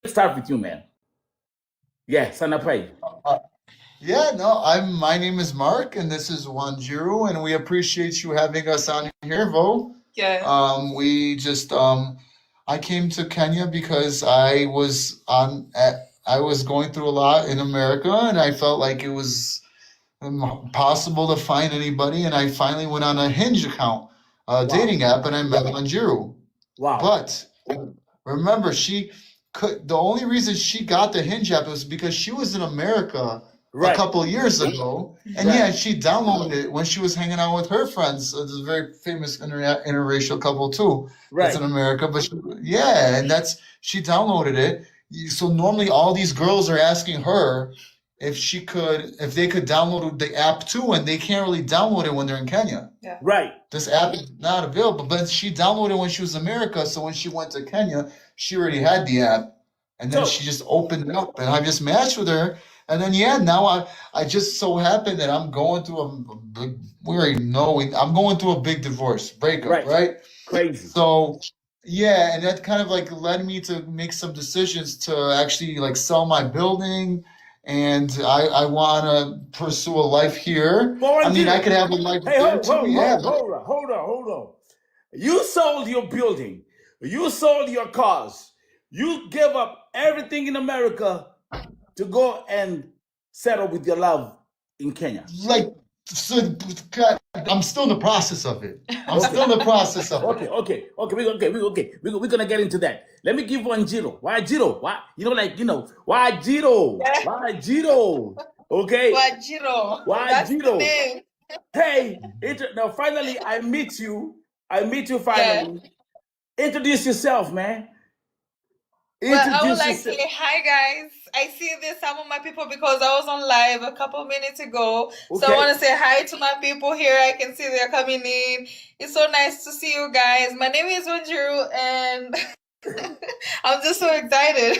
start with you, man. Yeah, Sanapai. Uh, yeah, no, my name is Mark and this is Wanjiru and we appreciate you having us on here, Vo. Yeah. We just I came to Kenya because I was going through a lot in America and I felt like it was impossible to find anybody and I finally went on a Hinge account, a Wow. dating app, and I met Wanjiru. Wow. But remember, the only reason she got the Hinge app was because she was in America a Right. couple years ago. And Right. yeah, she downloaded it when she was hanging out with her friends. There's a very famous interracial couple too that's Right. in America. But yeah, and she downloaded it. So normally all these girls are asking her if they could download the app too, and they can't really download it when they're in Kenya. Yeah. Right. This app is not available, but she downloaded it when she was in America. So when she went to Kenya, she already had the app, and then So- she just opened it up, and I just matched with her. And then now I just so happened that I'm going through a big, we already know I'm going through a big divorce breakup, right? Crazy. So yeah, and that kind of like led me to make some decisions to actually like sell my building, and I want to pursue a life here. Well, I mean, Wanjiru- I could have a life Hey, there too. Yeah. hold on. You sold your building. You sold your cars. You gave up everything in America to go and settle with your love in Kenya. Like, so, God, I'm still in the process of it. I'm still in the process of it. Okay. We're gonna get into that. Let me give Wanjiru. Why Jiro? Why why Jiro? Yeah. Why Jiro? Okay. Wanjiru. Wanjiru. That's the name. Hey, now finally I meet you. Finally. Introduce yourself, man. Well, I would like to yourself. say hi, guys. I see there's some of my people because I was on live a couple minutes ago. So Okay. I want to say hi to my people here. I can see they're coming in. It's so nice to see you guys. My name is Wanjiru and I'm just so excited.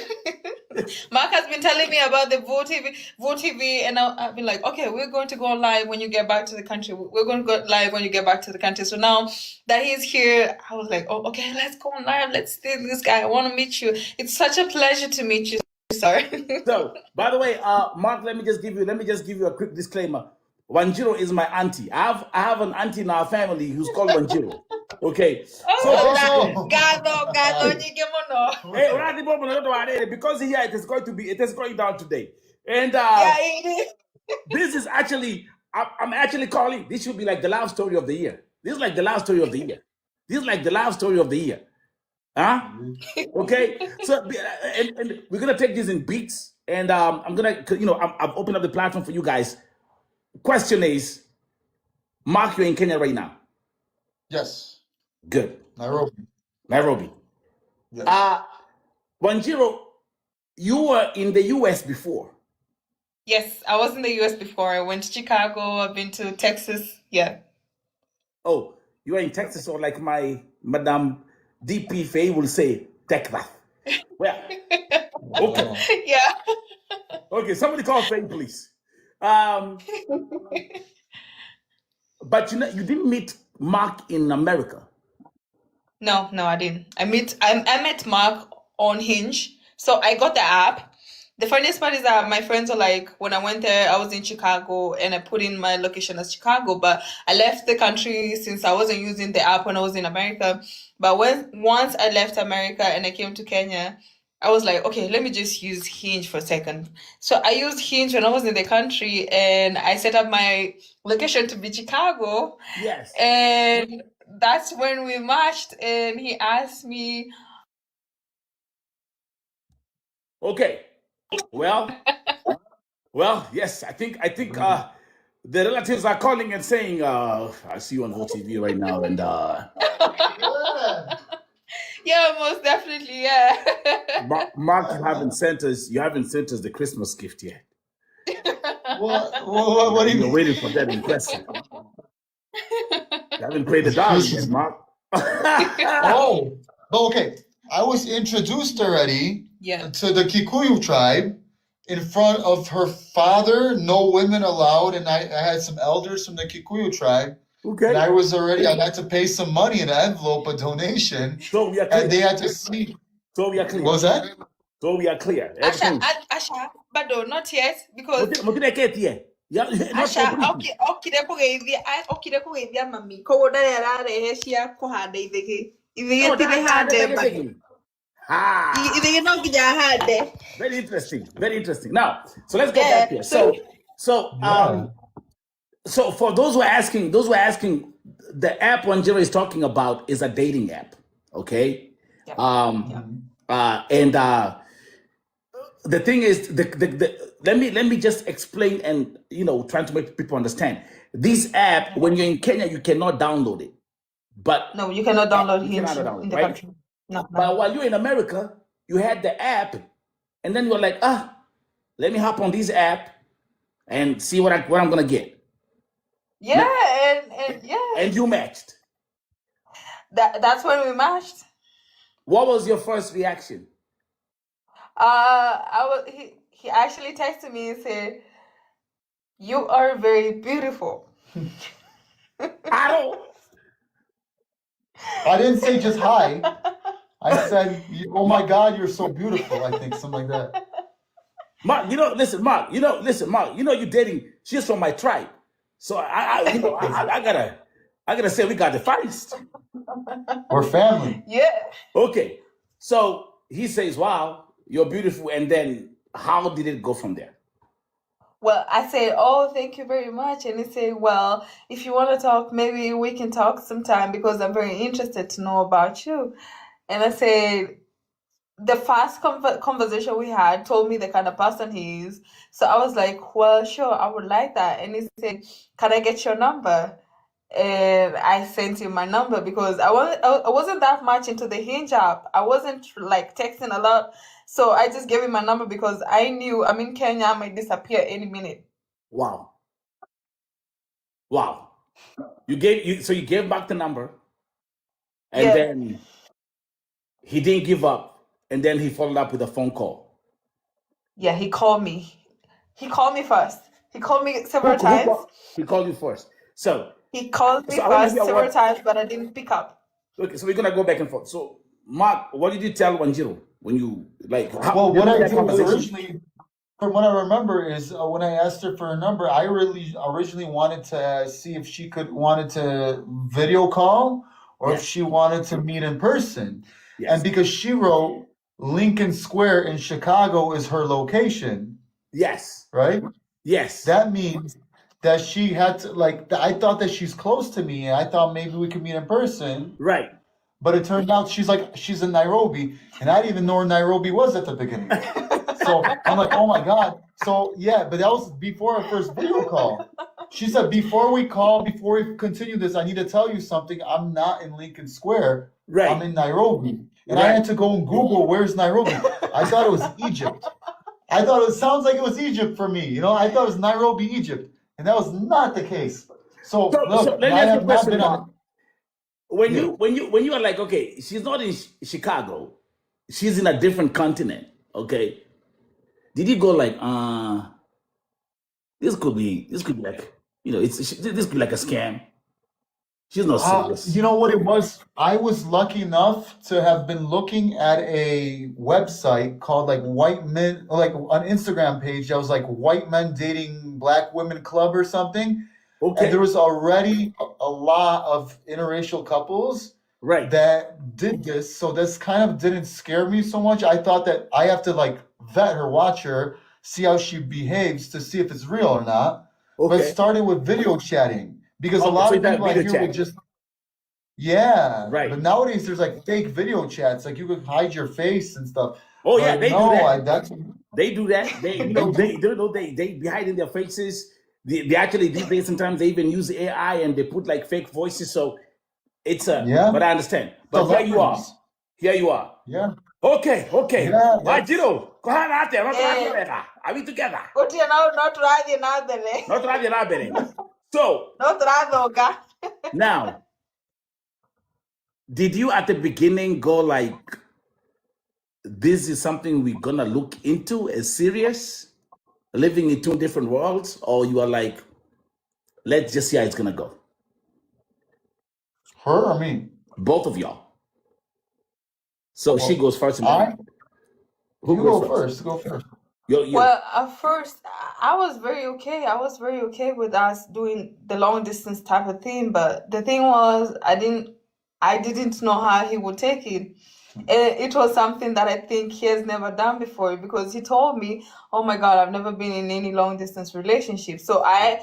Mark has been telling me about the VoTV, and I've been like, okay, we're going to go live when you get back to the country. We're going to go live when you get back to the country. So now that he's here, I was like, oh, okay, let's go on live. Let's see this guy. I want to meet you. It's such a pleasure to meet you, sir. So, by the way, Mark, let me just give you a quick disclaimer. Wanjiru is my auntie. I have an auntie in our family who's called Wanjiru. Okay. Oh, Gado, Nyigemono. Hey, already, because here it is going down today. And Yeah, it is. this is actually, I'm actually calling, this should be like the love story of the year. This is like the love story of the year. Huh? Okay. So, and we're going to take this in beats. And I'm going to, I've opened up the platform for you guys. Question is, Mark, you're in Kenya right now. Yes. Good. Nairobi. Yes. Wanjiru, you were in the US before. Yes, I was in the US before. I went to Chicago. I've been to Texas. Yeah. Oh, you are in Texas, or like my Madame DP Faye will say, Texas. Well, okay. Yeah. Okay, somebody call Faye, please. But you didn't meet Mark in America. No, I didn't. I met Mark on Hinge. So I got the app. The funniest part is that my friends are like, when I went there, I was in Chicago and I put in my location as Chicago, but I left the country since I wasn't using the app when I was in America. But once I left America and I came to Kenya, I was like, okay, let me just use Hinge for a second. So I used Hinge when I was in the country and I set up my location to be Chicago. Yes. And that's when we matched and he asked me. Okay. Well, yes, I think the relatives are calling and saying, I see you on VoTV right now, and Yeah, most definitely, yeah. Mark, you haven't sent us the Christmas gift yet. What do you You're mean? waiting for that impression. You haven't played the dog yet, Mark. Oh, okay. I was introduced already Yeah. to the Kikuyu tribe in front of her father, no women allowed, and I had some elders from the Kikuyu tribe. Okay. And I had to pay some money in an envelope, a donation, So we are and they clear. had to see. So we are clear. What was that? So we are clear. Asha, Everything. Asha, Bado, not yet, because Mutine Ketia. Yeah, not Asha, completely. okire kugeithia mami. Koguo ndari ararehe cia kuhanda ithigi. Ithigi Oh, tiri hande bado. that. Ah, Ithigi no nginya hande. very interesting. Very interesting. Now, so let's go Yeah. back here. So Yeah. So for those who are asking, the app Wanjiru is talking about is a dating app. Okay. yeah. And the thing is, let me just explain and trying to make people understand. This app, when you're in Kenya, you cannot download it. But No, you cannot download you Hinge cannot download, in the right? country. No. But while you're in America, you had the app, and then you're like, let me hop on this app and see what I'm gonna get. Yeah, and yeah. And you matched. That's when we matched. What was your first reaction? He actually texted me and said, "You are very beautiful." I didn't say just hi. I said, "Oh my God, you're so beautiful." I think something like that. Mark, Mark, you're dating. She's from my tribe, so I gotta say we got the feist. We're family. Yeah. Okay, so he says, "Wow, you're beautiful," and then how did it go from there? Well, I said, "Oh, thank you very much," and he said, "Well, if you want to talk, maybe we can talk sometime because I'm very interested to know about you." And I said, the first conversation we had told me the kind of person he is. So I was like, well, sure, I would like that. And he said, can I get your number? And I sent him my number because I wasn't that much into the Hinge app. I wasn't like texting a lot. So I just gave him my number because I knew I'm in Kenya, I might disappear any minute. Wow. You gave back the number, and Yeah. then he didn't give up, and then he followed up with a phone call. Yeah, he called me. He called me first. He called me several times. He called you first. So He called me first several times, but I didn't pick up. Okay, so we're gonna go back and forth. So, Mark, what did you tell Wanjiru when you Well, what I did was originally, from what I remember, is when I asked her for her number, I really originally wanted to see if she wanted to video call or if she wanted to meet in person. Yes. And because she wrote Lincoln Square in Chicago is her location. Yes. Right? Yes. That means that she had to, I thought that she's close to me, and I thought maybe we could meet in person. Right. But it turned out she's in Nairobi, and I didn't even know where Nairobi was at the beginning. So I'm like, oh my God. So yeah, but that was before our first video call. She said, before we continue this, I need to tell you something. I'm not in Lincoln Square. Right. I'm in Nairobi. And I had to go and Google where's Nairobi. I thought it was Egypt. I thought it sounds like it was Egypt for me. I thought it was Nairobi, Egypt. And that was not the case. So look, let me ask you a question. When Yeah. you are like, okay, she's not in Chicago, she's in a different continent. Okay, did you go like, this could be like, this could be like a scam? She's not serious. You know what it was? I was lucky enough to have been looking at a website called like White Men, like an Instagram page that was like White Men Dating Black Women Club or something. Okay. And there was already a lot of interracial couples that did this. So this kind of didn't scare me so much. I thought that I have to like vet her, watch her, see how she behaves to see if it's real or not. Okay. But it started with video chatting. Because a lot of people I hear would just, right. But nowadays there's like fake video chats, like you could hide your face and stuff. Oh yeah, they do that. They do that. They be hiding their faces. They actually these days sometimes they even use AI and they put like fake voices. So it's but I understand. But here you are. Yeah. Okay. Yeah, Wanjiru, go out there. Are we together? Not So now, did you at the beginning go like, this is something we're gonna look into as serious, living in two different worlds, or you are like, let's just see how it's gonna go? Her or me? Both of y'all. So she goes first. Who You goes go first? first. Go first. You. Well, at first, I was very okay. I was very okay with us doing the long distance type of thing, but the thing was, I didn't know how he would take it. It was something that I think he has never done before because he told me, "Oh my God, I've never been in any long distance relationship." So I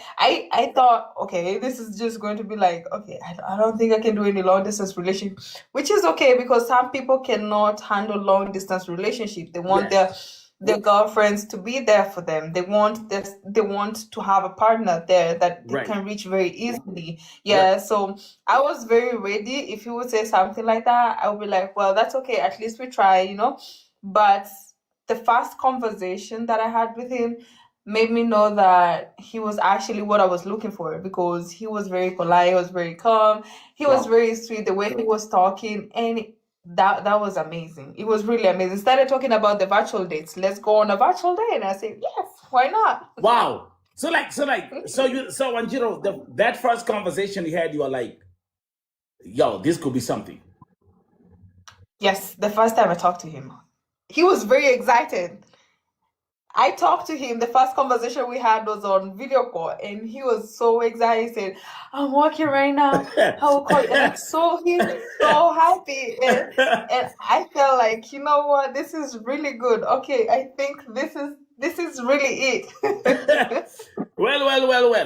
thought, okay, this is just going to be like, okay, I don't think I can do any long distance relationship, which is okay because some people cannot handle long distance relationship. They want Yes. their girlfriends to be there for them. They want this, they want to have a partner there that they Right. can reach very easily. Right. Yeah, so I was very ready. If you would say something like that, I would be like, well, that's okay. At least we try, you know. But the first conversation that I had with him made me know that he was actually what I was looking for because he was very polite, he was very calm, he was Wow. very sweet, the way he was talking, and that was amazing. It was really amazing. Started talking about the virtual dates. Let's go on a virtual date. And I said, yes, why not? Wow. So Wanjiru, that first conversation you had, you were like, yo, this could be something. Yes, the first time I talked to him, he was very excited. I talked to him. The first conversation we had was on video call, and he was so excited. He said, "I'm working right now. I will call you." And so he's so happy, and I felt like, you know what, this is really good. Okay, I think this is really it. Well.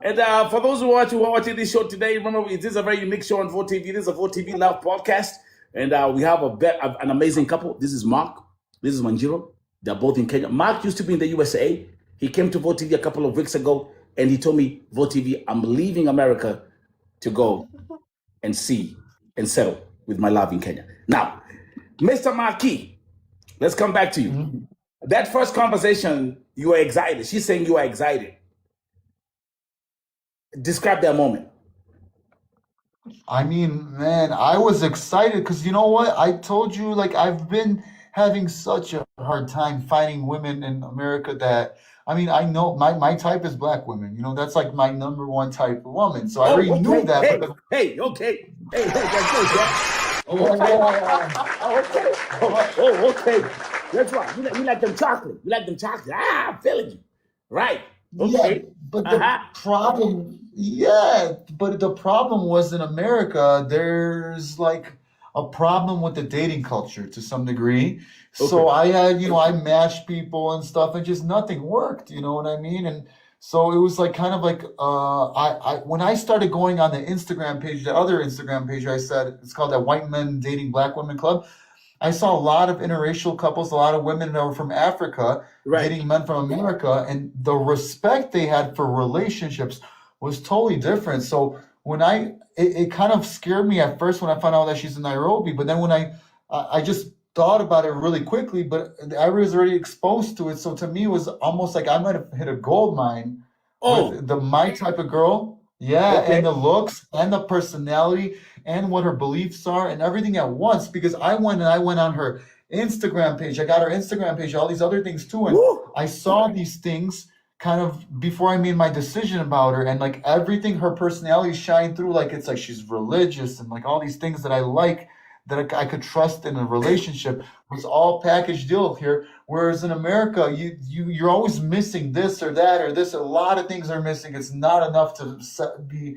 And for those who are watching this show today, remember, this is a very unique show on VOTV. This is a VOTV Love podcast. And we have an amazing couple. This is Mark. This is Wanjiru. They're both in Kenya. Mark used to be in the USA. He came to VOTV a couple of weeks ago, and he told me, VOTV, I'm leaving America to go and see and settle with my love in Kenya. Now, Mr. Marquis, let's come back to you. Mm-hmm. That first conversation, you were excited. She's saying you are excited. Describe that moment. I mean, man, I was excited because you know what? I told you, like, I've been having such a hard time finding women in America that, I mean, I know my type is black women. You know, that's like my number one type of woman. So I already knew okay. that. Hey, But hey, okay. Hey, that's good, Jack. Okay. That's right. You like them chocolate. You like them chocolate. I'm feeling you. Right. yeah, Okay. but the problem, yeah, but the problem was in America, there's like a problem with the dating culture to some degree. So Okay. I had, you know, I matched people and stuff, and just nothing worked. You know what I mean? And so it was like kind of like I when I started going on the Instagram page, the other Instagram page, I said it's called that White Men Dating Black Women Club. I saw a lot of interracial couples, a lot of women that were from Africa Right. dating men from America, and the respect they had for relationships was totally different. So when it kind of scared me at first when I found out that she's in Nairobi, but then when I just thought about it really quickly, but I was already exposed to it. So to me, it was almost like I might have hit a gold mine Oh, with my type of girl. Yeah, okay. and the looks and the personality and what her beliefs are and everything at once because I went on her Instagram page. I got her Instagram page, all these other things too. And Woo. I saw these things kind of before I made my decision about her and like everything, her personality shined through. Like it's like she's religious and like all these things that I like that I could trust in a relationship was all package deal here. Whereas in America, you're always missing this or that or this. A lot of things are missing. It's not enough to be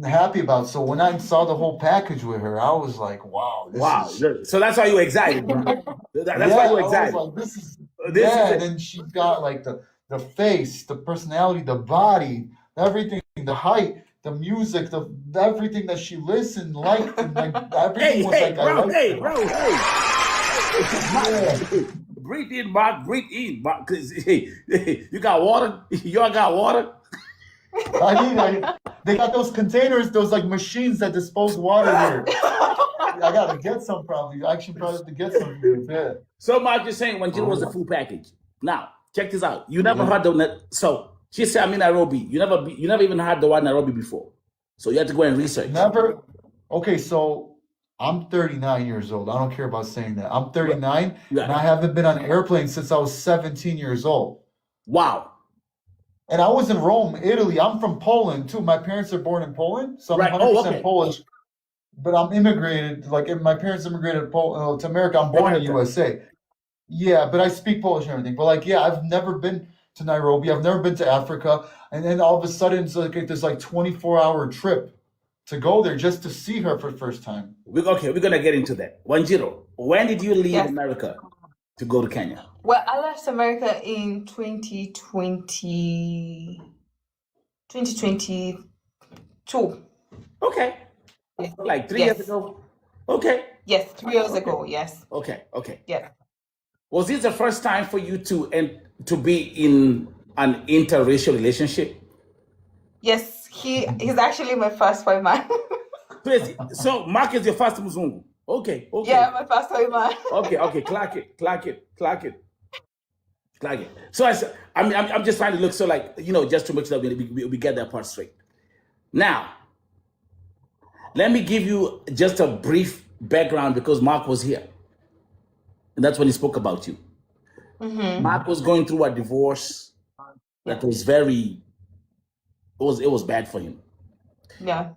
happy about. So when I saw the whole package with her, I was like, wow, this Wow. is So that's why you were excited. That's why yeah. you were I was excited. like, this is This yeah. is And then she's got like the face, the personality, the body, everything, the height, the music, the everything that she listened, liked, and like everything was like I liked it. bro. Yeah. Breathe in, Mark. Breathe in, Mark. Cause you got water. Y'all got water. They got those containers, those like machines that dispose water here. I gotta get some probably. I actually probably have to get some here. Yeah. So Mark, you're saying Wanjiru was a full package. Now, check this out. You never heard the so she said I'm in Nairobi. You never even heard the word Nairobi before. So you had to go and research. Never. Okay, so I'm 39 years old. I don't care about saying that. I'm 39 Yeah. and I haven't been on an airplane since I was 17 years old. Wow. And I was in Rome, Italy. I'm from Poland too. My parents are born in Poland, so I'm Right. 100% Okay. Polish. But I'm immigrated, like if my parents immigrated to America. I'm born in America. USA. Yeah, but I speak Polish and everything. But like, yeah, I've never been to Nairobi. I've never been to Africa. And then all of a sudden, it's like this like 24-hour trip to go there just to see her for the first time. Okay, we're gonna get into that. Wanjiru, when did you leave Yes. America to go to Kenya? Well, I left America in 2022. Okay, Yes. like 3 years Yes. ago. Okay, Yes, 3 years okay, ago. Yes. okay. Yes. Was this the first time for you to be in an interracial relationship? Yes, he's actually my first white man. So Mark is your first Mzungu. Okay. Yeah, my first white man. Okay, clack it. So I'm just trying to look so like, just to make sure that we get that part straight. Now, let me give you just a brief background because Mark was here. And that's when he spoke about you. Mark was going through a divorce that was it was bad for him. Yeah.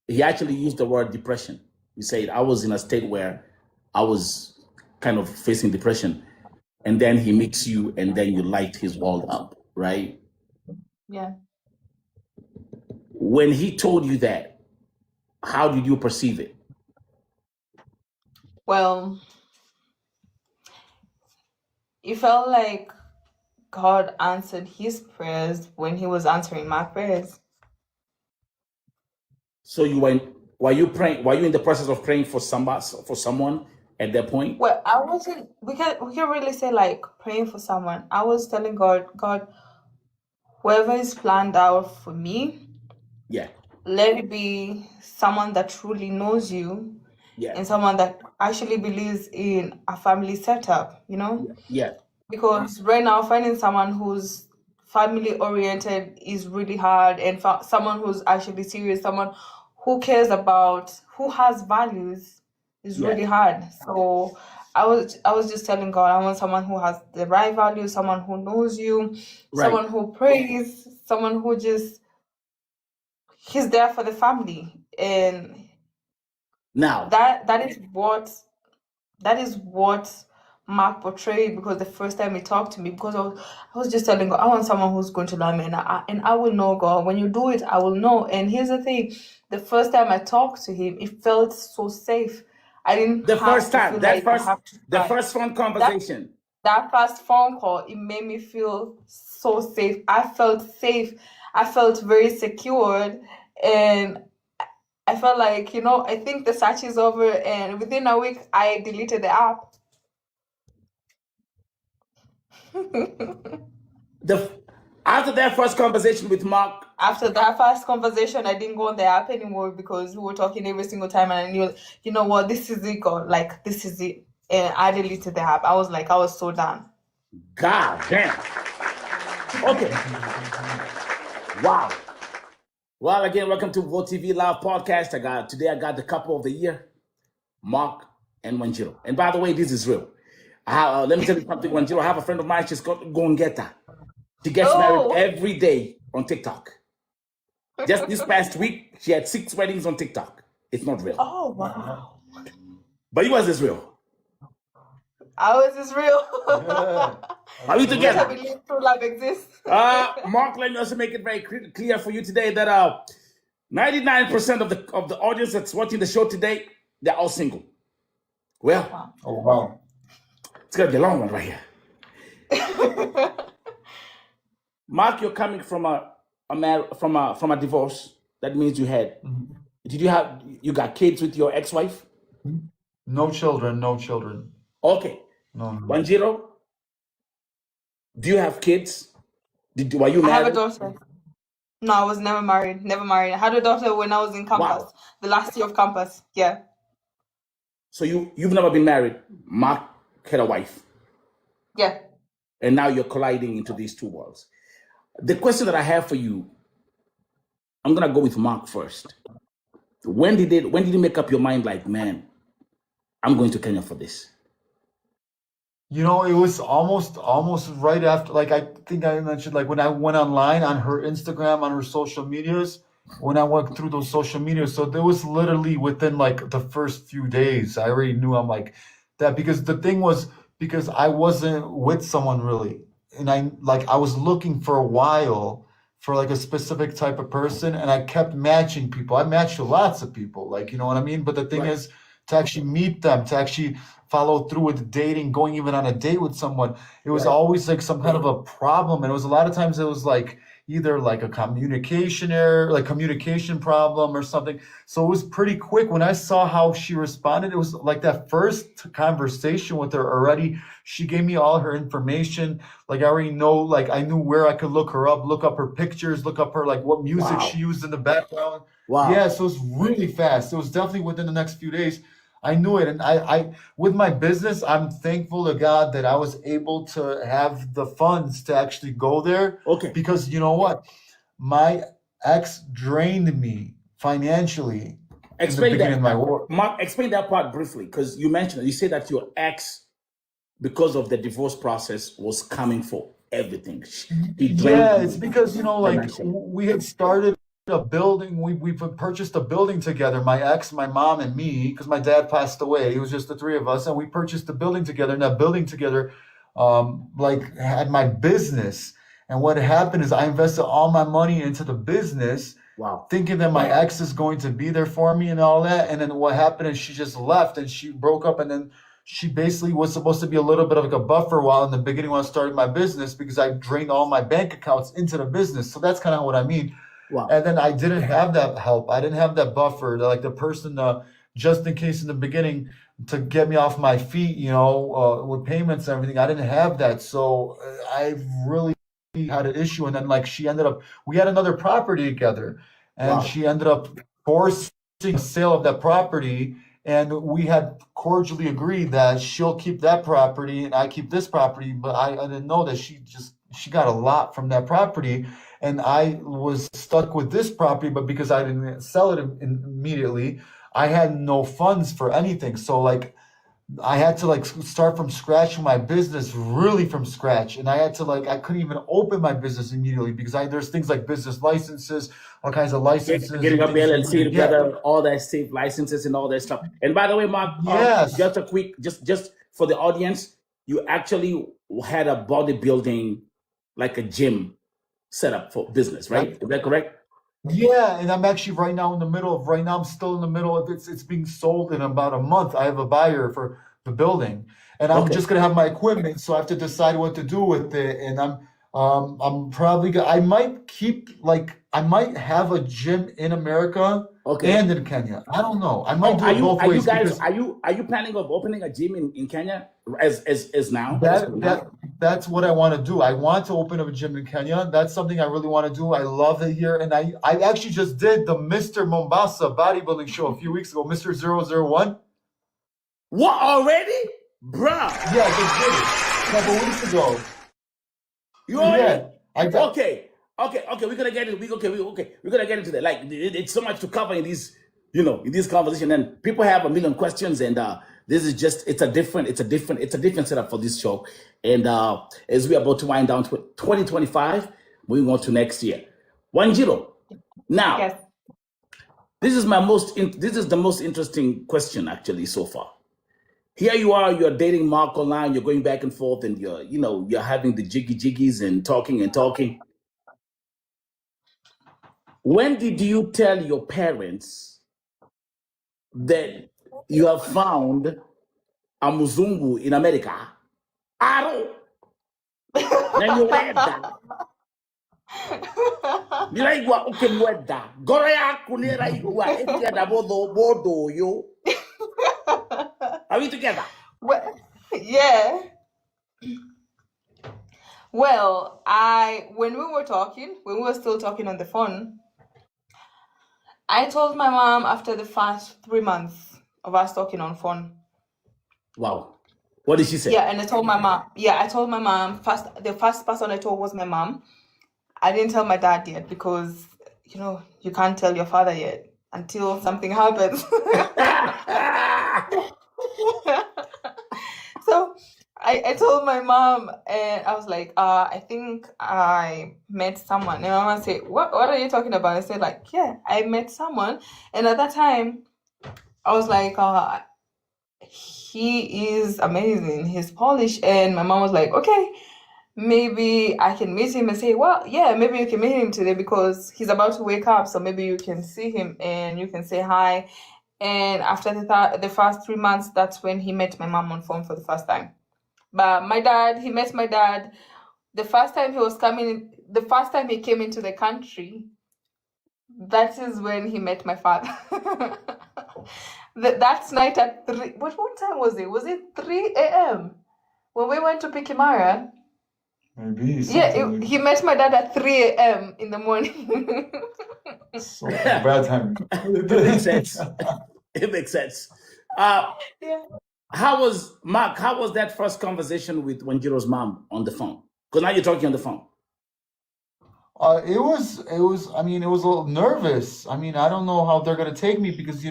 He actually used the word depression. He said, I was in a state where I was kind of facing depression. And then he meets you and then you light his world up, right? Yeah. When he told you that, how did you perceive it? Well, it felt like God answered his prayers when he was answering my prayers. So were you praying? Were you in the process of praying for someone at that point? Well, I wasn't. We can't really say like praying for someone. I was telling God, whoever is planned out for me, Yeah. let it be someone that truly knows you, Yeah. and someone that actually believes in a family setup. Yeah. Because right now finding someone who's family oriented is really hard, and someone who's actually serious, someone who cares about, who has values, is really hard. So I was just telling God, I want someone who has the right values, someone who knows you, someone who prays, someone who just, he's there for the family. And now that is what Mark portrayed, because the first time he talked to me, because I was just telling God, I want someone who's going to love me, and I will know, God. When you do it, I will know. And here's the thing: the first time I talked to him, it felt so safe. I didn't the have first to time feel that like I first have to the cry. first phone conversation. That first phone call, it made me feel so safe. I felt safe. I felt very secured, and I felt like, I think the search is over, and within a week, I deleted the app. After that first conversation with Mark, After that first conversation, I didn't go on the app anymore, because we were talking every single time, and I knew, you know what, this is it, God. Like, this is it. And I deleted the app. I was so done. God damn. Okay. Wow. Well, again, welcome to Vote TV Live Podcast. Today I got the couple of the year, Mark and Wanjiru. And by the way, this is real. Let me tell you something, Wanjiru. I have a friend of mine. She's got go and get her. She gets married every day on TikTok. Just this past week, she had 6 weddings on TikTok. It's not real. Oh, wow. But yours is real. Ours is real. Are we together? I believe true love exists. Mark, let me also make it very clear for you today that 99% of the audience that's watching the show today, they're all single. Well, wow. It's gonna be a long one right here. Mark, you're coming from a divorce. That means you got kids with your ex-wife? No children. Okay. No. Wanjiru, do you have kids? Were you married? I have a daughter. No, I was never married. I had a daughter when I was in campus. Wow. The last year of campus. Yeah. So you've never been married. Mark had a wife. Yeah. And now you're colliding into these two worlds. The question that I have for you, I'm gonna go with Mark first. When did you make up your mind, like, man, I'm going to Kenya for this? It was almost right after, like, I think I mentioned, like, when I went online on her Instagram, on her social medias, when I went through those social medias. So there was literally within like the first few days, I already knew, I'm like that, because the thing was, because I wasn't with someone really. And I was looking for a while for like a specific type of person, and I kept matching people. I matched with lots of people, like, you know what I mean? But the thing Right. is, to actually meet them, to actually follow through with dating, going even on a date with someone, it was Right. always like some kind of a problem. And it was a lot of times it was like either like a communication error, like communication problem or something. So it was pretty quick. When I saw how she responded, it was like that first conversation with her already. She gave me all her information. Like I already know, like I knew where I could look up her pictures, look up her like what music she Wow. used in the background. Wow. Yeah, so it was really fast. It was definitely within the next few days. I knew it. And I with my business, I'm thankful to God that I was able to have the funds to actually go there, Okay. because you know what? My ex drained me financially in the Explain beginning of that, my work. Mark. Explain that part briefly, because you mentioned, you said that your ex, because of the divorce process, was coming for everything. He drained Yeah, it's you because, like financially. we had started a building. We purchased a building together, my ex, my mom, and me, because my dad passed away. It was just the three of us, and we purchased a building together. And that building together, like had my business. And what happened is I invested all my money into the business, Wow. thinking that my ex is going to be there for me and all that. And then what happened is she just left and she broke up, and then she basically was supposed to be a little bit of like a buffer while in the beginning when I started my business, because I drained all my bank accounts into the business. So that's kind of what I mean. Wow. And then I didn't have that help. I didn't have that buffer, like the person, just in case in the beginning to get me off my feet, with payments and everything. I didn't have that. So I really had an issue. And then like we had another property together, and Wow. she ended up forcing the sale of that property. And we had cordially agreed that she'll keep that property and I keep this property. But I didn't know that she got a lot from that property, and I was stuck with this property. But because I didn't sell it immediately, I had no funds for anything. So like I had to like start from scratch with my business, really from scratch. And I had to I couldn't even open my business immediately because there's things like business licenses, all kinds of licenses Getting and a things you need LLC to get. together, all that state licenses and all that stuff. And by the way, Mark, Yes. just a quick, just for the audience, you actually had a bodybuilding, like a gym set up for business, right? Is that correct? Yeah, and I'm actually right now I'm still in the middle of it's being sold in about a month. I have a buyer for the building, and I'm Okay. just gonna have my equipment, so I have to decide what to do with it. And I'm probably gonna I might keep I might have a gym in America Okay. and in Kenya. I don't know. I might do Are it you both are you ways guys because are you planning of opening a gym in Kenya as now? As for now? that's what I want to do. I want to open up a gym in Kenya. That's something I really want to do. I love it here, and I actually just did the Mr. Mombasa bodybuilding show a few weeks ago, Mr. 001. What already? Bruh. Yeah, I just did it a couple weeks ago. You already? Yeah, I got. Okay. We're gonna get it. We're gonna get into that. Like it's so much to cover in these, in this conversation. And people have a million questions, and this is just it's a different setup for this show. And as we're about to wind down to 2025, moving on to next year. Wanjiru. Now, Yes. this is the most interesting question actually so far. Here you are, you're dating Mark online, you're going back and forth, and you're having the jiggies and talking and talking. When did you tell your parents that you have found a Mzungu in America? Aro, nanyweda. Niraigua ukimwenda. Ngoro yaku niraigua ikienda bodo yo. Are we together? Well, yeah. Well, when we were still talking on the phone, I told my mom after the first 3 months of us talking on phone. Wow. What did she say? Yeah, and I told my mom. Yeah, I told my mom first. The first person I told was my mom. I didn't tell my dad yet because you can't tell your father yet until something happens. So I told my mom, and I was like, I think I met someone. And my mom said, what are you talking about? I said, like, yeah, I met someone. And at that time, I was like, he is amazing. He's Polish, and my mom was like, okay, maybe I can meet him and say, well, yeah, maybe you can meet him today because he's about to wake up, so maybe you can see him and you can say hi. And after the first 3 months, that's when he met my mom on phone for the first time. But he met my dad the first time the first time he came into the country. That is when he met my father. That night at 3, what time was it? Was it 3 a.m. when we went to Pikimara? Maybe Yeah, something he met my dad at 3 a.m. in the morning. so bad time. It makes sense. It makes sense. Yeah. How was that first conversation with Wanjiru's mom on the phone? Because now you're talking on the phone. It was, I mean, it was a little nervous. I mean, I don't know how they're gonna take me because,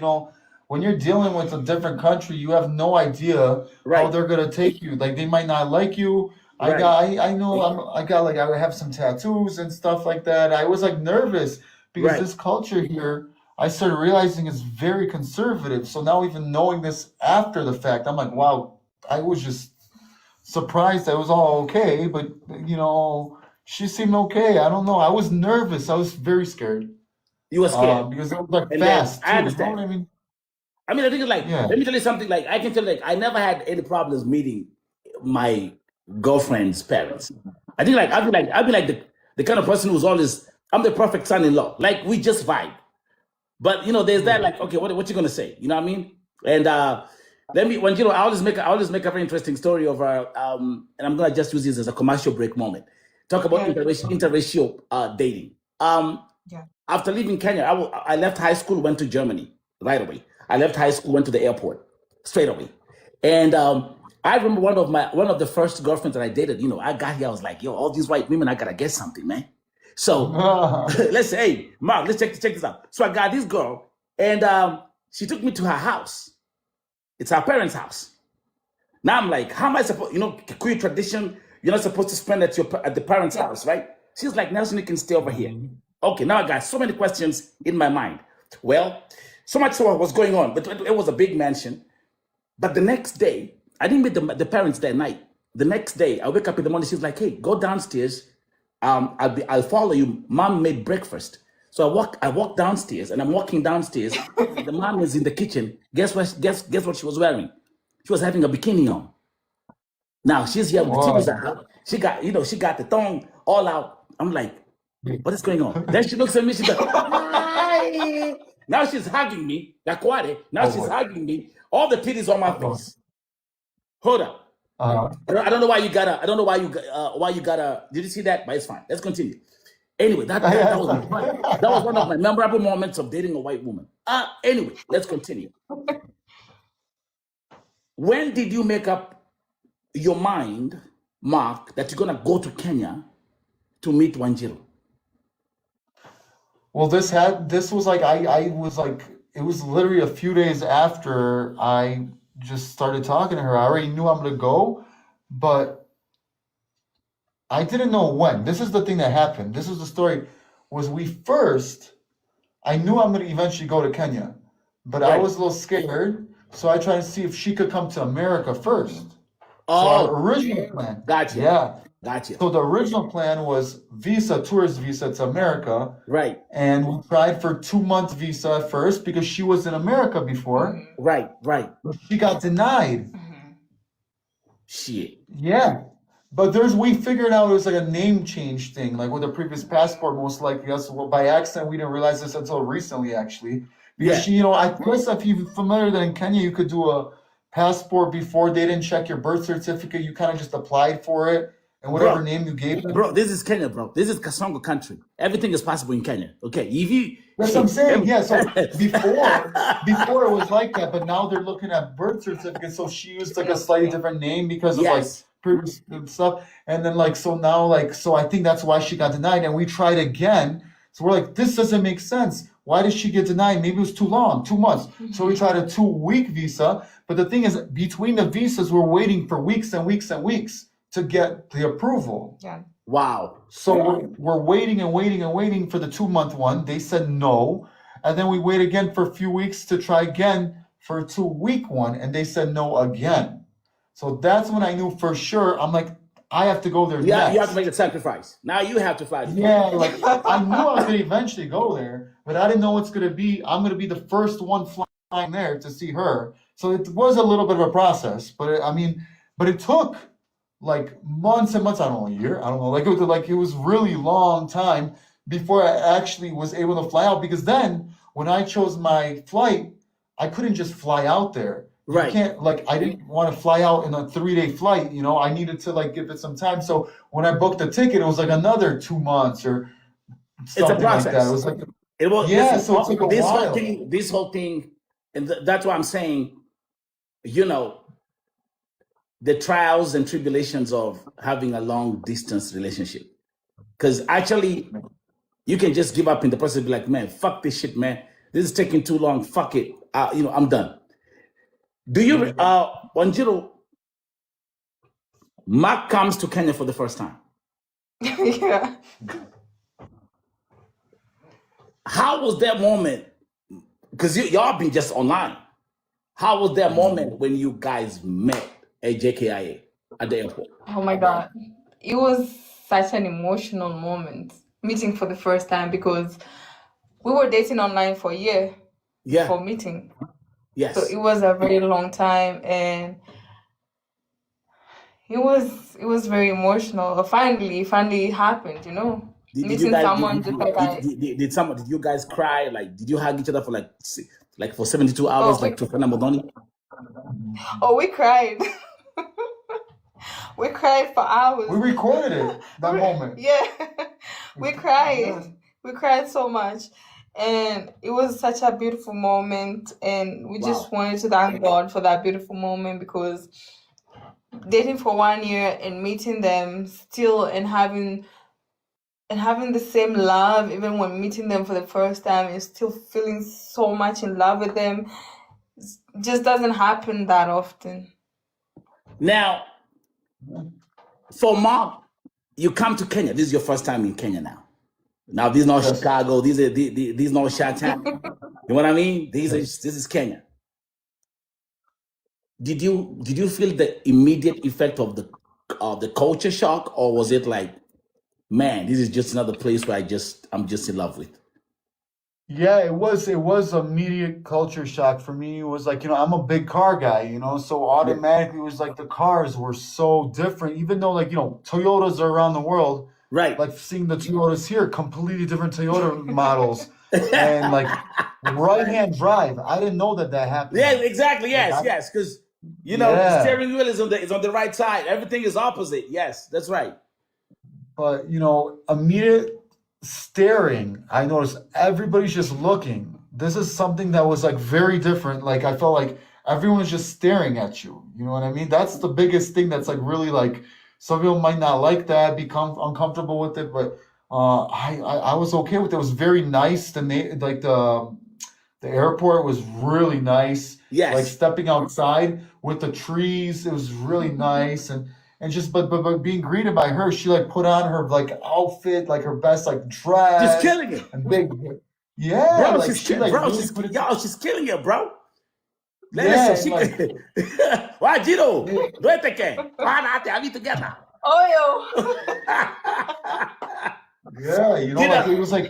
when you're dealing with a different country, you have no idea how Right. they're gonna take you. Like, they might not like you. Right. I know I would have some tattoos and stuff like that. I was like nervous because Right. this culture here, I started realizing is very conservative. So now even knowing this after the fact, I'm like, wow, I was just surprised that it was all okay, but she seemed okay. I don't know. I was nervous. I was very scared. You were scared. Because it was like And then fast I too. You know understand. what I mean? I mean, I think like, Yeah. let me tell you something. Like, I can tell, like, I never had any problems meeting my girlfriend's parents. I think like I'd be like the kind of person who's always, I'm the perfect son-in-law. Like, we just vibe. But there's that like, okay, what you gonna say? You know what I mean? And I always make a very interesting story of and I'm gonna just use this as a commercial break moment. Talk about Yeah. interracial dating. Yeah. After leaving Kenya, I left high school, went to Germany right away. I left high school, went to the airport straight away. And I remember one of the first girlfriends that I dated. I got here, I was like, yo, all these white women, I gotta get something, man. So let's say, hey, Mark, let's check this out. So I got this girl, and she took me to her house. It's her parents' house. Now I'm like, how am I supposed? Kikuyu tradition, you're not supposed to spend at the parents' house, right? She's like, Nelson, you can stay over here. Okay, now I got so many questions in my mind. Well, so much so was going on, but it was a big mansion. But the next day, I didn't meet the parents that night. The next day, I wake up in the morning. She's like, "Hey, go downstairs. I'll follow you. Mom made breakfast." So I walk downstairs, and I'm walking downstairs. The mom is in the kitchen. Guess what she was wearing? She was having a bikini on. Now she's here with the titties out. She got the thong all out. I'm like, what is going on? Then she looks at me. She's like, hi. Now she's hugging me. Now she's hugging me. All the titties on my face. Hold up. I don't know why you gotta. I don't know why you gotta. Did you see that? But it's fine. Let's continue. Anyway, that was one of my memorable moments of dating a white woman. Anyway, let's continue. When did you make up your mind, Mark, that you're gonna go to Kenya to meet Wanjiru? Well, this was like I was like it was literally a few days after I just started talking to her. I already knew I'm gonna go, but I didn't know when. This is the thing that happened. This is the story. I knew I'm gonna eventually go to Kenya, but I Right. was a little scared, so I tried to see if she could come to America first. So Oh, our original plan. gotcha. Yeah. Gotcha. So the original plan was tourist visa to America. Right. And we tried for 2 month visa at first because she was in America before. Right. But she got denied. Shit. Yeah. But we figured out it was like a name change thing, like with the previous passport, most likely. Well, by accident, we didn't realize this until recently, actually. Because Yeah. I guess if you're familiar that in Kenya, you could do a passport before they didn't check your birth certificate. You kind of just applied for it. And whatever name you gave them. Bro, this is Kenya, bro. This is Kasongo country. Everything is possible in Kenya. Okay. That's what I'm saying. Yeah. So before it was like that, but now they're looking at birth certificates. So she used like a slightly different name because of like previous stuff. And then so I think that's why she got denied. And we tried again. So we're like, this doesn't make sense. Why did she get denied? Maybe it was too long, 2 months. So we tried a 2-week visa. But the thing is, between the visas, we're waiting for weeks and weeks and weeks to get the approval. Yeah. Wow. So we're waiting and waiting and waiting for the 2 month one. They said no. And then we wait again for a few weeks to try again for a 2-week one, and they said no again. So that's when I knew for sure. I'm like, I have to go there Yeah, you have to next. make the sacrifice. Now you have to fly to Kenya. Yeah, like I knew I was gonna eventually go there, but I didn't know it's gonna be. I'm gonna be the first one flying there to see her. So it was a little bit of a process, but I mean, but it took like months and months. I don't know, a year. I don't know. Like it was really long time before I actually was able to fly out. Because then when I chose my flight, I couldn't just fly out there. You Right. can't like I didn't want to fly out in a 3-day flight. I needed to like give it some time. So when I booked the ticket, it was like another 2 months or It's a something like that. It process. was like It will yeah, listen. so it took a while. This whole thing, and that's why I'm saying, you know, the trials and tribulations of having a long distance relationship. Because actually, you can just give up in the process and be like, man, fuck this shit, man. This is taking too long. Fuck it. I'm done. Do you, Wanjiru, Mark comes to Kenya for the first time. Yeah. How was that moment? Because y'all been just online. How was that moment when you guys met at JKIA at the airport? Oh my God. It was such an emotional moment meeting for the first time because we were dating online for a year Yeah. before meeting. Yes. So it was a very long time and it was very emotional. Finally it happened, Did you Meeting guys someone just like did you guys cry? Like, did you hug each other for like for 72 hours, Oh, like Tufana Modoni? we cried. We cried for hours. We recorded it that moment. Yeah. We cried. We cried so much. And it was such a beautiful moment. And we just wanted to thank God for that beautiful moment because dating for 1 year and meeting them still and having the same love, even when meeting them for the first time, and still feeling so much in love with them, just doesn't happen that often. Now, for Mark, you come to Kenya. This is your first time in Kenya now. Now, this is not Chicago. These are not Chi-Town. You know what I mean? This is Kenya. Did you feel the immediate effect of the culture shock, or was it like, man, this is just another place where I'm just in love with? Yeah, it was immediate culture shock for me. It was like, I'm a big car guy, so automatically it was like the cars were so different, even though like, Toyotas are around the world. Right. Like seeing the Toyotas here, completely different Toyota models and like right-hand drive. I didn't know that happened. Yeah, exactly. Yes, yes. Because the steering wheel is on the right side. Everything is opposite. Yes, that's right. But immediate staring, I noticed everybody's just looking. This is something that was like very different. Like I felt like everyone was just staring at you. You know what I mean? That's the biggest thing that's like really like some people might not like that, become uncomfortable with it, but I was okay with it. It was very nice. The airport was really nice. Yes. Like stepping outside with the trees, it was really nice. And just but being greeted by her, she like put on her like outfit, like her best like dress. She's killing it. And big, yeah, bro, like she's she like really she's, put it. she's killing it, bro. Yeah, Listen, Wanjiru, duete que, I need together. Oh, Yeah, like it was like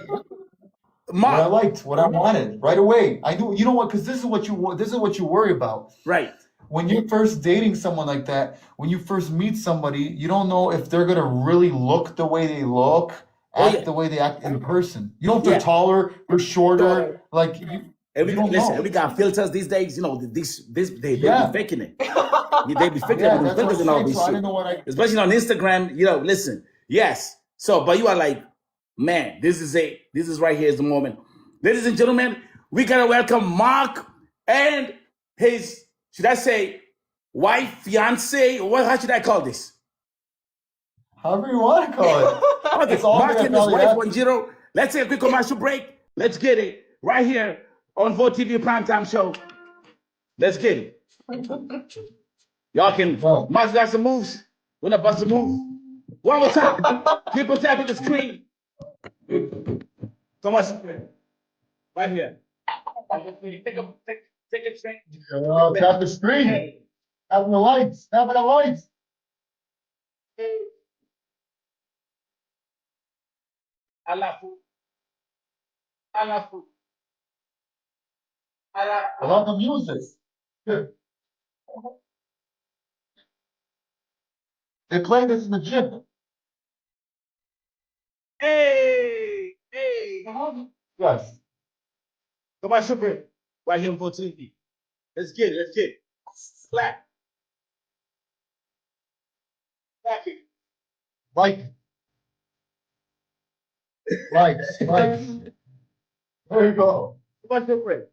what I liked, what I wanted right away. I knew, what? Because this is what you worry about. Right. When you're first dating someone like that, when you first meet somebody, you don't know if they're gonna really look the way they look, act the way they act in person. You know if they're taller or shorter, like you don't know. We got filters these days. They be faking it. They be faking Yeah, it with that's what filters and all I'm saying. this So I shit. didn't know what Especially on Instagram, listen. Yes. So, but you are like, man, this is it. This is right here is the moment. Ladies and gentlemen, we gotta welcome Mark and his, should I say, wife, fiance, how should I call this? However you want to call it. Okay, It's all Mark gonna and his probably wife, happen. Wanjiru. Let's take a quick commercial break. Let's get it right here on Vote TV Primetime Show. Let's get it. Y'all can, Mark's got some moves. We're not bust a move. One more time. People tap at the screen. So much. Right here. Take a train. Oh, tap the screen. Having the lights. Having the lights. Alafu. Alafu. I love the music. They play this in the gym. Hey. Yes. Come on, super. Right here on TV. Let's get it. Let's get it. Clap. Clap it. Lights. Lights. There you go. Come on, super.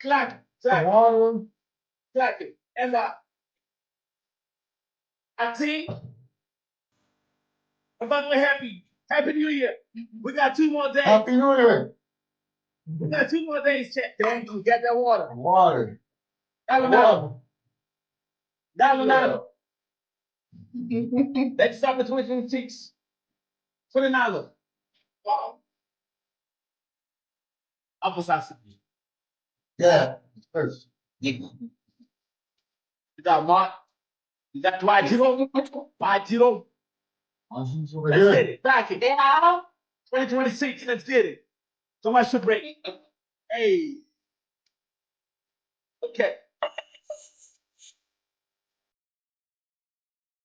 Clap. Clap. One. Clap it. And I see. Abundantly happy. Happy New Year. We got 2 more days. Happy New Year. We got 2 more days. Check. Thank you. Get that water. Water. Down. Let's start with 2026. $20. Apple sausage. Yeah. First. You got Mark. You got Wanjiru. Wanjiru. Over Let's here. get it. Back it. Yeah. 2026. Let's get it. So much for break. Hey. Okay.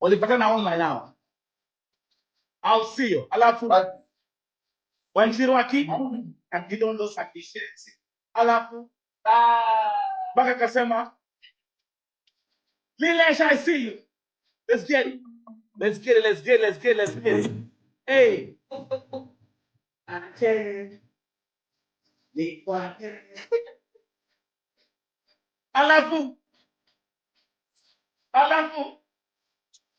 Walipata na online now. I'll see you. Alafu. Wanjiru aki. Akidondo sakishensi. Alafu. Baka kasema. Lilesh, I see you. Let's get it. Let's get it. Let's get it. Let's get it. Let's get it. Hey. Alafu.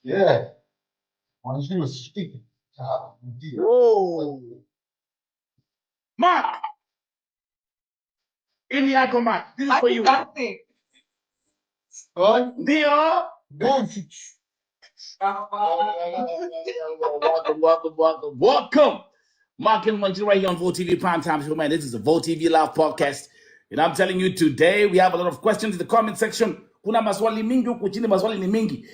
Yeah. Wanjiru was speaking. Whoa. Mark. Indiaco Mark. This is for you. What? Dio. Welcome. Mark and Wanjiru right here on Vote TV Primetime Show, man. This is a Vote TV Live podcast. And I'm telling you, today we have a lot of questions in the comment section. Kuna maswali mingi huku chini, maswali ni mingi.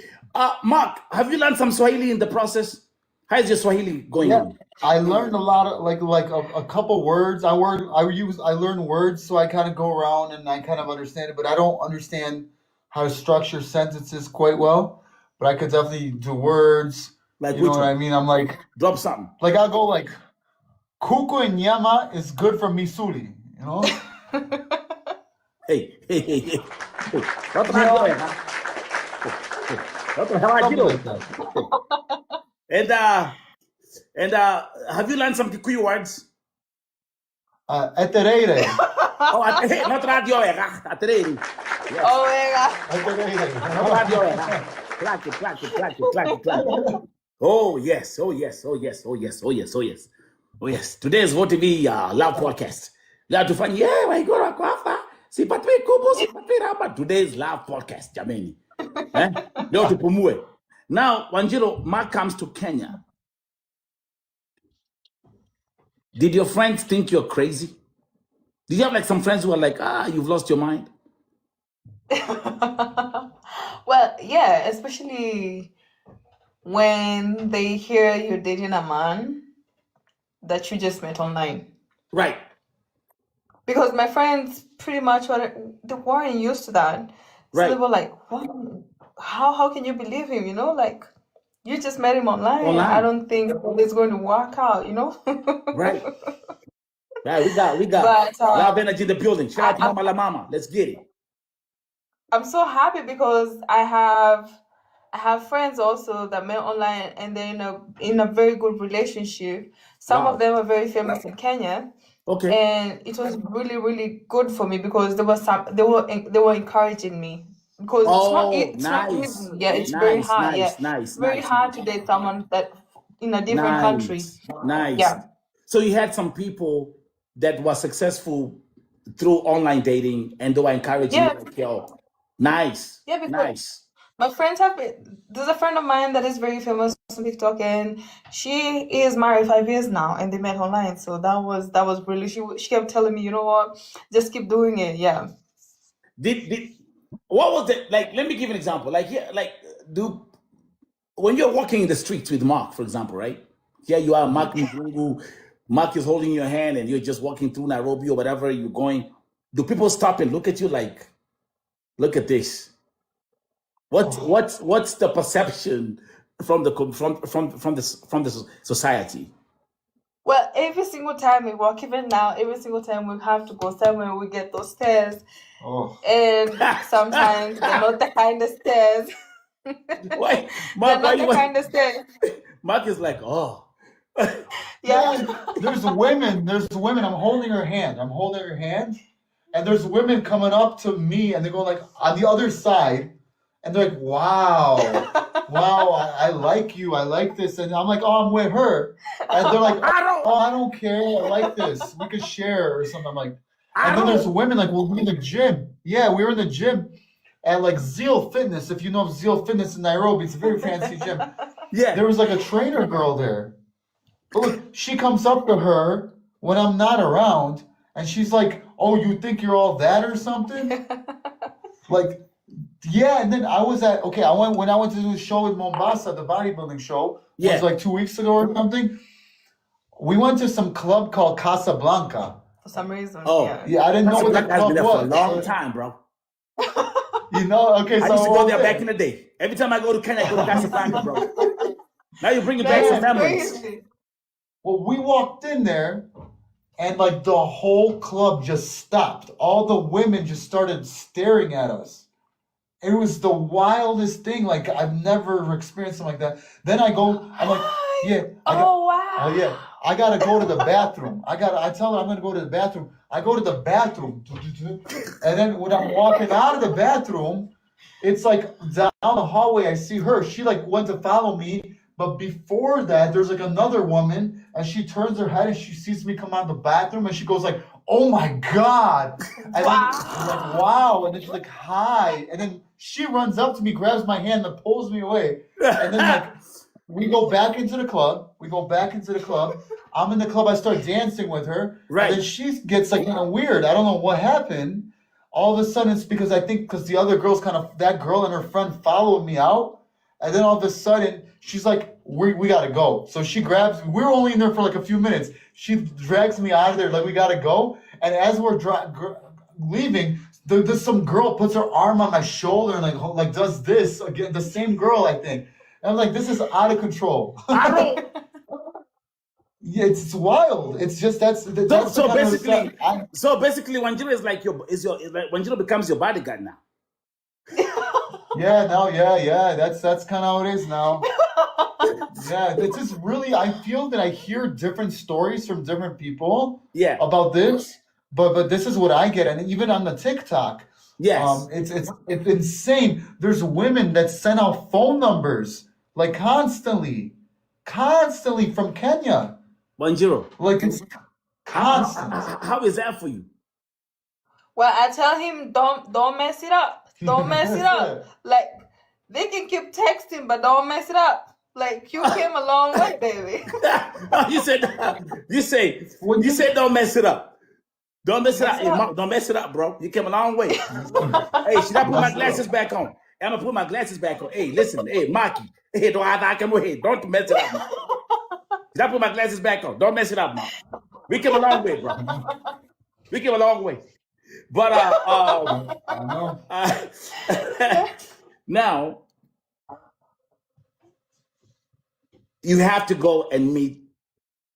Mark, have you learned some Swahili in the process? How is your Swahili going? Yeah, I learned a lot of like a couple words. I learned words, so I kind of go around and I kind of understand it, but I don't understand how to structure sentences quite well. But I could definitely do words. Like you know what I mean? I'm like, drop something. Like I'll go like, kuku and nyama is good for misuli. You know? Hey. What the hell? What the hell are you doing? And have you learned some Kikuyu words? Eterere. Oh, not radio. Aterere. Yes. Oh my Not radio. Clack it. Oh yes. Today is Vote TV Love Podcast. La tufanye waigora kwa hapa. Sipatwi kubu, sipatwi raba. Today's Love Podcast, jameni. Leo tupumue. Now, Wanjiru, Mark comes to Kenya. Did your friends think you're crazy? Did you have like some friends who were like, you've lost your mind? Well, yeah, especially when they hear you're dating a man that you just met online. Right. Because my friends pretty much they weren't used to that. So Right. they were like, what? How can you believe him? You know, like you just met him online. I don't think it's going to work out, you know? Right. Right, we got love energy in the building. Shout out to Mama La Mama. Let's get it. I'm so happy because I have friends also that met online and they're in a very good relationship. Some of them are very famous in Kenya. Okay. And it was really, really good for me because they were encouraging me. Because it's not easy. Yeah, it's very hard. Very hard to date someone that in a different country. Nice. Yeah. So you had some people that were successful through online dating and they were encouraging you like, yo, nice. Yeah, because nice. My friends there's a friend of mine that is very famous on TikTok and she is married 5 years now and they met online. So that was really, she kept telling me, you know what, just keep doing it. Yeah. did what was it like? Let me give you an example. Like here, like do when you're walking in the streets with Mark, for example, right? Here you are, Mark Mzungu. Mark is holding your hand, and you're just walking through Nairobi or whatever you're going. Do people stop and look at you like, look at this? What's the perception from the society? Well, every single time we walk, even now, every single time we have to go somewhere, we get those stairs. Oh. And sometimes they're not the kind of stairs. Why, They're Mark? not the kind of stairs. Mark is like, oh, Yeah. There's women. I'm holding her hand. And there's women coming up to me, and they go like on the other side, and they're like, wow, I like you, I like this, and I'm like, oh, I'm with her, and they're like, I don't care, I like this, we could share or something. I'm like, and then there's women like, well, we're in the gym. Yeah, we were in the gym at like Zeal Fitness. If you know of Zeal Fitness in Nairobi, it's a very fancy gym. yeah. There was like a trainer girl there. But look, she comes up to her when I'm not around, and she's like, oh, you think you're all that or something? Like, yeah, and then I went to do a show in Mombasa, the bodybuilding show. It was like 2 weeks ago or something. We went to some club called Casablanca. For some reason. Oh. Yeah, I didn't know what that Has club been there for a was. long time, bro. You know, okay, so I used to go there back in the day. Every time I go to Kenya, I go to Casablanca, bro. Now you're bringing back some memories. Crazy. Well, we walked in there, and like the whole club just stopped. All the women just started staring at us. It was the wildest thing. Like, I've never experienced something like that. Then I'm like, yeah. Oh, wow. Oh, yeah. I got to go to the bathroom. I tell her I'm going to go to the bathroom. I go to the bathroom. And then when I'm walking out of the bathroom, it's like down the hallway, I see her. She like went to follow me. But before that, there's like another woman, and she turns her head and she sees me come out of the bathroom, and she goes like, oh my God. And then I'm like, wow. And then she's like, hi. And then she runs up to me, grabs my hand, and pulls me away. And then like we go back into the club. I'm in the club. I start dancing with her. Right. And then she gets like kind of weird. I don't know what happened. All of a sudden, it's because the other girls that girl and her friend followed me out. And then all of a sudden, she's like, we got to go. So she grabs me. We were only in there for like a few minutes. She drags me out of there like, we got to go. And as we're leaving, there's some girl puts her arm on my shoulder and like does this again. The same girl, I think. And I'm like, this is out of control. Yeah, it's wild. It's just that's so basically, Wanjiru is like Wanjiru becomes your bodyguard now. Yeah, that's kind of how it is now. Yeah, it's just really, I feel that I hear different stories from different people. Yeah. About this, but this is what I get, and even on the TikTok, yes, it's insane. There's women that send out phone numbers like constantly from Kenya. Wanjiru. Like it's constant. How is that for you? Well, I tell him, don't mess it up. Don't mess it up. Like, they can keep texting, but don't mess it up. Like, you came a long way, baby. you said don't mess it up. Don't mess it up. Hey, Mom, don't mess it up, bro. You came a long way. Hey, should I put my glasses back on? I'm gonna put my glasses back on. Hey, listen, hey, Maki. Hey, don't mess it up, man. Should I put my glasses back on? Don't mess it up, Mom. We came a long way, bro. We came a long way. But now you have to go and meet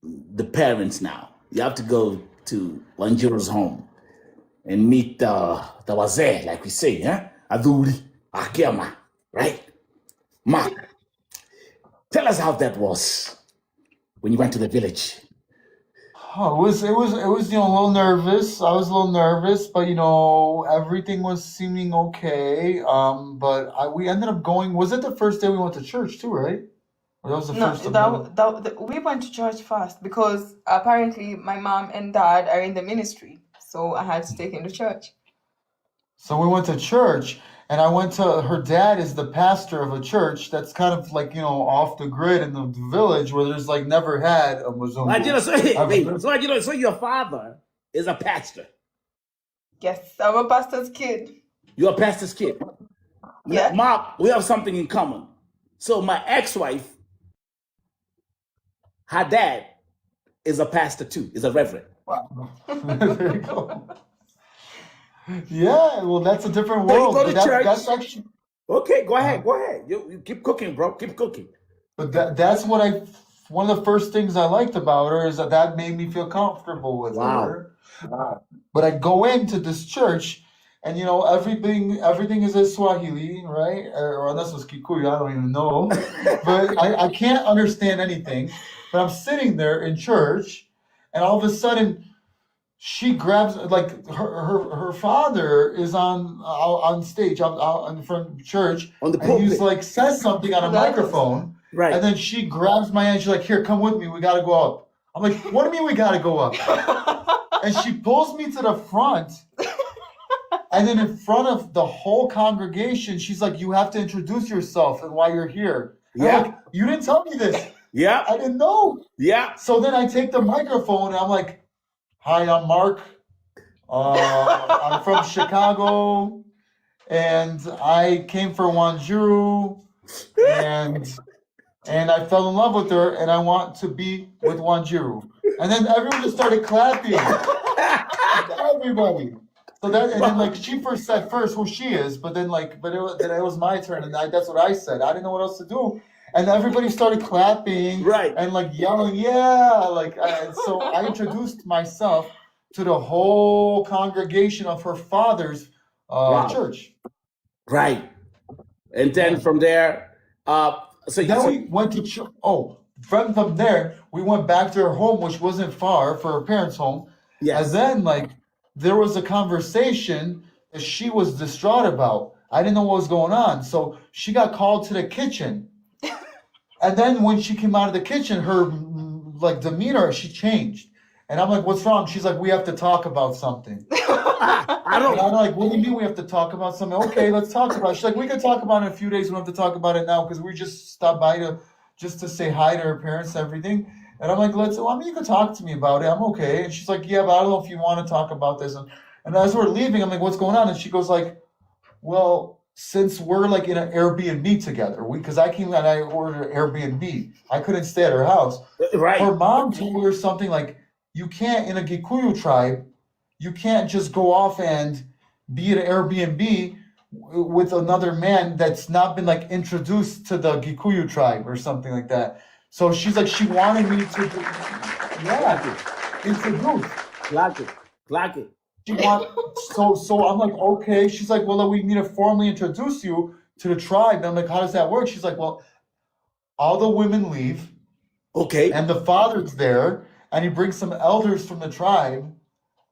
the parents now. You have to go to Wanjiru's home and meet the wazee, like we say, huh? Aduri, Akema, right? Ma, tell us how that was when you went to the village. Oh, it was a little nervous. I was a little nervous, but everything was seeming okay. But we ended up going. Was it the first day we went to church too, right? Or that was the first. We went to church first because apparently my mom and dad are in the ministry, so I had to take him to church. So we went to church, and I went to her dad is the pastor of a church that's kind of like off the grid in the village where there's like never had a Mzungu. So your father is a pastor. Yes, I'm a pastor's kid. You're a pastor's kid. Yeah. Mark, we have something in common. So my ex-wife, her dad is a pastor too, is a reverend. There you go. Yeah, well, that's a different So you world. go to church. That's actually, Okay, go ahead, go ahead. You keep cooking, bro. Keep cooking. but that's what one of the first things I liked about her is that made me feel comfortable with Wow. her. But I go into this church, and everything is in Swahili, right? Or unless it's Kikuyu, I don't even know. But I can't understand anything. But I'm sitting there in church, and all of a sudden, she grabs like her father is on stage out in front of church, On the and he's pulpit. like says something on a microphone, Right. and then she grabs my hand. She's like, "Here, come with me. We gotta go up." I'm like, "What do you mean we gotta go up?" And she pulls me to the front, and then in front of the whole congregation, she's like, "You have to introduce yourself and why you're here." And I'm like, "You didn't tell me this. Yeah. I didn't know." Yeah. So then I take the microphone and I'm like, "Hi, I'm Mark. I'm from Chicago, and I came for Wanjiru, and I fell in love with her, and I want to be with Wanjiru." And then everyone just started clapping. Everybody. So and then like she said who she is, but then it was my turn, and that's what I said. I didn't know what else to do. And everybody started clapping, Right. and like yelling, yeah, so I introduced myself to the whole congregation of her father's church. Right. And then from there, we went to church. Oh, from there, we went back to her home, which wasn't far for her parents' home. Yes. And then there was a conversation that she was distraught about. I didn't know what was going on, so she got called to the kitchen. And then when she came out of the kitchen, her demeanor, she changed. And I'm like, "What's wrong?" She's like, "We have to talk about something." I don't. And I'm like, "What do you mean we have to talk about something?" "Okay, let's talk about it." She's like, "We could talk about it in a few days. We don't have to talk about it now because we just stopped by to say hi to her parents and everything." And I'm like, you can talk to me about it. I'm okay. And she's like, "Yeah, but I don't know if you want to talk about this." And as we're leaving, I'm like, "What's going on?" And she goes like, "Well, since we're in an Airbnb together, because I came and I ordered an Airbnb. I couldn't stay at her house." Right. Her mom told her something like, "You can't, in a Gikuyu tribe, you can't just go off and be at an Airbnb with another man that's not been introduced to the Gikuyu tribe," or something like that. So she's like, she wanted me to, introduce. Like it. So I'm like, "Okay." She's like, "Well, we need to formally introduce you to the tribe." And I'm like, "How does that work?" She's like, "Well, all the women leave. Okay. And the father's there, and he brings some elders from the tribe,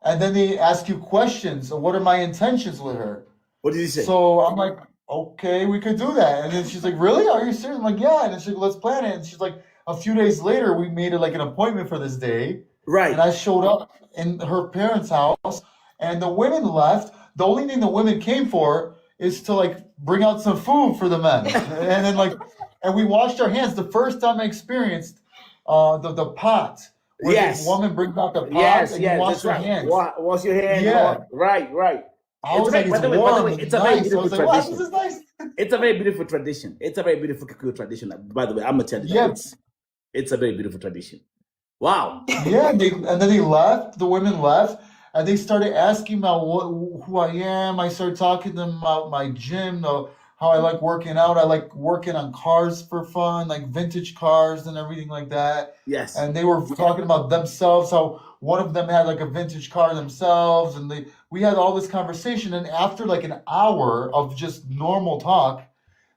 and then they ask you questions. So what are my intentions with her?" What did he say? So I'm like, "Okay, we could do that." And then she's like, "Really? Are you serious?" I'm like, "Yeah." And then she's like, "Let's plan it." And she's like, a few days later, we made it an appointment for this day. Right. And I showed up in her parents' house, and the women left. The only thing the women came for is to bring out some food for the men. And then and we washed our hands. The first time I experienced the pot. Where the woman brings out the pot and you wash your hands. Wash your hands. Yeah. Right. I was like, "It's warm, it's nice." I was like, "Wow, this is nice." It's a very beautiful tradition. It's a very beautiful Kikuyu tradition. By the way, I'm gonna tell you that. It's a very beautiful tradition. Wow. Yeah, and then they left. The women left, and they started asking about who I am. I started talking to them about my gym, how I like working out. I like working on cars for fun, like vintage cars and everything like that. Yes. And they were talking about themselves, how one of them had a vintage car themselves, and we had all this conversation. And after an hour of just normal talk,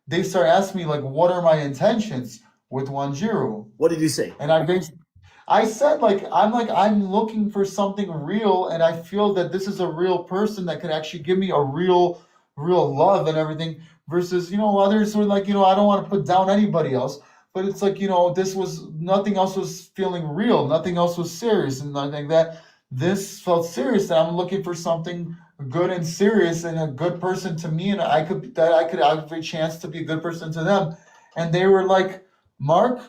they started asking me what are my intentions with Wanjiru. What did you say? And I said I'm looking for something real, and I feel that this is a real person that could actually give me a real love and everything, versus others were I don't want to put down anybody else, but it's this was, nothing else was feeling real, nothing else was serious, and I think that this felt serious, and I'm looking for something good and serious and a good person to me, and I could have a chance to be a good person to them. And they were like, "Mark,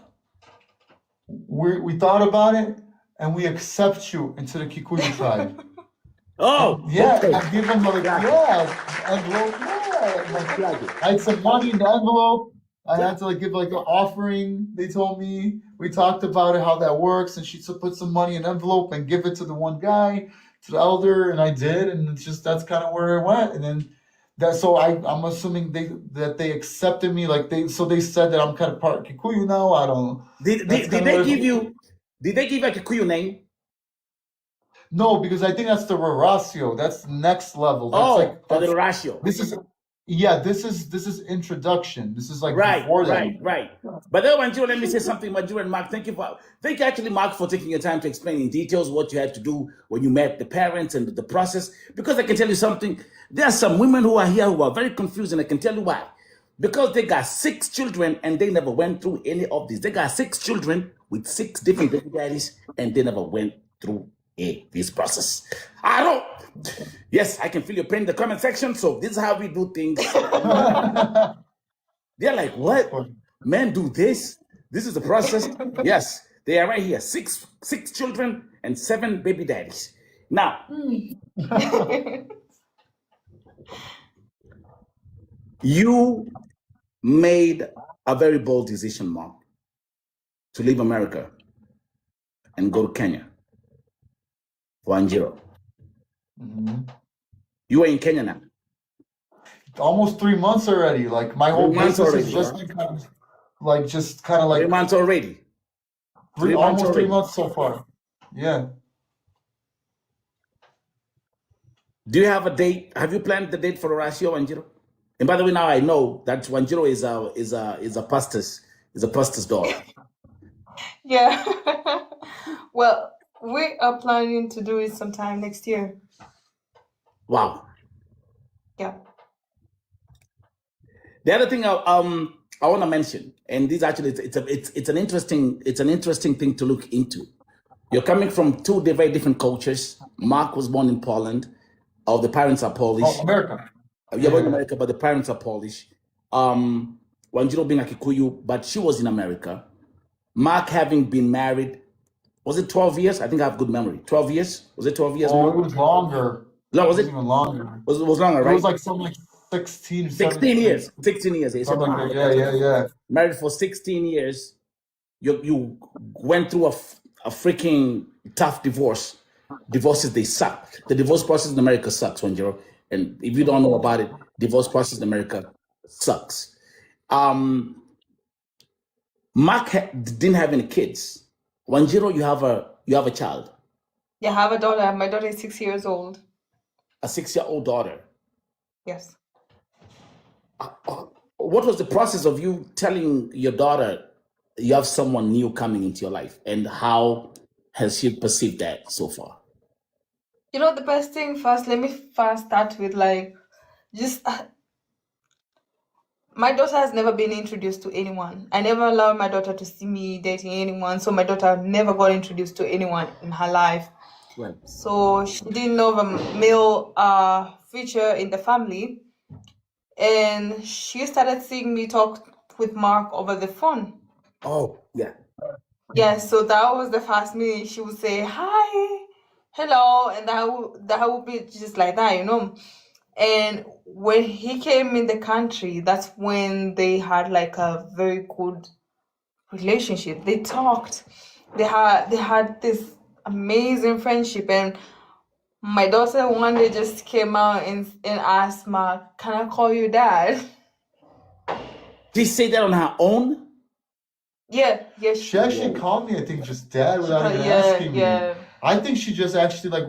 we thought about it, and we accept you into the Kikuyu tribe." Oh, Yeah, okay. I give them like, Got it. yeah, envelope, yeah. Got it. I had some money in the envelope. I Yeah. had to like give like an offering. They told me we talked about it, how that works, and she put some money in an envelope and give it to the one guy, to the elder, and I did, and it's just that's kind of where it went. And then that, so I'm assuming they accepted me, like they said that I'm kind of part Kikuyu now. I don't. That's Did kind of they what give it, you? Did they give you a Kikuyu name? no, because I think that's the Ratio. That's next level. That's Oh, like for the that's ratio. this is yeah. This is introduction. This is like Right, before that. right. But then, Wanjiru, let me say something, Wanjiru and Mark. Thank you actually, Mark, for taking your time to explain in details what you had to do when you met the parents and the process. Because I can tell you something, there are some women who are here who are very confused, and I can tell you why. Because they got 6 children and they never went through any of this. They got 6 children with 6 different baby daddies, and they never went through this process. I don't. Yes, I can feel your pain in the comment section. So this is how we do things. They're like, what? Men do this? This is the process? Yes, they are right here. 6 children and 7 baby daddies. Now, you made a very bold decision, Mark, to leave America and go to Kenya for Wanjiru. You are in Kenya now. Almost 3 months already. Like my 3 whole months business already. is just Huh? been kind of like just kind of 3 like months already. 3 months almost 3 already. months so far. Yeah. Do you have a date? Have you planned the date for Horacio Wanjiru? And by the way, now I know that Wanjiru is a pastor's daughter. Yeah. Well, we are planning to do it sometime next year. Wow. Yeah. The other thing I want to mention, and this actually it's an interesting thing to look into. You're coming from 2 very different cultures. Mark was born in Poland. The parents are Polish. Oh, America. You're born in Yeah. America, but the parents are Polish. Wanjiru being a Kikuyu, but she was in America. Mark having been married, was it 12 years? I think I have good memory. 12 years? Was it 12 years? Oh, Mark? it was longer. No, was It was it? even longer. Was longer, It right? was like something like 16, 16 years. 17. 16 years. He said, Something like that. Yeah. married for 16 years. You went through a freaking tough divorce. Divorces, they suck. The divorce process in America sucks, Wanjiru. And if you don't know about it, divorce process in America sucks. Mark didn't have any kids. Wanjiru, you have a child, Yeah, I have a daughter. My daughter is 6 years old. a 6-year-old daughter. Yes. What was the process of you telling your daughter you have someone new coming into your life, and how has she perceived that so far? You know, the best thing first, let me first start with like, just my daughter has never been introduced to anyone. I never allowed my daughter to see me dating anyone. So my daughter never got introduced to anyone in her life. Right. So she didn't know the male feature in the family. And she started seeing me talk with Mark over the phone. Oh, yeah. Yeah, so that was the first meeting. She would say, hi, hello, and that would be just like that, you know. And when he came in the country, that's when they had like a very good relationship. They talked. They had this amazing friendship. And my daughter one day just came out and asked Mark, can I call you dad? Did she say that on her own? Yeah, She actually called me, I think, just dad without even asking me. yeah. I think she just actually like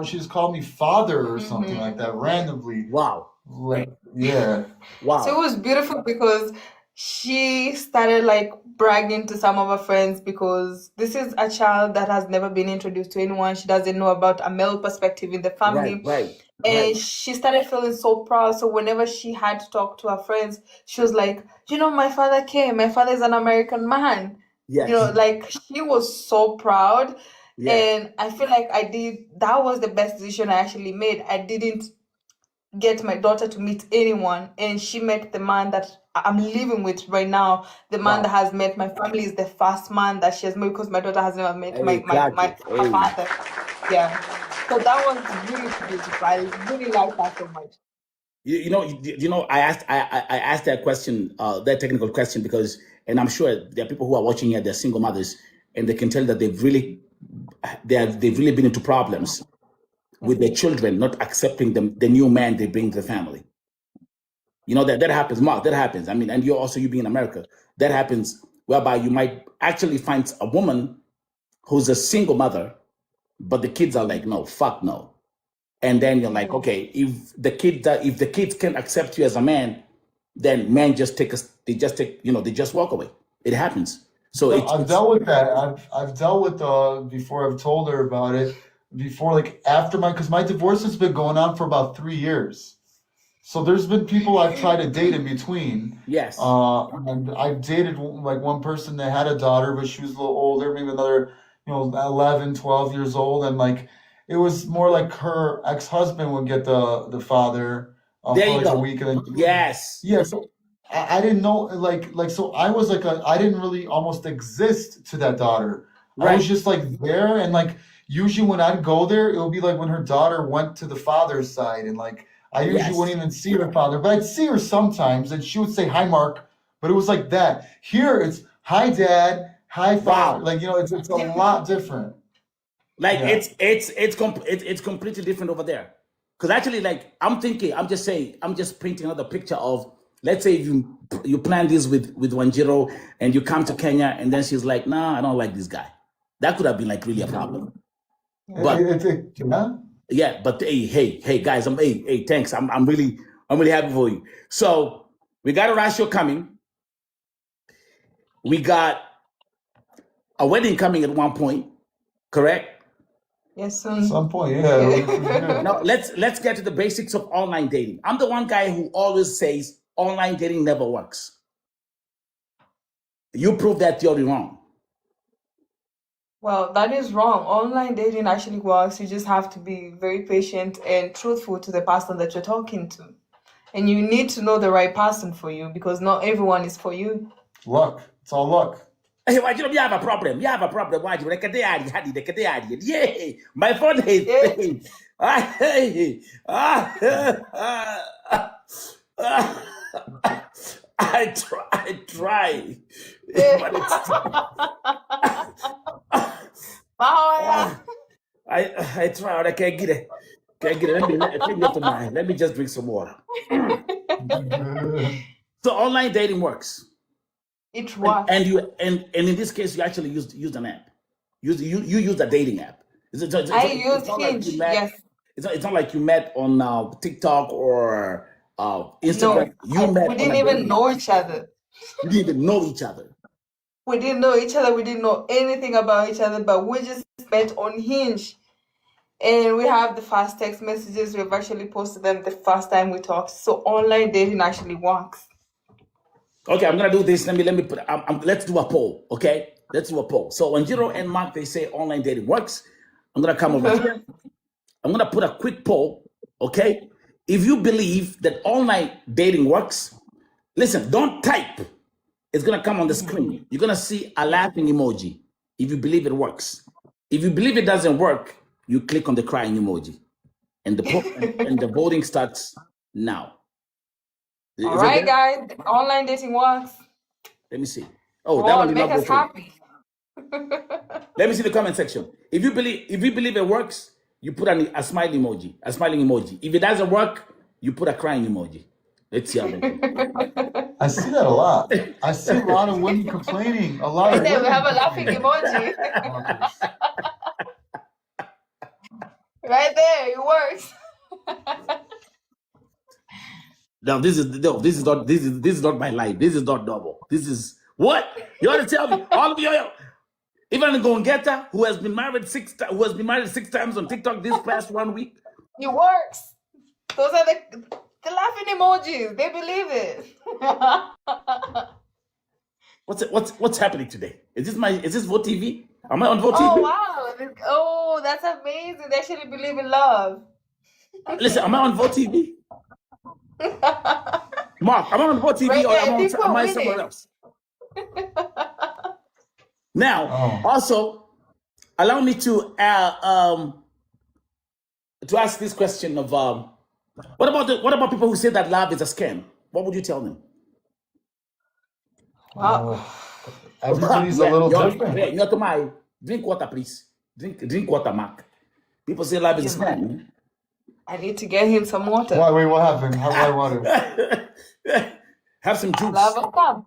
she just called me father or something like that randomly. Wow. Like yeah. Wow. So it was beautiful because she started like bragging to some of her friends because this is a child that has never been introduced to anyone. She doesn't know about a male perspective in the family. Right. And she started feeling so proud. So whenever she had to talk to her friends, she was like, you know, my father came. My father is an American man. Yes. You know, like she was so proud. Yes. And I feel like that was the best decision I actually made. I didn't get my daughter to meet anyone, and she met the man that I'm living with right now. The man that has met my family is the first man that she has met because my daughter has never met my father. Yeah. So that was really beautiful. I really like that so much. I asked that question, that technical question, because, and I'm sure there are people who are watching here, they're single mothers, and they can tell that they've really been into problems with their children not accepting the new man they bring to the family. That happens, Mark. That happens. I mean, and you being in America, that happens, whereby you might actually find a woman who's a single mother, but the kids are like, no, fuck no. And then you're like, okay, if the kids can accept you as a man, then men they just walk away. It happens. So No, I've dealt with that. I've dealt with before. I've told her about it before, like after because my divorce has been going on for about 3 years. So there's been people I've tried to date in between. Yes. And I've dated like one person that had a daughter, but she was a little older, maybe another, 11, 12 years old, and like it was more like her ex-husband would get the father There for you like a go. week, and then Yes. yeah. So I didn't know like so I was like I didn't really almost exist to that daughter. I was Right. just like there, and like usually when I'd go there, it would be like when her daughter went to the father's side, and like I usually Yes. wouldn't even see her father, but I'd see her sometimes, and she would say hi, Mark, but it was like that. Here it's hi, Dad, hi, father. Wow. Like it's a lot different. Like Yeah. it's completely different over there. Because actually, like I'm just painting another picture of, let's say you plan this with Wanjiru and you come to Kenya and then she's like, nah, I don't like this guy. That could have been like really a problem. But Yeah. yeah, but hey guys, hey, thanks. I'm really happy for you. So we got a ratio coming. We got a wedding coming at one point, correct? Yes, At some point, yeah. we do. Now let's get to the basics of online dating. I'm the one guy who always says online dating never works. You prove that theory wrong. Well, that is wrong. Online dating actually works. You just have to be very patient and truthful to the person that you're talking to. And you need to know the right person for you, because not everyone is for you. Luck. It's all luck. Hey, why you have a problem? You have a problem. Why you yeah, my phone is I try. But it's I try, but I can't get it. Let me just drink some water. So online dating works. It works. And in this case, you actually used an app. You used a dating app. I used Hinge. Yes. It's not like you met on TikTok or Instagram. No, we didn't even know each other. We didn't even know each other. We didn't know each other. We didn't know anything about each other, but we just met on Hinge. And we have the fast text messages. We've actually posted them the first time we talked. So online dating actually works. Okay, I'm gonna do this. Let me put. Let's do a poll. Okay, let's do a poll. So Wanjiru and Mark, they say online dating works. I'm gonna come over here. I'm gonna put a quick poll. Okay, if you believe that online dating works, listen. Don't type. It's gonna come on the screen. You're gonna see a laughing emoji. If you believe it works. If you believe it doesn't work, you click on the crying emoji, and the voting starts now. All right, guys. Online dating works. Let me see. Oh, that one did make not go us through. happy. Let me see the comment section. If you believe it works, you put a smiling emoji. If it doesn't work, you put a crying emoji. Let's see how they do. I see that a lot. I see a lot of women complaining. A lot of Then we women have a laughing emoji. Right there, it works. No, this is not my life. This is not normal. This is what you want to tell me. All of you, even Gongeta, who has been married 6 times on TikTok this past 1 week. It works. Those are the laughing emojis. They believe it. What's happening today? Is this Vote TV? Am I on Vote TV? Oh wow! Oh, that's amazing. They actually believe in love. Listen, am I on Vote TV? Mark, am I on Vote TV Right or there, am I somewhere else? Now, also, allow me to to ask this question of what about people who say that love is a scam? What would you tell them? Everybody's a little different. You know, to my drink water, please. Drink water, Mark. People say love is a scam. I need to get him some water. Wait, what happened? How do I want to? Have some juice. Love a scam.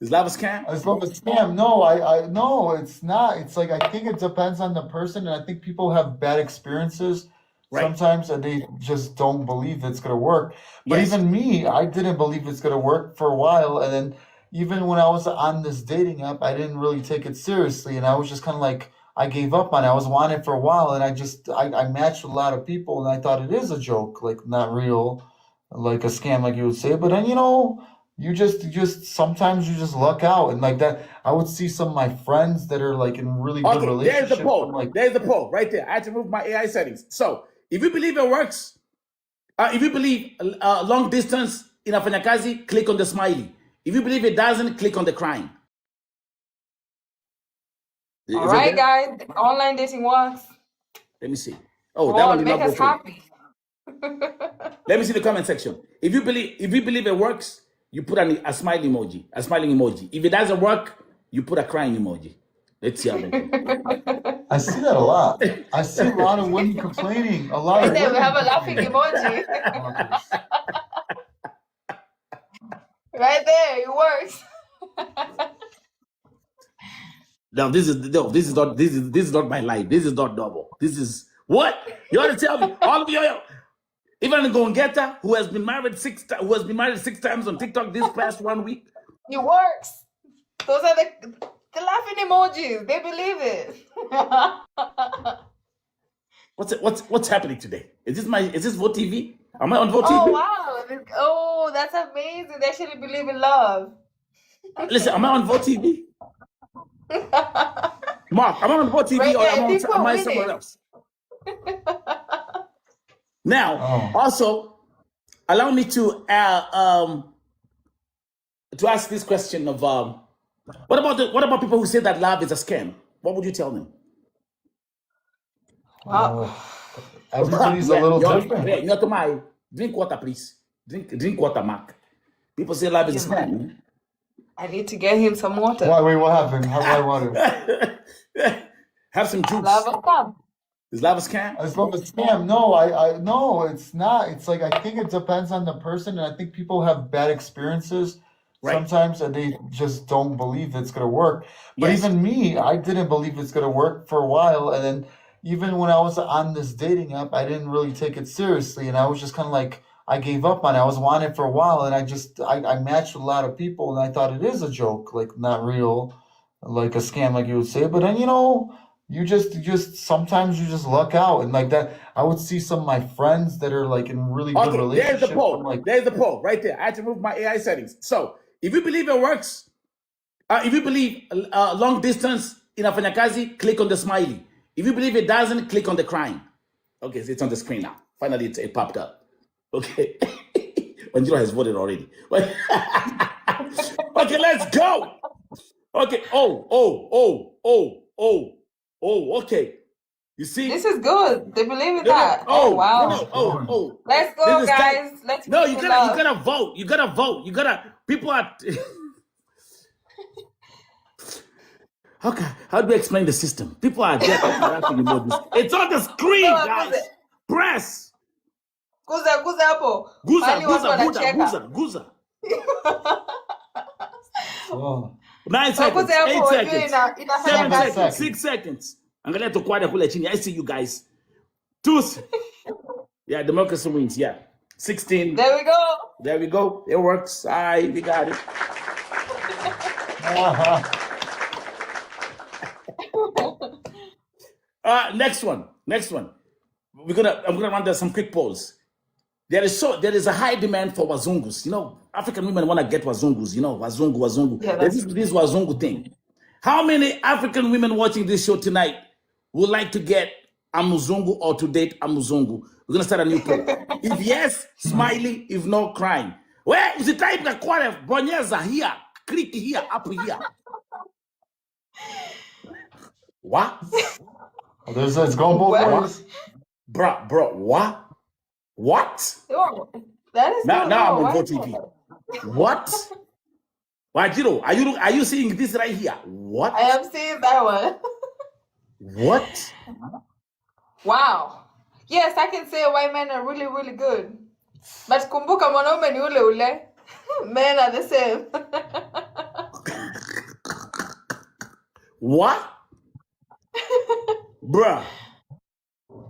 Is love a scam? Is love a scam? No, no, it's not. It's like, I think it depends on the person, and I think people have bad experiences sometimes, and they just don't believe it's gonna work. But even me, I didn't believe it's gonna work for a while, and then even when I was on this dating app, I didn't really take it seriously, and I was just kind of like, I gave up on it. I was wanted for a while, and I matched with a lot of people, and I thought it is a joke, like not real, like a scam, like you would say. But then, you just sometimes you just luck out, and like that. I would see some of my friends that are like in really good relationships. There's the poll. Like, there's the poll right there. I had to move my AI settings. So if you believe it works, if you believe long distance in Afanyakazi, click on the smiley. If you believe it doesn't, click on the crying. All right, guys. Online dating works. Let me see. Oh, that one did make not us go through. happy. Let me see the comment section. If you believe it works, you put a smiling emoji. If it doesn't work, you put a crying emoji. Let's see how that goes. I see that a lot. I see a lot of women complaining. A lot of women. We have a laughing emoji. Right there, it works. No, this is not my life. This is not normal. This is what you want to tell me. All of you, even Gongeta, who has been married 6 times on TikTok this past 1 week. It works. Those are the laughing emojis. They believe it. What's happening today? Is this Vote TV? Am I on Vote TV? Oh wow! Oh, that's amazing. They actually believe in love. Listen, am I on Vote TV? Mark, am I on Vote TV or am I somewhere else? Now, also, allow me to ask this question of what about people who say that love is a scam? What would you tell them? Everybody's a little different. You know, to my drink water, please. Drink water, Mark. People say love is a scam. I need to get him some water. Wait, what happened? How do I want to? Have some juice. Love a scam. Is love a scam? Is love a scam? No, no, it's not. It's like, I think it depends on the person, and I think people have bad experiences sometimes, and they just don't believe it's gonna work. But even me, I didn't believe it's gonna work for a while, and then even when I was on this dating app, I didn't really take it seriously, and I was just kind of like, I gave up on it. I was wanted for a while, and I matched with a lot of people, and I thought it is a joke, like not real, like a scam, like you would say. But then, you just sometimes you just luck out, and like that. I would see some of my friends that are like in really good relationships. There's the poll. There's the poll right there. I had to move my AI settings. So if you believe it works, if you believe long distance in Afanyakazi, click on the smiley. If you believe it doesn't, click on the crying. Okay, so it's on the screen now. Finally, it popped up. Okay. Wanjiru has voted already. Okay, let's go. Okay. Okay. You see? This is good. They believe in that. Wow. Let's go, guys. Let's No, you gotta vote. You gotta vote. People are Okay, how do we explain the system? People are getting it's on the screen, guys. Press. Guza hapo. Guza. 9 seconds, 8 seconds, 7 seconds, 6 seconds. Angalia tukwada kule chini. I see you guys. 2. Yeah, democracy wins. Yeah. 16. There we go. It works. We got it. Next one. I'm gonna run down some quick polls. There is a high demand for wazungus. African women want to get wazungus. Wazungu. Yeah, There's this wazungu thing. How many African women watching this show tonight would like to get a Mzungu or to date a Mzungu? We're gonna start a new poll. If yes, smiling. If no, crying. Well, the type that bonyeza here, click here, up here. What? It's going both ways. bro, what? What? Yo, that is Now, not now I'm wrong. on Why Vote is TV. that? What? Wanjiru, are you seeing this right here? What? I am seeing that one. What? Wow. Yes, I can say white men are really, really good. But kumbuka mwanaume ni ule ule. Men are the same. What? Bruh.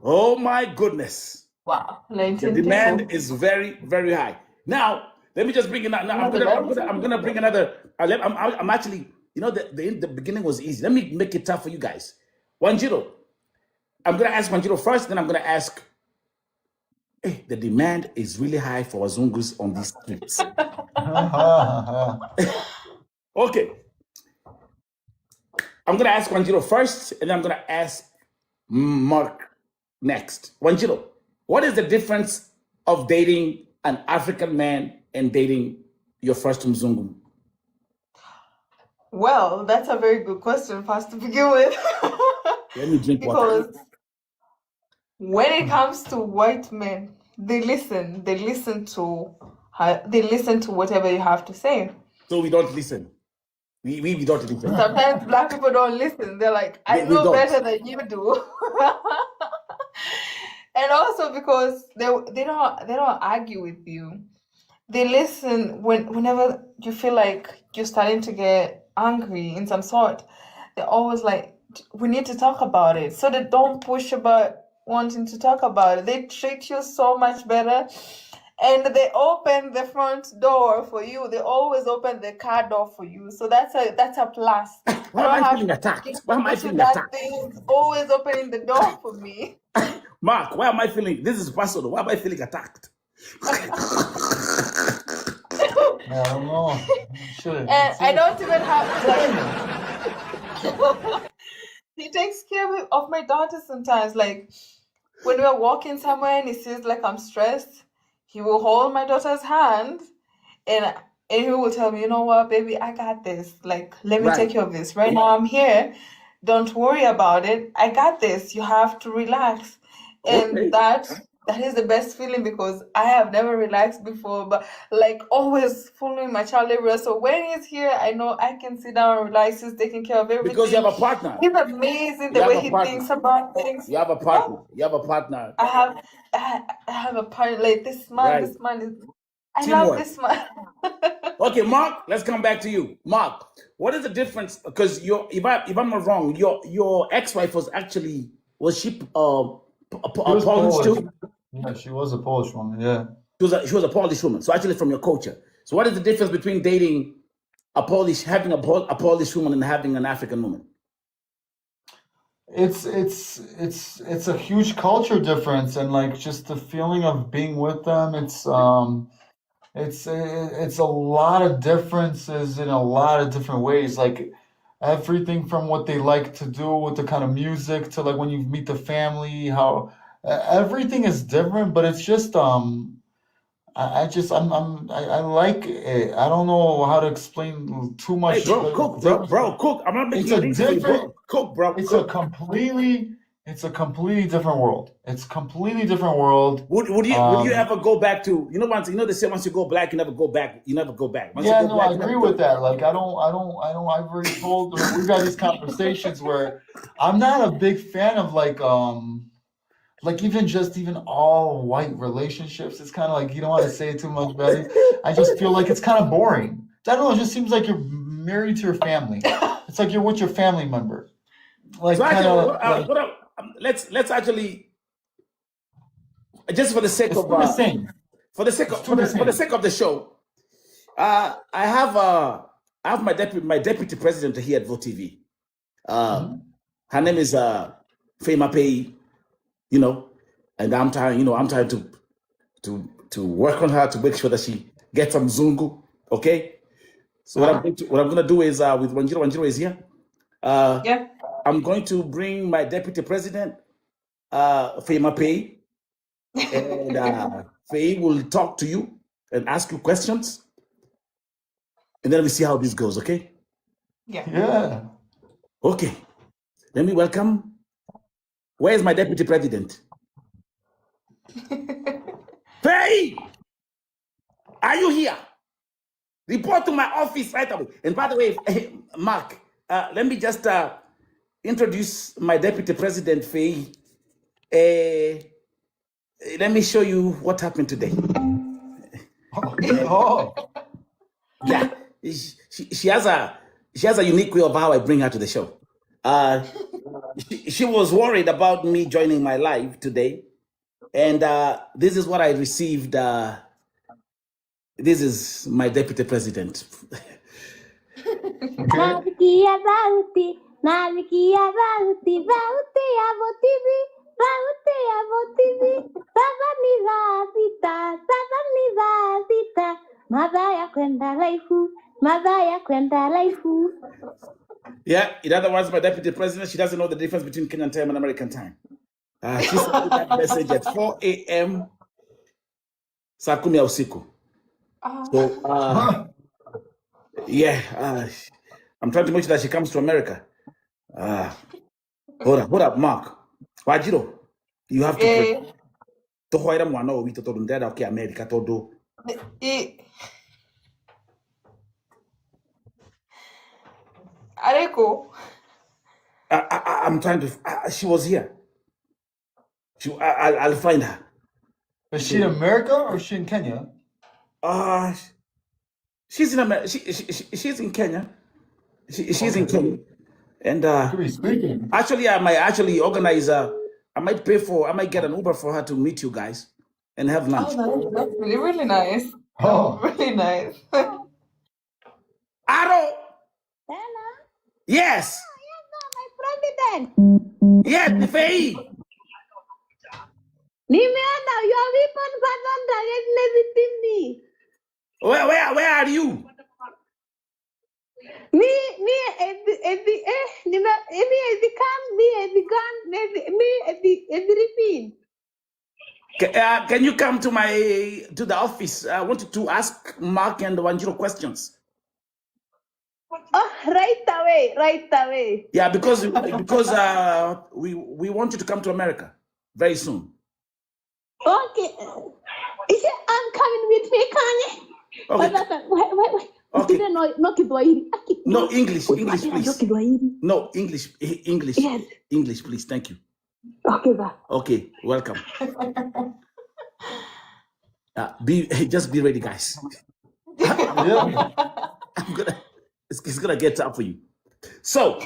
Oh my goodness. Wow. The 19 demand people. is very, very high. Now, let me just bring it out. Now, I'm gonna bring another. I'm actually, the beginning was easy. Let me make it tough for you guys. Wanjiru, I'm gonna ask Wanjiru first, then I'm gonna ask. Hey, the demand is really high for Wazungus on these streets. Okay. I'm gonna ask Wanjiru first, and then I'm gonna ask Mark next. Wanjiru, what is the difference of dating an African man and dating your first Mzungu? Well, that's a very good question for us to begin with. Let me drink water. Because when it comes to white men, they listen to whatever you have to say. So we don't listen. We don't listen. Sometimes black people don't listen. They're like, I We know don't. better than you do. And also because they don't argue with you. They listen whenever you feel like you're starting to get angry in some sort. They're always like, we need to talk about it. So they don't push about wanting to talk about it. They treat you so much better. And they open the front door for you. They always open the car door for you. So that's a plus. Why am I feeling attacked? Why am I feeling attacked? Thing always opening the door for me. Mark, why am I feeling, this is personal, why am I feeling attacked? I don't know. And I don't even have he takes care of my daughter sometimes. Like when we're walking somewhere and he sees like I'm stressed, he will hold my daughter's hand and he will tell me, you know what, baby, I got this. Like, let me take care of this. Right now I'm here. Don't worry about it. I got this. You have to relax. And that is the best feeling because I have never relaxed before, but like always following my child everywhere. So when he's here, I know I can sit down and relax. He's taking care of everything. Because you have a partner. He's amazing the way he thinks about things. You have a partner. You have a partner. I have a partner like this man. This man is. I love this man. Okay, Mark, let's come back to you. Mark, what is the difference? Because if I'm not wrong, your ex-wife was she Polish too? Yeah, she was a Polish woman. Yeah, she was a Polish woman. So actually, from your culture. So what is the difference between dating having a Polish woman and having an African woman? it's a huge culture difference, and like just the feeling of being with them. It's a lot of differences in a lot of different ways. Like everything from what they like to do with the kind of music to like when you meet the family, how everything is different. But it's just I like it. I don't know how to explain too much. Hey, bro, cook. I'm not making it easy. Cook, bro. It's a completely different world. It's completely different world. Would you ever go back to once they say once you go black you never go back. You never go back. Once Yeah, you go no, black, I agree with that. Like I've already told we've had these conversations where I'm not a big fan of like even all white relationships. It's kind of like you don't want to say too much about it. I just feel like it's kind of boring. I don't know. It just seems like you're married to your family. It's like you're with your family member. Like so kind actually, of. Let's actually just for the sake of the same. For the sake of the show, I have my deputy president here at Vote TV. Her name is Fema Pei, and I'm trying to work on her to make sure that she gets some Mzungu. Okay. So what I'm gonna do is with Wanjiru is here. Yeah. I'm going to bring my deputy president, Fema Pei, and Faye will talk to you and ask you questions, and then we see how this goes. Okay? Yeah. Okay. Let me welcome. Where is my deputy president? Faye, are you here? Report to my office right away. And by the way, Mark, let me just introduce my deputy president, Faye. Let me show you what happened today. Oh, Yeah, she has a unique way of how I bring her to the show. She was worried about me joining my live today, and this is what I received. This is my deputy president. okay. Navikia Bauti, Navikia Bauti, Bauti Abotivi, Bauti Abotivi, Sabani Vazita, Madaya kwenda laifu, Madaya kwenda laifu. Yeah, in other words, my deputy president, she doesn't know the difference between Kenyan time and American time. She sent me that message at 4 a.m. saa 10 ya usiku. So, yeah, I'm trying to make sure that she comes to America. Hold up, Mark. Wanjiru, you have to pray. Tohoera mwana o wito todo ndenda oke America todo. Areko. I'm trying to. She was here. I'll find her. Is she in America or is she in Kenya? She's in America. She's in Kenya. She's in Kenya. And Could be speaking. actually, I might actually organize. I might get an Uber for her to meet you guys and have lunch. Oh, that's really, really nice. Oh. Really nice. Aro, Hello, yes, my president. yes, Faye. Nimeona your weapon pattern directly me. Where are you? Me, at the repeat. Can you come to the office? I wanted to ask Mark and Wanjiru questions. Oh, right away. Yeah, because we want you to come to America very soon. Okay. I'm coming with me, Kanye. Okay. Wait. Okay. No Kiswahili. No, English, please. No, English, Yes. English, please. Thank you. Okay, bye. Okay, welcome. Just be ready, guys. Yeah. It's gonna get tough for you. So,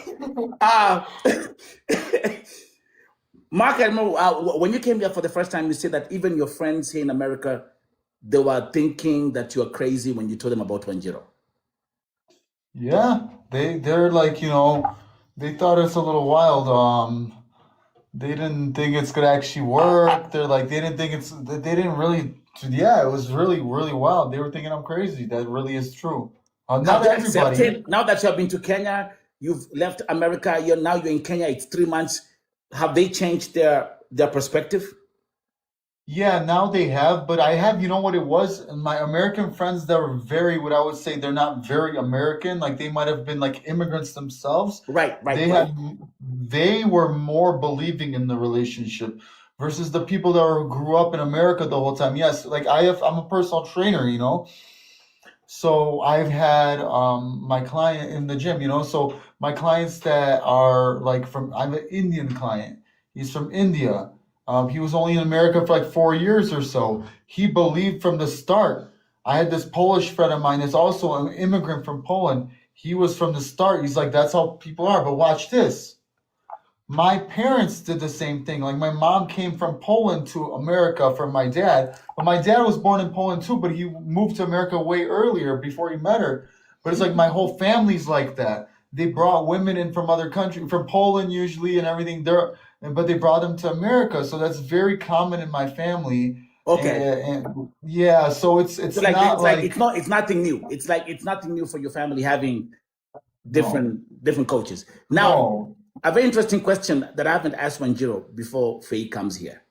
Mark, I remember when you came here for the first time, you said that even your friends here in America, they were thinking that you are crazy when you told them about Wanjiru. Yeah. They're like, they thought it's a little wild. They didn't think it's gonna actually work. They're like, they didn't really, yeah, it was really, really wild. They were thinking I'm crazy. That really is true. Not Have they everybody. accepted? Now that you have been to Kenya, you've left America, you're in Kenya, it's 3 months. Have they changed their perspective? Yeah, now they have, but I have, you know what it was? My American friends that were what I would say, they're not very American. Like they might have been like immigrants themselves. Right. They were more believing in the relationship versus the people that grew up in America the whole time. Yes, like I'm a personal trainer, So I've had my client in the gym, so my clients that are like I have an Indian client. He's from India. He was only in America for like 4 years or so. He believed from the start. I had this Polish friend of mine that's also an immigrant from Poland. He was from the start. He's like, that's how people are. But watch this. My parents did the same thing. Like my mom came from Poland to America from my dad. But my dad was born in Poland too, but he moved to America way earlier before he met her. But it's like my whole family's like that. They brought women in from other countries, from Poland usually and everything. But they brought them to America. So that's very common in my family. Okay. And yeah, so it's not like it's nothing new. It's nothing new for your family having different coaches. Now, no. A very interesting question that I haven't asked Wanjiru before Faye comes here.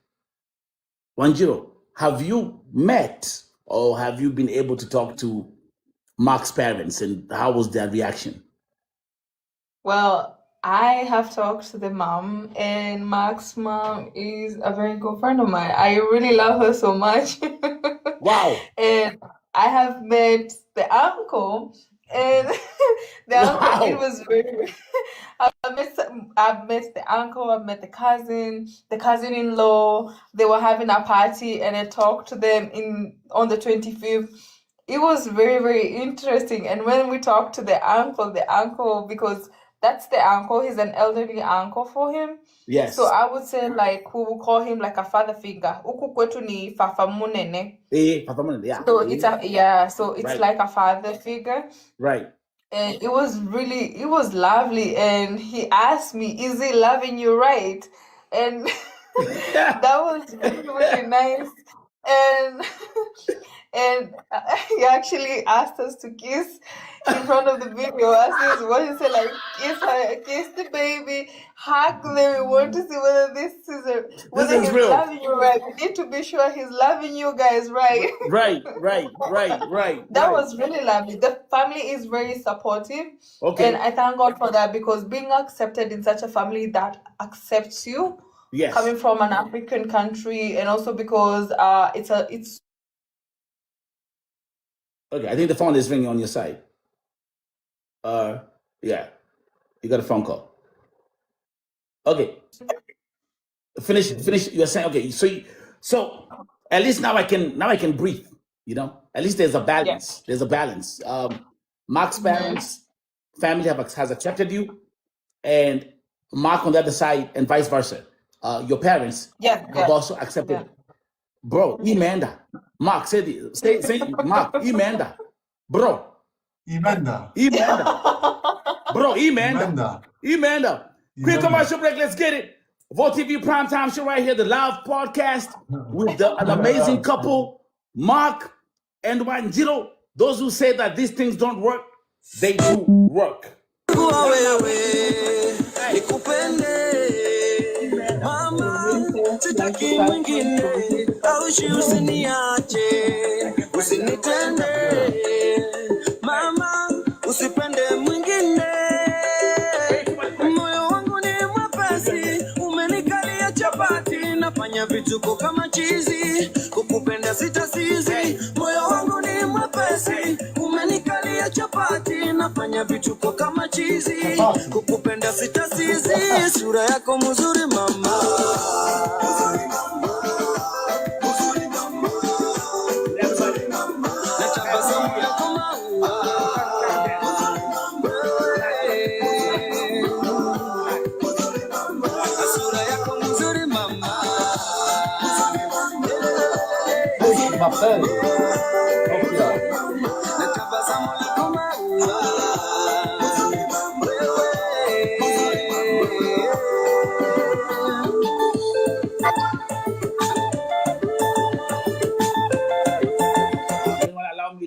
Wanjiru, have you met or have you been able to talk to Mark's parents and how was their reaction? Well, I have talked to the mom, and Mark's mom is a very good friend of mine. I really love her so much. Wow. And I have met the uncle, and the uncle, it Wow. was very. I've met the uncle, I've met the cousin-in-law. They were having a party, and I talked to them on the 25th. It was very, very interesting. And when we talked to the uncle, because that's the uncle, he's an elderly uncle for him. Yes. So I would say like we will call him like a father figure. Huku kwetu ni fafa munene. Yeah. So it's Right. like a father figure. Right. And it was lovely. And he asked me, "Is he loving you right?" And that was really, really nice. And he actually asked us to kiss in front of the video. Asked us what he said, like kiss the baby, hug them. We want to see whether whether is he's real. loving you right. We need to be sure he's loving you guys right. Right. That was really lovely. The family is very supportive. Okay. And I thank God for that, because being accepted in such a family that accepts you, Yes. coming from an African country, and also because it's Okay. I think the phone is ringing on your side. Yeah. You got a phone call. Okay. Finish. You're saying okay. So at least now I can breathe. You know. At least there's a balance. There's a balance. Mark's parents, family has accepted you, and Mark on the other side, and vice versa. Your parents have also accepted. Bro, Imenda. Mark, say Mark, Imenda. Bro. Imenda. Bro, Emenda. Quick commercial break, let's get it. Vote TV Primetime Show right here, the live podcast with an amazing couple, Mark and Wanjiru. Those who say that these things don't work, they do work. Sitaki mwingine aushi usiniache, usinitende mama, usipende mwingine. Moyo wangu ni mwepesi, umenikalia chapati, nafanya vituko kama chizi, kukupenda sitasizi. Moyo wangu ni mwepesi, umenikalia chapati, nafanya vituko kama chizi, kukupenda sitasizi. Sura yako mzuri mama,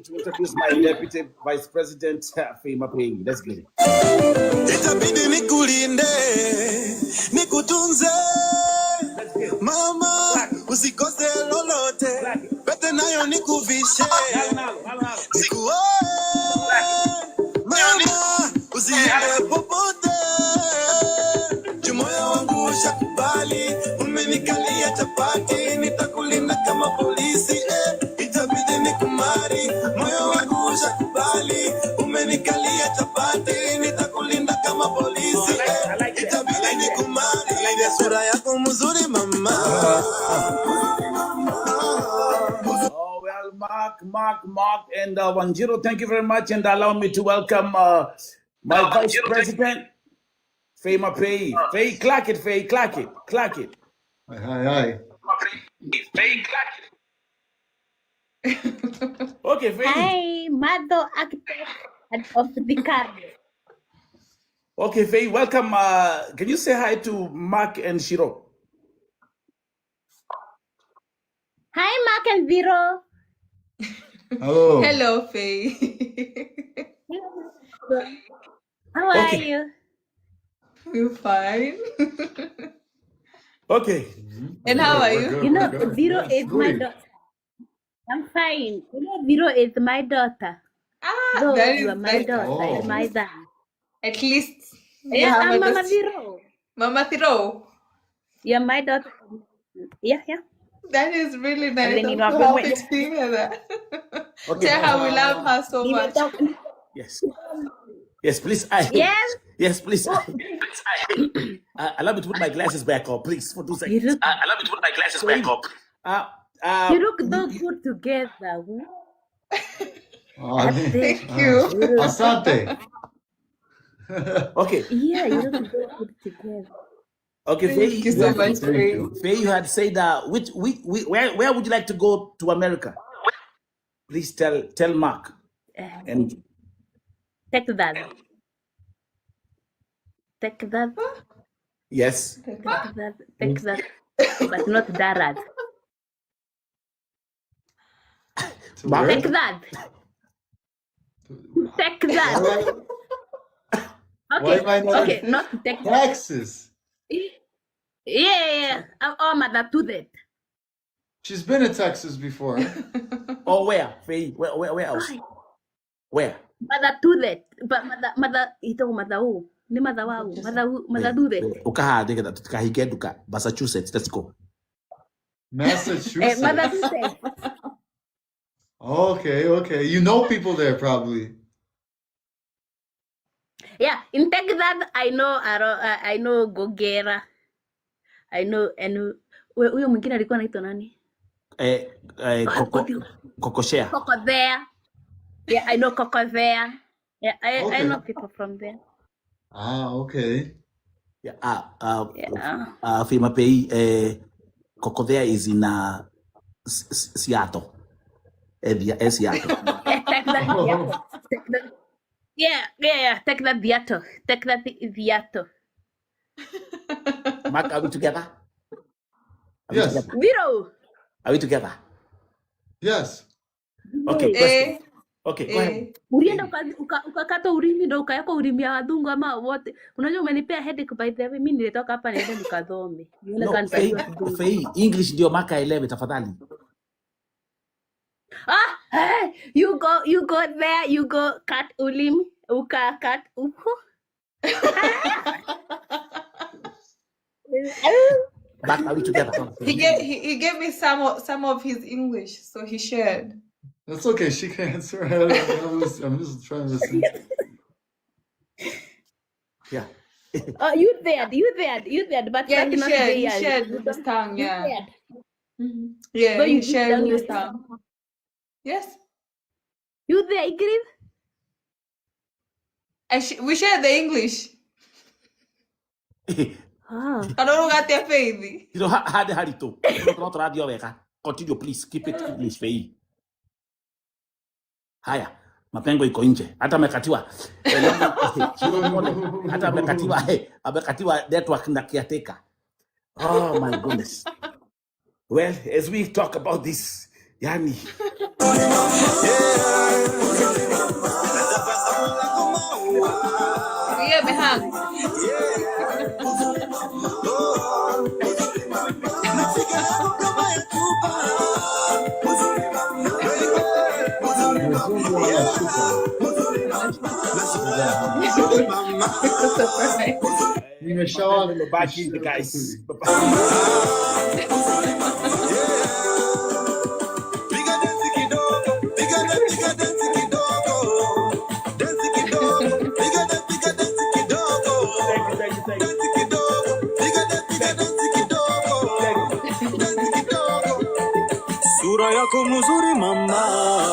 To introduce my deputy vice president, Fema Paying. Let's get it. Itabidi nikulinde, nikutunze, mama, usikose lolote, pete nayo nikuvishe, nikuoe, mama, usiende popote, moyo wangu ushakubali, umenikalia chapati, nitakulinda kama polisi, itabidi nikumari, moyo wangu ushakubali, umenikalia chapati, nitakulinda kama polisi, itabidi nikumari, sura yako mzuri mama. Oh, well, Mark, and Wanjiru, thank you very much, and allow me to welcome my vice president, Fema Pay. Faye, clack it. Hi. Okay, Faye. Hi, mother architect of the car. Okay, Faye, welcome. Can you say hi to Mark and Shiro? Hi, Mark and Vero. Hello. Hello, Faye. How are Okay. you? You're fine. Okay. And how are We're you? good, You know, we're good. Vero Yes, is my good. daughter. I'm fine. You know, Vero is my daughter. Ah, Though that you is are my daughter, Oh. and my son. at least Yes, have I'm a Mama dis- Zero. Mama Thiro. Yeah, my daughter. Yeah. That is really And nice. then I'm you know, so when happy to hear that. Okay. Tell her we love her so much. Yes. Yes, please. Yes. Yes, please. Allow me to put my glasses back on, please, for 2 seconds. You look, Allow me to put my glasses back up. you look so good together. Thank you. Asante. Okay. Yeah, you look so good together. Okay, Thank you so Thank you, much, thank Faye. you. Faye, you had said where would you like to go to America? Please tell Mark. And Take that. yes. Take that. But not Darad. To Mark? where? Take that. Take that. Why am I not Okay, in not to take that. Texas? Yeah. Oh, mother, to that. She's been in Texas before. Or where? Faye, where else? Where? Mother, to that. But mother, ito mother who? Ni mother wao. Mother, do that. Ukaha tukahigeduka Massachusetts. Let's go. Massachusetts. Mother, do that. Okay. You know people there probably. Yeah, in Texas, I know Gogera. I know, and huyo mwingine alikuwa anaitwa nani? Coco Share. Coco there. Yeah, I know Coco there. Yeah, I Okay. know people from there. Okay. Yeah. Yeah. Fima Pei, Coco there is in Seattle. Seattle. Yeah, take that Viato. Take that Viato. Mark, are we together? Yes. Viro. Are we together? Yes. Okay, question. Okay, go ahead. Ulienda ukakata ulimi ndo ukaweka ulimi ya wadhungu ama wote. Unajua umenipea headache by the way. Mimi nilitoka hapa niende nikadhome. Nione No, kanisaidia kidungu. Faye, English ndio Mark aelewe tafadhali. Hey, you go there, you go cut ulimi, cut uko. Mark, are we together? He gave me some of his English, so he shared. That's okay. She can answer. I'm just trying to listen. Yeah. You there, but Yeah, that's he not shared. He there. shared with his tongue. You Yeah. there. Yeah, So he you shared done with his your tongue. Yes. You there, Ingrid? We shared the English. I don't got their faith. You know, hadi to. Not radio weka. Continue, please. Keep it English, Faye. Haya. Mapengo iko nje. Hata amekatiwa. Hata amekatiwa network na kiateka. Oh my goodness. Well, as we talk about this, yani. Yeah, behang. Nimeshawa Mabaki the guys.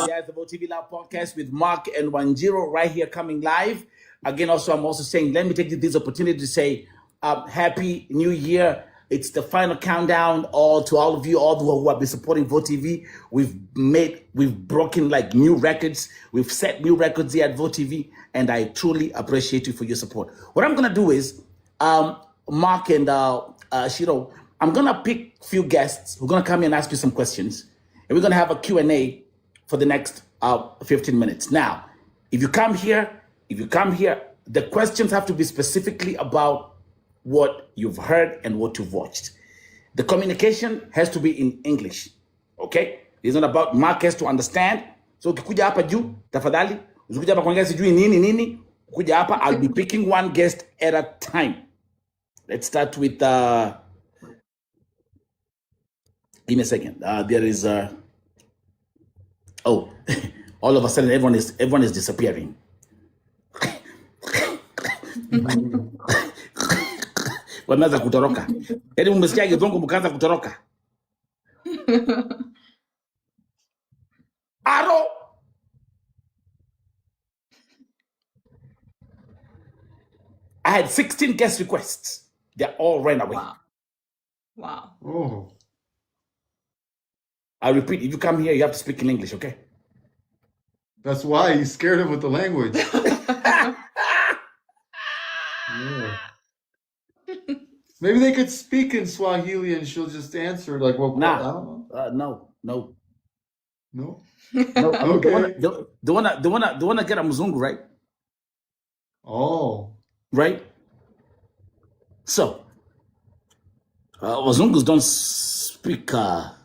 Yes, the TV Lab podcast with Mark and Wanjiru right here coming live. Again, also, I'm also saying, let me take this opportunity to say Happy New Year. It's the final countdown to all of you, all who have been supporting Vote TV. We've broken like new records. We've set new records here at Vote TV, and I truly appreciate you for your support. What I'm gonna do is, Mark and Shiro, I'm gonna pick a few guests who are gonna come in and ask you some questions, and we're gonna have a Q&A for the next 15 minutes. Now, if you come here, the questions have to be specifically about what you've heard and what you've watched. The communication has to be in English, okay? It's not about Mark has to understand. So ukikuja hapa juu, tafadhali, usikuja hapa kuongea sijui nini, Kuja hapa, I'll be picking one guest at a time. Let's start with give me a second. There is oh, all of a sudden everyone is disappearing. Wameanza kutoroka. Yaani mmesikia kizungu mkaanza kutoroka. Aro. I had 16 guest requests. They all ran away. Wow. Oh. I repeat, if you come here, you have to speak in English, okay? That's why you scared him with the language. Yeah. Maybe they could speak in Swahili and she'll just answer like what? Nah. I don't know. No. No. No. Okay. The one to get a Mzungu, right? Oh. Right? So, Wazungus don't speak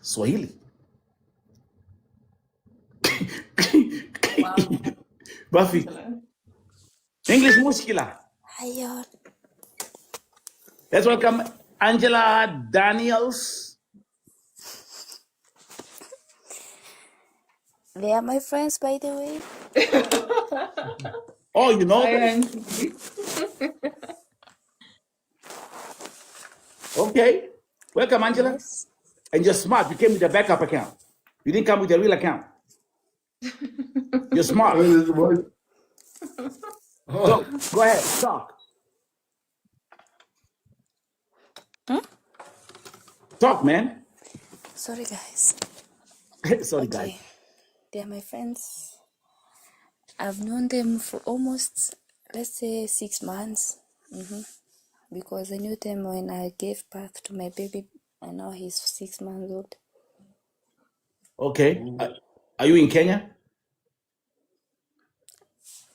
Swahili. Buffy, English muskila. Ayun. Let's welcome Angela Daniels. They are my friends, by the way. Oh, you know them? Okay. Welcome, Angela. Yes. And you're smart. You came with a backup account. You didn't come with a real account. You're smart. So, go ahead, talk. Talk, man. Sorry, guys. Sorry, guys. Okay. They are my friends. I've known them for almost, let's say, 6 months. Because I knew them when I gave birth to my baby. And now he's 6 months old. Okay. Are you in Kenya?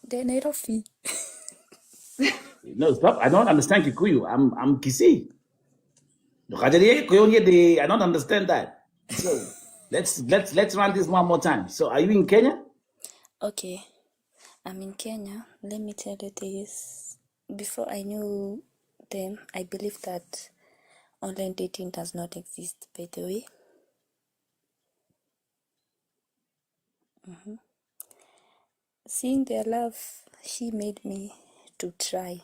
They're Nairobi. No, stop. I don't understand Kikuyu. I'm Kisii. I don't understand that. So let's run this one more time. So are you in Kenya? Okay. I'm in Kenya. Let me tell you this. Before I knew them, I believed that online dating does not exist, by the way. Seeing their love, she made me to try.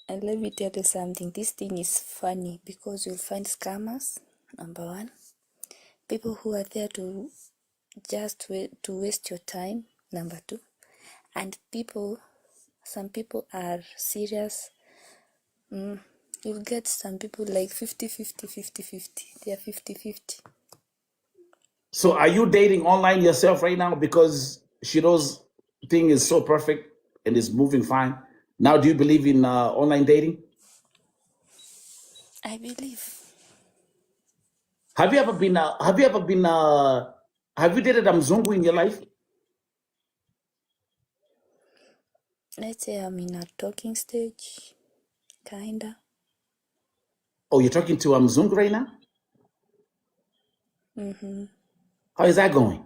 And let me tell you something. This thing is funny because you'll find scammers, number one. People who are there to just to waste your time, number two. And some people are serious. You'll get some people like 50-50, 50-50. They are 50-50. So are you dating online yourself right now because Shiro's thing is so perfect and is moving fine? Now, do you believe in online dating? I believe. Have you dated a Mzungu in your life? Let's say I'm in a talking stage, kinda. Oh, you're talking to a Mzungu right now? How is that going?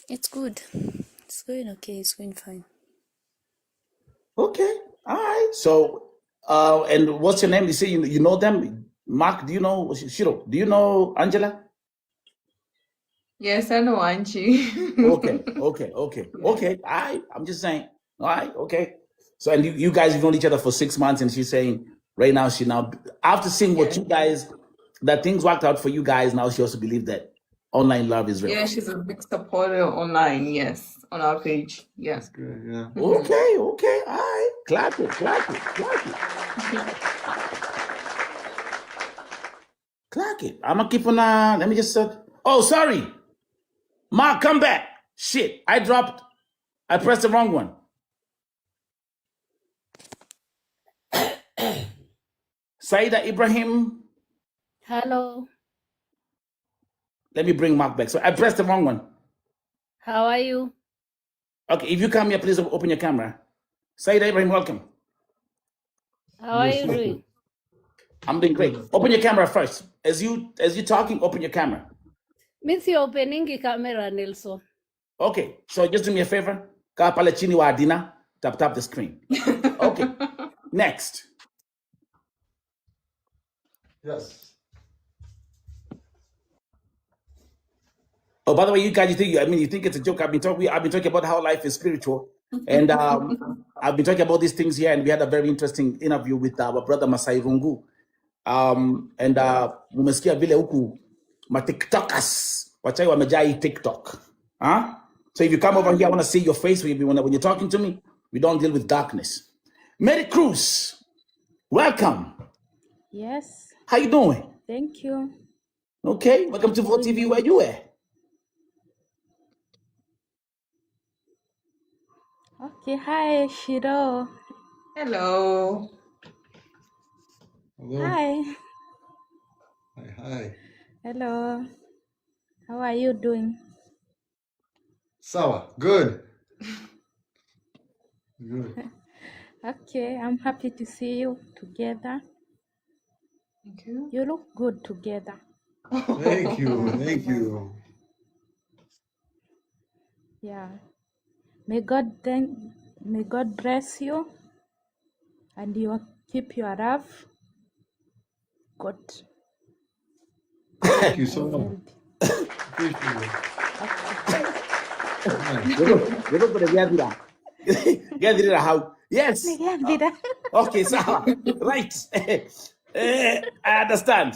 It's good. It's going okay. It's going fine. Okay, all right. So, and what's your name? You say you know them? Mark, do you know Shiro? Do you know Angela? Yes, I know Anchi. Okay. I'm just saying. All right, okay. So, and you guys have known each other for 6 months, and she's saying right now after seeing what you guys, that things worked out for you guys, now she also believes that online love is real. Yeah, she's a big supporter online, yes, on our page. Yes. Good, yeah. Okay, all right. Clap it. Clap it. I'm gonna keep on, let me just, oh, sorry. Mark, come back. Shit, I pressed the wrong one. Saida Ibrahim. Hello, Let me bring Mark back. So I pressed the wrong one. how are you? Okay, if you come here, please open your camera. Saida Ibrahim, welcome. How are you doing? I'm doing great. Open your camera first. As you talking, open your camera. Mi si openingi camera, Nelson. Okay, so just do me a favor. Kaa pale chini wa Adina, tap the screen. Okay, next. Yes. Oh, by the way, you guys, you think it's a joke? I've been talking about how life is spiritual, and I've been talking about these things here, and we had a very interesting interview with our brother Masai Rungu. And mumesikia vile huku ma TikTokers wachai wamejai TikTok. Huh? So if you come over here, I want to see your face when you're talking to me. We don't deal with darkness. Mary Cruz, welcome. Yes, How you doing? thank you. Okay, welcome to Vote TV. Where you at? Okay, hi, Shiro. Hello. Hello. Hi. Hi. Hello. How are you doing? Sawa. Good. Good. Okay, I'm happy to see you together. Thank you. You look good together. Thank you. Thank you. Yeah. May God bless you and you keep your love. God Thank you so much. help. Appreciate it. Okay. How? Yes. Okay, so right. I understand.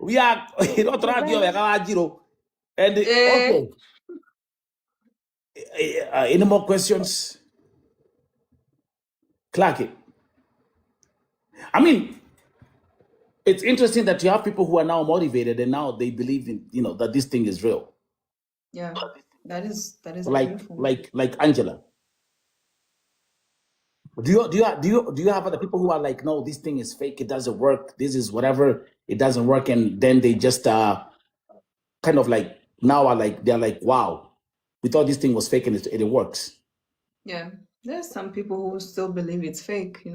We are not radio Wanjiru. And okay. Any more questions? Clark it. I mean, it's interesting that you have people who are now motivated and now they believe in, that this thing is real. Yeah, that is Like beautiful. like Angela. Do you have other people who are like, no, this thing is fake, it doesn't work, this is whatever, it doesn't work, and then they just kind of like now are like, they're like, wow, we thought this thing was fake and it works. Yeah, there's some people who still believe it's fake,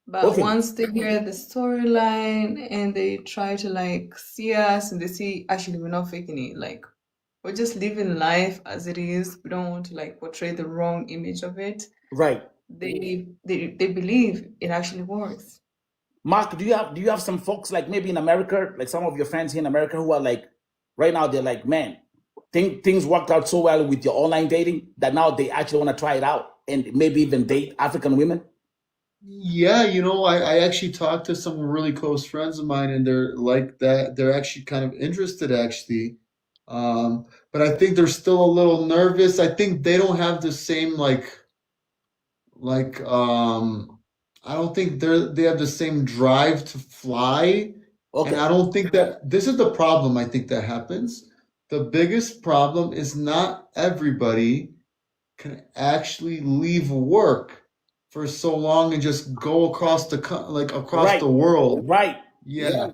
but Okay. once they hear the storyline and they try to like see us and they see actually we're not faking it, like we're just living life as it is. We don't want to like portray the wrong image of it. Right. They believe it actually works. Mark, do you have some folks like maybe in America, like some of your friends here in America who are like, right now they're like, man, things worked out so well with your online dating that now they actually want to try it out and maybe even date African women? Yeah, I actually talked to some really close friends of mine, and they're like that. They're actually kind of interested, actually. But I think they're still a little nervous. I think they don't have the same like I don't think they have the same drive to fly. Okay. And I don't think that this is the problem I think that happens. The biggest problem is not everybody can actually leave work for so long and just go across Right. the world. Right. Yeah.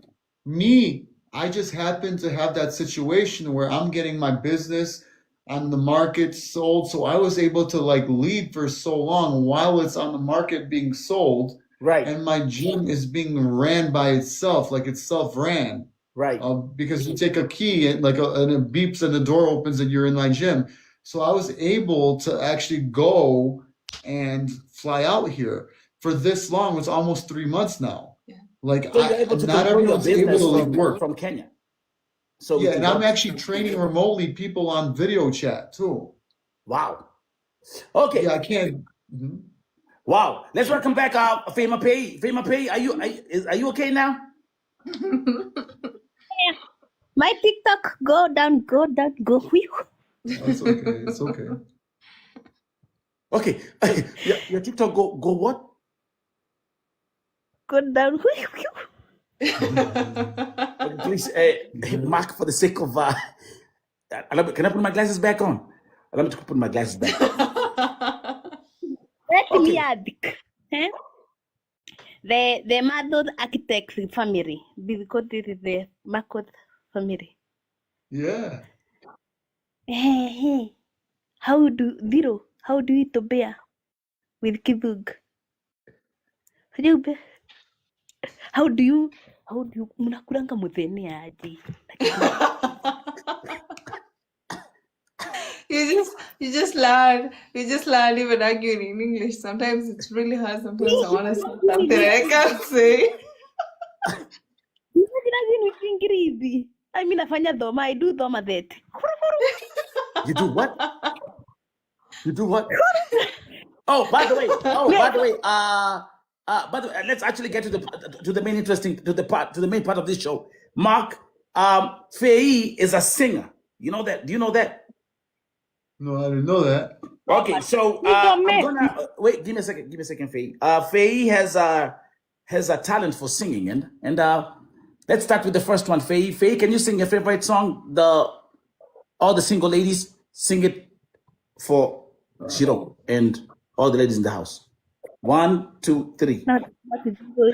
Me, I just happen to have that situation where I'm getting my business on the market sold. So I was able to like leave for so long while it's on the market being sold. Right. And my gym is being ran by itself, like it's self-ran. Right. Because you take a key and and it beeps and the door opens and you're in my gym. So I was able to actually go and fly out here for this long. It's almost 3 months now. Yeah. Like So you're able to not control your everyone's able business to leave work. from Kenya. So Yeah, and I'm actually training remotely people on video chat too. Wow. Okay. Yeah, I can't. Mhm. Wow. Let's welcome back Fema Pay. Fema Pay, are you okay now? My TikTok go down, go. Whew. It's okay. It's okay. Okay. Your TikTok go what? Go down. Whew. Please, Mark, for the sake of can I put my glasses back on? Allow me to put my glasses back. Let Okay. me add. Eh? The Madoth architect family, because this is the Makot family. Yeah. Hey, how do you to bear with Kibug? How do you mnakulanga mutheni aje? You just learn even arguing in English. Sometimes it's really hard. Sometimes I want to say something and I can't say. Imagine with Ingirizi. I mean, nafanya dhoma. I do dhoma that. You do what? You do what? Oh, by the way, let's actually get to the main part of this show. Mark, Faye is a singer. You know that? Do you know that? No, I didn't know that. Okay, so I'm gonna wait. Give me a second, Faye. Faye has a talent for singing, and let's start with the first one. Faye, can you sing your favorite song? All the single ladies sing it for Shiro and all the ladies in the house. 1, 2, 3. Not bingo.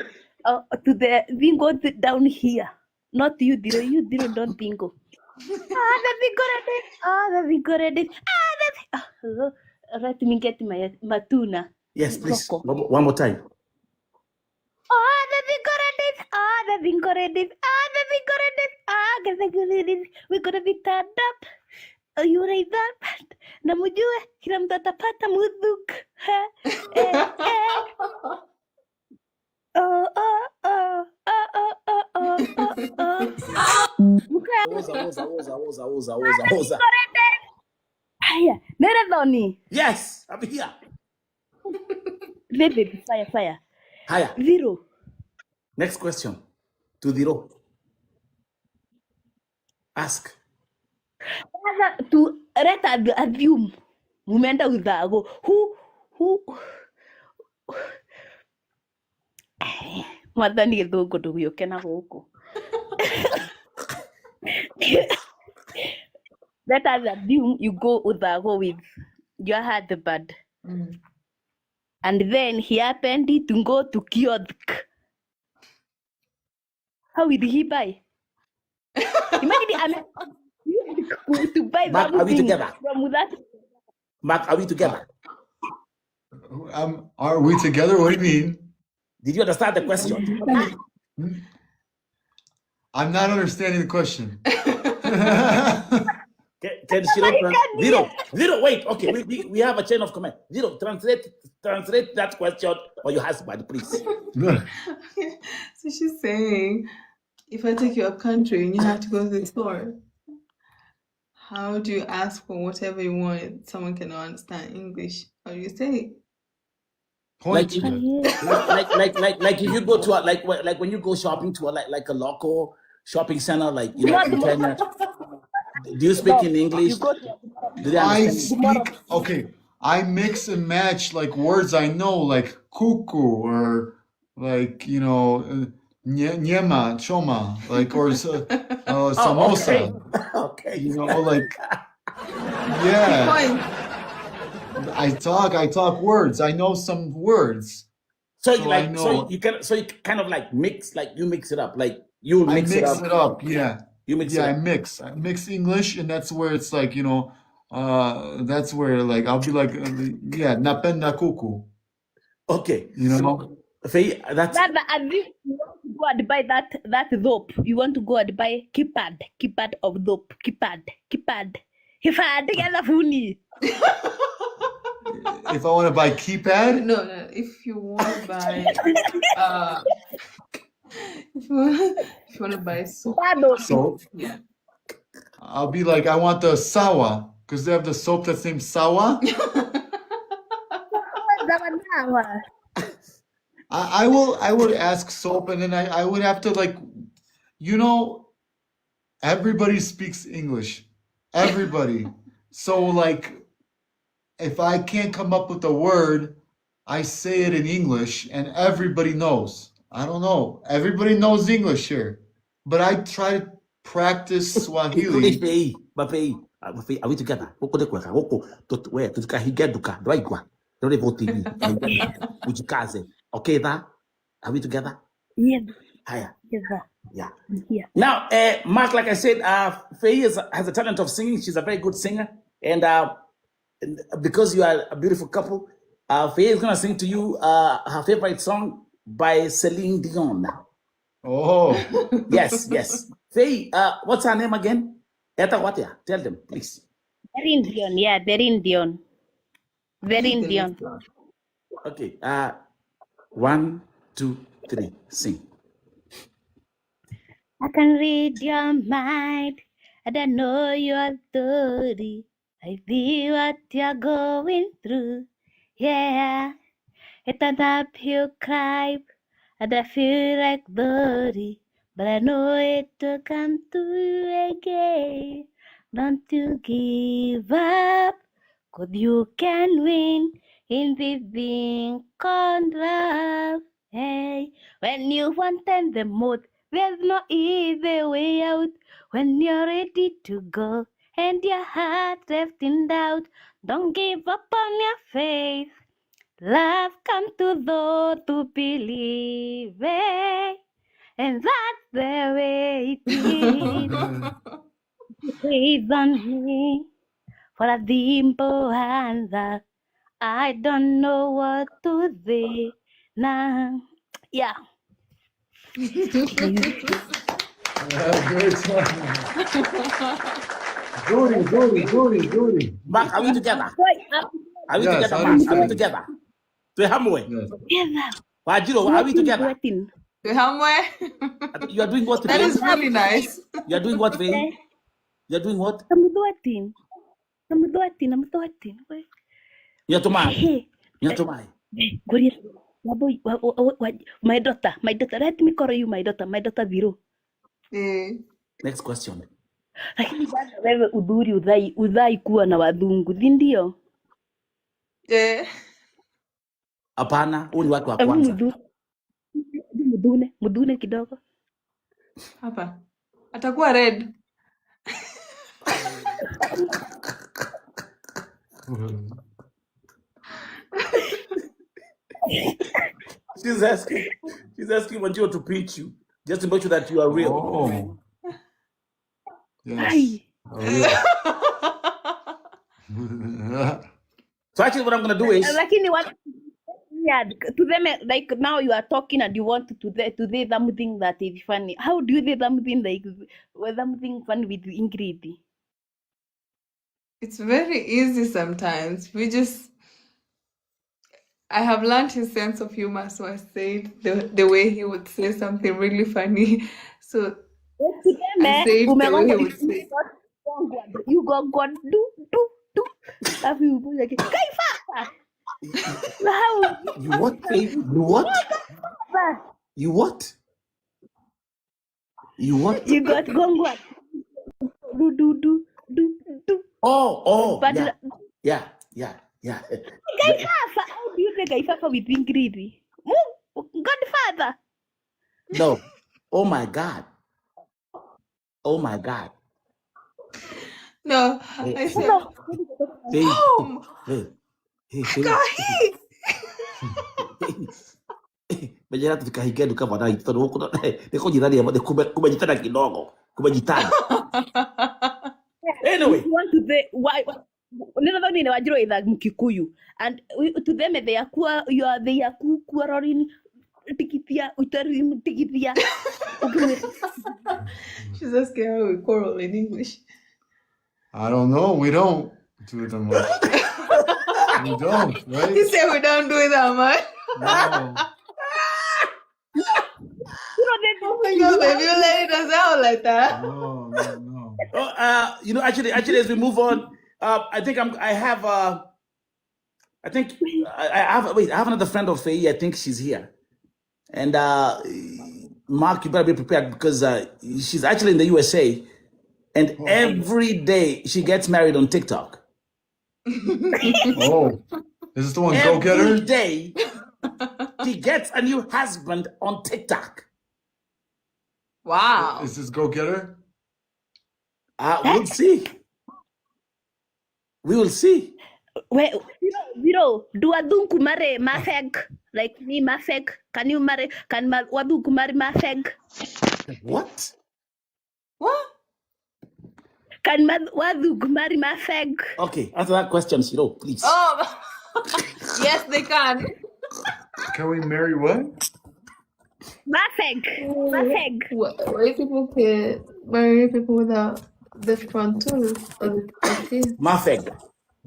To the bingo down here. Not you, Diro. You, Diro, don't bingo. The bingo ready. The bingo ready. Let me get my matuna. Yes, please. One more time. The bingo ready. The bingo ready. The bingo ready. We're gonna be tied up. You read that? Namujue kila mtu atapata mudhuk. Woza. Haya, Neredoni. Yes, I'm here. Baby, fire. Haya. Zero. Next question to Diro. Ask. To reta assume. Mumeenda udhago. Who Mwathani gĩthũngũ ndũgĩũke na gũkũ. Let us assume you go udhago with your husband. And then he happened to go to kiosk. How will he buy? Imagine to buy Mark, are we something together? from that. Mark, are we together? Are we together? What do you mean? Did you understand the question? I'm not understanding the question. Can Shiro Zero, wait. Okay, we have a chain of command. Zero, translate that question for your husband, please. So she's saying, if I take you up country and you have to go to the store, how do you ask for whatever you want? Someone cannot understand English. How do you say? Like if you go to like when you go shopping to like a local shopping center, like in Kenya. Do you speak in English? Do they understand? I mix and match like words I know, like cuckoo or like nyema, choma, like or samosa. Okay. Like yeah. I talk words. I know some words. So you kind of like mix, like you mix it up, like you mix it up. Yeah. You mix it up. I mix English, and that's where it's like that's where like I'll be like napenda kuku. Okay. Faye, that's you want to go and buy that rope. You want to go and buy keypad of rope. Keypad. If I want to buy keypad? No. If you want to buy, if you want to buy soap, yeah. I'll be like, I want the sawa, because they have the soap that's named sawa. I would ask soap, and then I would have to like, everybody speaks English. Everybody. So like, if I can't come up with a word, I say it in English, and everybody knows. I don't know. Everybody knows English here, but I try to practice Swahili. Are we together? Okay, are we together? Yeah. Yeah. Now, Mark, like I said, Faye has a talent of singing. She's a very good singer, and because you are a beautiful couple, Faye is gonna sing to you her favorite song by Celine Dion. Oh. Yes. Faye, what's her name again? Tell them, please. They're Indian, yeah, they're Indian. They're Indian. Okay. 1, 2, 3, sing. I can read your mind, and I know your story. I see what you're going through. Yeah, it's an uphill climb, and I feel like dirty, but I know it will come through again. Don't you give up, 'cause you can win in this thing called love. Hey, when you want them the most, there's no easy way out. When you're ready to go and your heart left in doubt, don't give up on your faith. Love comes to those who believe it, and that's the way it is. Praise on me for a simple answer. I don't know what to say now. Yeah. Goody. Mark, are we together? Are we Yes, together, I Mark? Are we understand. together? To Hamwe. Yes. Wanjiru, are we together? Somewhere. You are doing what That today? is really nice. You are doing what today? You are doing what? Kamuduatin. You are to my. Hey, You are to my. Goria. Waboy, my daughter, let me call you my daughter Viro. Next question. Lakini bado wewe udhai kuwa na wadhungu, si ndio? Hapana, huu ni watu wa Hebu kwanza. mudune kidogo. Hapa. Atakuwa red. She's asking Wanjiru to pinch you, just to make sure that you are real. Oh. Yes. Ai. So actually, what I'm gonna do is, Lakini what? Yeah, to them, like now you are talking and you want to say something that is funny. How do you say something something funny with Ingrid? It's very easy sometimes. I have learned his sense of humor, so I say it the way he would say something really funny. So I say it the way he would say. You go do. Have you like Kaifa? How? you what? Babe? You what? You what? You what? You got gongwa. Do. Oh, But yeah. Kaifa, how do you say Kaifa with Ingrid? Godfather. No. Oh my God. No, Hey, I said, Babe. home. Hey. Kahi. Mejera tukahige duka na itoto huko na niko jirani ya kumejitana kidogo. Kumejitana. Anyway, You want to say why? Ninadhani ni Wanjiru idha Mkikuyu and to them they are kuarorin tikitia utarim tikitia. She's asking how we quarrel in English. I don't know. We don't do it that much. We don't, He right? said we don't do it that much. No. Oh my God, baby, you let it sound like that. No. oh, actually, as we move on, I have another friend of Faye. I think she's here, and Mark, you better be prepared because she's actually in the USA, and every day she gets married on TikTok. Oh. Is this the one Go Every Getter? day she gets a new husband on TikTok. Wow. Is this Go Getter? We'll see. We will see. Viro, do wadunku marry mafeg like me mafeg? Can wadunku marry mafeg? What? What? Can wadunku marry mafeg? Okay, answer that question, Shiro, please. Oh, yes, they can. Can we marry what? Mafeg. White people can marry people without The frontal okay. Mafek.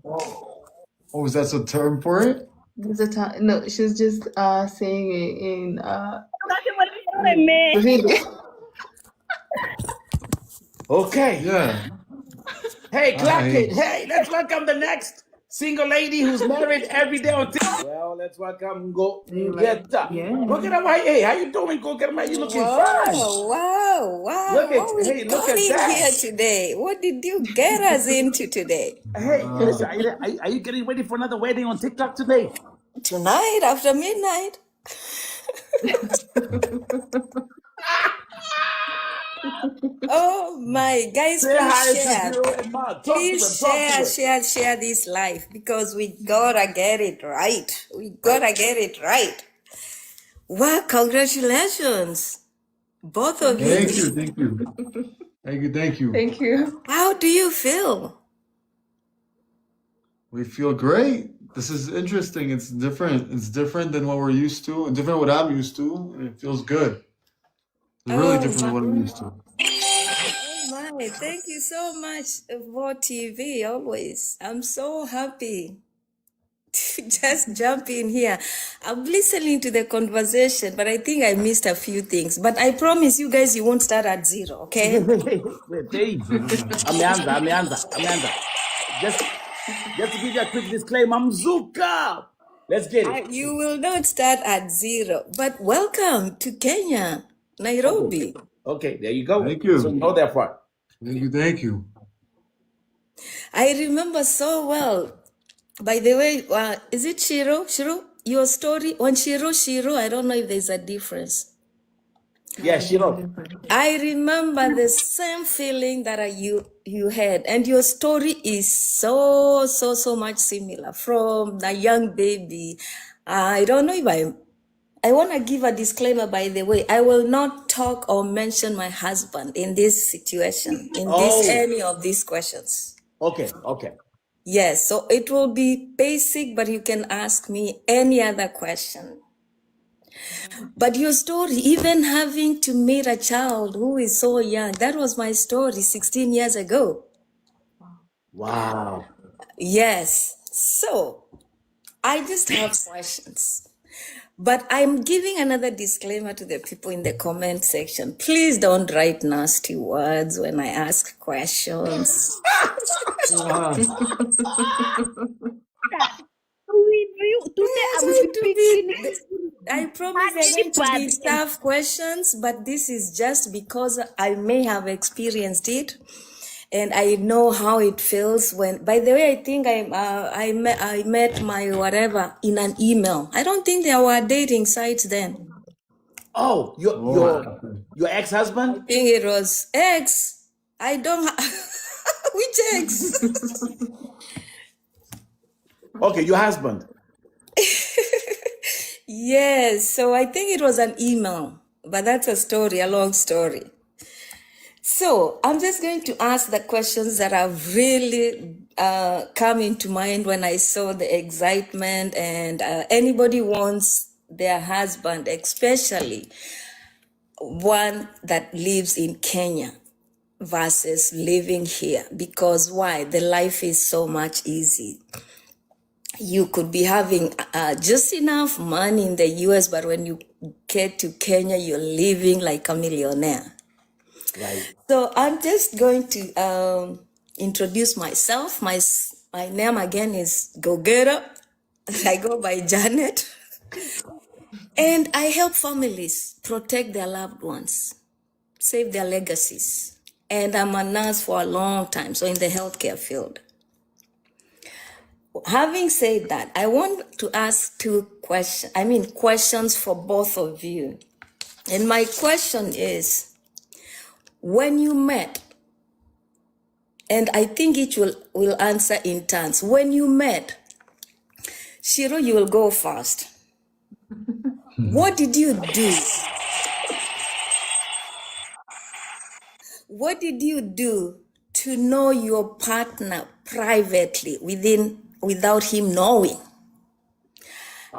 Oh, is that a term for it? There's a time. No, she's just saying it in Me. Swahili. Okay. Yeah. Hey, clap it. Nice. Hey, let's welcome the next single lady who's married every day on TikTok. Well, let's welcome Go Like, Ngeta. yeah. Go get him. Hey, how you doing? Go get him. You looking fine. Wow, wow. Look at, What we hey, look got at in that. here today? What did you get us into today? Hey, listen, are you getting ready for another wedding on TikTok today? Tonight after midnight? Oh my, guys, Say hi please to share. Zero and Mark. Talk to Please him. Talk to share him. this life because we gotta get it right. We gotta get it right. Wow, congratulations, both of you. Thank you. Thank you. Thank you. Thank you. Thank you. How do you feel? We feel great. This is interesting. It's different. It's different than what we're used to. Different what I'm used to. And it feels good. It's really different than what I'm used to. Oh my, thank you so much for TV always. I'm so happy to just jump in here. I'm listening to the conversation, but I think I missed a few things. But I promise you guys you won't start at zero, okay? Wait, Dave. Amanda. Just to give you a quick disclaimer, Mzungu. Let's get it. You will not start at zero. But welcome to Kenya, Nairobi. Okay, there you go. Thank you. So know that part. Thank you. Thank you. I remember so well. By the way, is it Shiro? Shiro, your story on Shiro. I don't know if there's a difference. Yeah, Shiro. I remember the same feeling that you had, and your story is so much similar from the young baby. I don't know if I want to give a disclaimer, by the way. I will not talk or mention my husband in this situation, in any of these questions. Okay. Yes, so it will be basic, but you can ask me any other question. But your story, even having to meet a child who is so young, that was my story 16 years ago. Wow. Yes, so I just have questions. But I'm giving another disclaimer to the people in the comment section. Please don't write nasty words when I ask questions. Today I'm speaking. I promise they're going to be tough questions, but this is just because I may have experienced it, and I know how it feels when. By the way, I think I met my whatever in an email. I don't think there were dating sites then. Oh, your ex-husband? I think it was ex. I don't. Which ex? Okay, your husband. Yes, so I think it was an email, but that's a story, a long story. So I'm just going to ask the questions that have really come into mind when I saw the excitement, and anybody wants their husband, especially one that lives in Kenya versus living here. Because why? The life is so much easy. You could be having just enough money in the US, but when you get to Kenya, you're living like a millionaire. Right. So I'm just going to introduce myself. My name again is Gogera. I go by Janet. And I help families protect their loved ones, save their legacies. And I'm a nurse for a long time, so in the healthcare field. Having said that, I want to ask questions for both of you. And my question is, when you met, and I think each will answer in turns. When you met, Shiro, you will go first. What did you do? What did you do to know your partner privately without him knowing?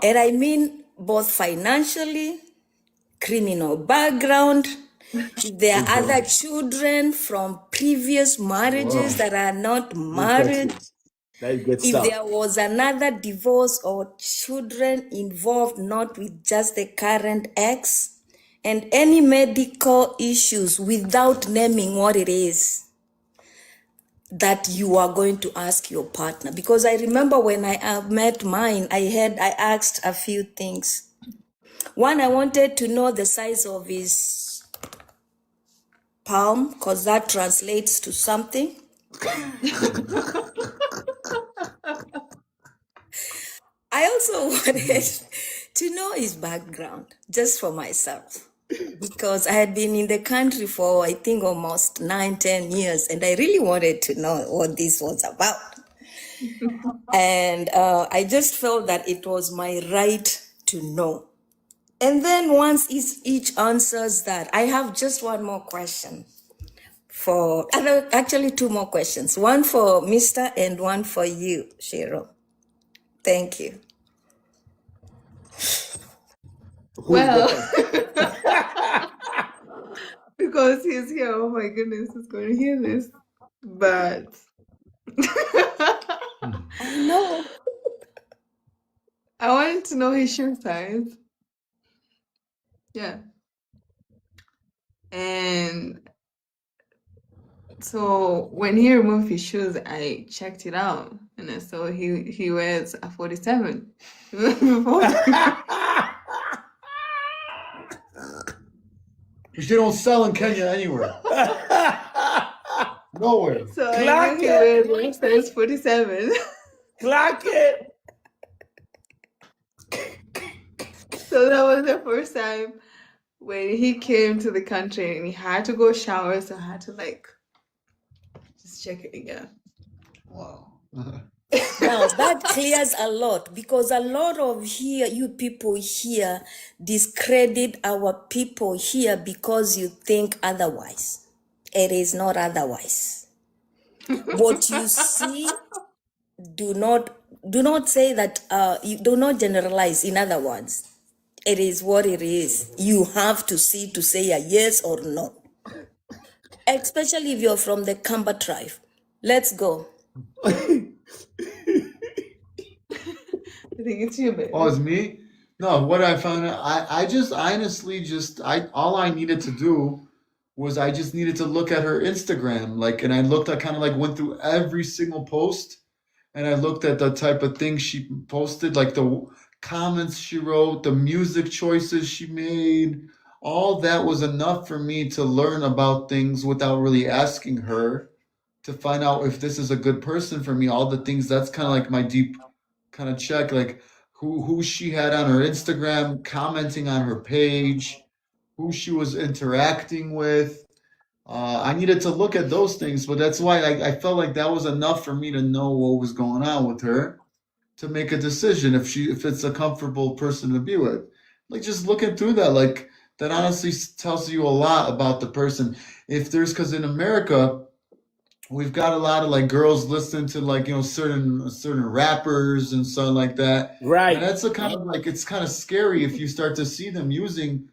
And I mean both financially, criminal background, If there are Good other job. children from previous marriages Wow. that are not Good married, question. That is good if stuff. there was another divorce or children involved, not with just the current ex, and any medical issues without naming what it is that you are going to ask your partner. Because I remember when I met mine, I asked a few things. One, I wanted to know the size of his palm, because that translates to something. I also wanted to know his background, just for myself, because I had been in the country for, I think, almost 9-10 years, and I really wanted to know what this was about. And I just felt that it was my right to know. And then once each answers that, I have just one more question actually two more questions, one for Mr. and one for you, Cheryl. Thank you. Who's Well, going? because he's here, oh my goodness, he's going to hear this. But I know. I wanted to know his shoe size. Yeah. And so when he removed his shoes, I checked it out, and I saw he wears a 47. Which they don't sell in Kenya anywhere. Nowhere. So I Clock knew he it. wears a size 47. Clock it. So that was the first time when he came to the country, and he had to go shower, so I had to just check it again. Wow. Now that clears a lot, because a lot of you people here discredit our people here because you think otherwise. It is not otherwise. What you see, do not say that, you do not generalize. In other words, it is what it is. You have to see to say a yes or no. Especially if you're from the Kamba tribe. Let's go. I think it's you, baby. Oh, it's me? No, what I found out, I just honestly all I needed to do was I just needed to look at her Instagram. And I kind of went through every single post, and I looked at the type of things she posted, like the comments she wrote, the music choices she made. All that was enough for me to learn about things without really asking her, to find out if this is a good person for me. All the things, that's kind of like my deep kind of check, like who she had on her Instagram, commenting on her page, who she was interacting with. I needed to look at those things, but that's why I felt like that was enough for me to know what was going on with her, to make a decision if it's a comfortable person to be with. Just looking through that, that honestly tells you a lot about the person. Because in America, we've got a lot of girls listening to certain rappers and stuff like that. And Right. that's a kind of it's kind of scary if you start to see them using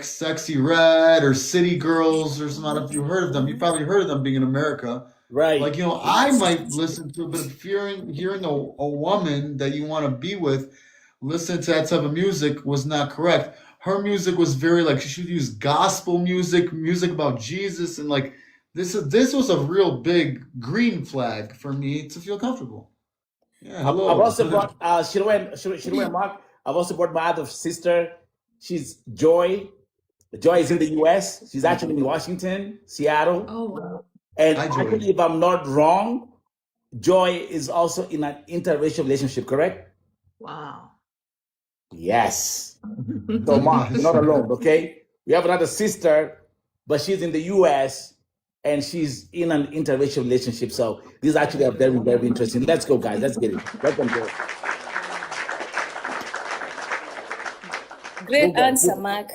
Sexy Red or City Girls or something. If you heard of them, you probably heard of them being in America. Right. I might listen to it, but if you're hearing a woman that you want to be with listen to that type of music was not correct. Her music was very she would use gospel music about Jesus, and this was a real big green flag for me to feel comfortable. Yeah, I've hello. also brought Shirley and Mark. I've also brought my other sister. She's Joy. Joy is in the US. She's actually in Washington, Seattle. Oh, wow. And Hi, Joy. actually, if I'm not wrong, Joy is also in an interracial relationship, correct? Wow. Yes. So Mark, you're not alone, okay? We have another sister, but she's in the US and she's in an interracial relationship. So these actually are very, very interesting. Let's go, guys. Let's get it. Let them go. Great answer, Mark.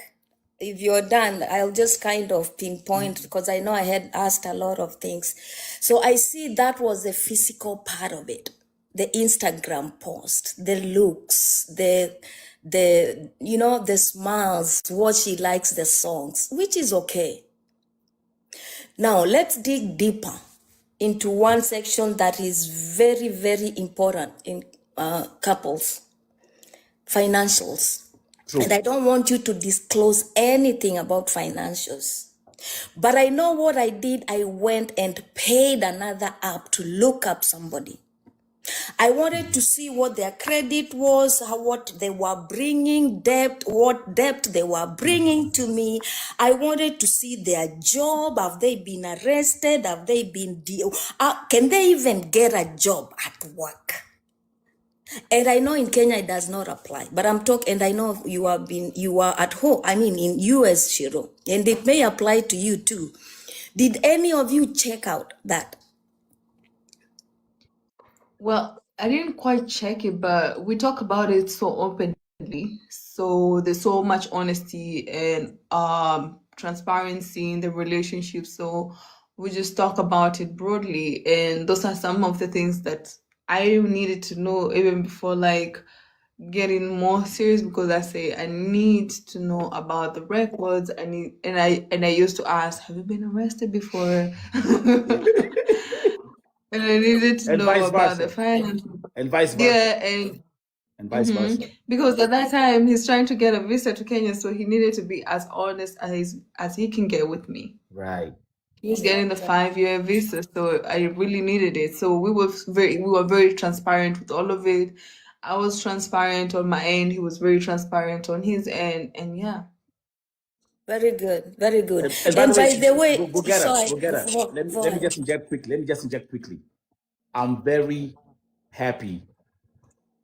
If you're done, I'll just kind of pinpoint, because I know I had asked a lot of things. So I see that was the physical part of it. The Instagram post, the looks, the the smiles, what she likes, the songs, which is okay. Now let's dig deeper into one section that is very, very important in couples: financials. True. And I don't want you to disclose anything about financials. But I know what I did. I went and paid another app to look up somebody. I wanted to see what their credit was, what they were bringing, what debt they were bringing to me. I wanted to see their job. Have they been arrested? Have they been can they even get a job at work? And I know in Kenya it does not apply, but I'm talking, and I know you are at home, I mean in US, Shiro, and it may apply to you too. Did any of you check out that? Well, I didn't quite check it, but we talk about it so openly. So there's so much honesty and transparency in the relationship. So we just talk about it broadly. And those are some of the things that I needed to know even before like getting more serious, because I say I need to know about the records. I used to ask, have you been arrested before? And I needed to And know vice about versa. the finance. And vice versa. Yeah, And vice versa. because at that time he's trying to get a visa to Kenya, so he needed to be as honest as he can get with me. Right. He was getting the 5-year visa, so I really needed it. So we were very transparent with all of it. I was transparent on my end. He was very transparent on his end, and yeah. Very good, very good. And by And the way, by the way, go get her. sorry, Go get her. Let me just inject quickly. I'm very happy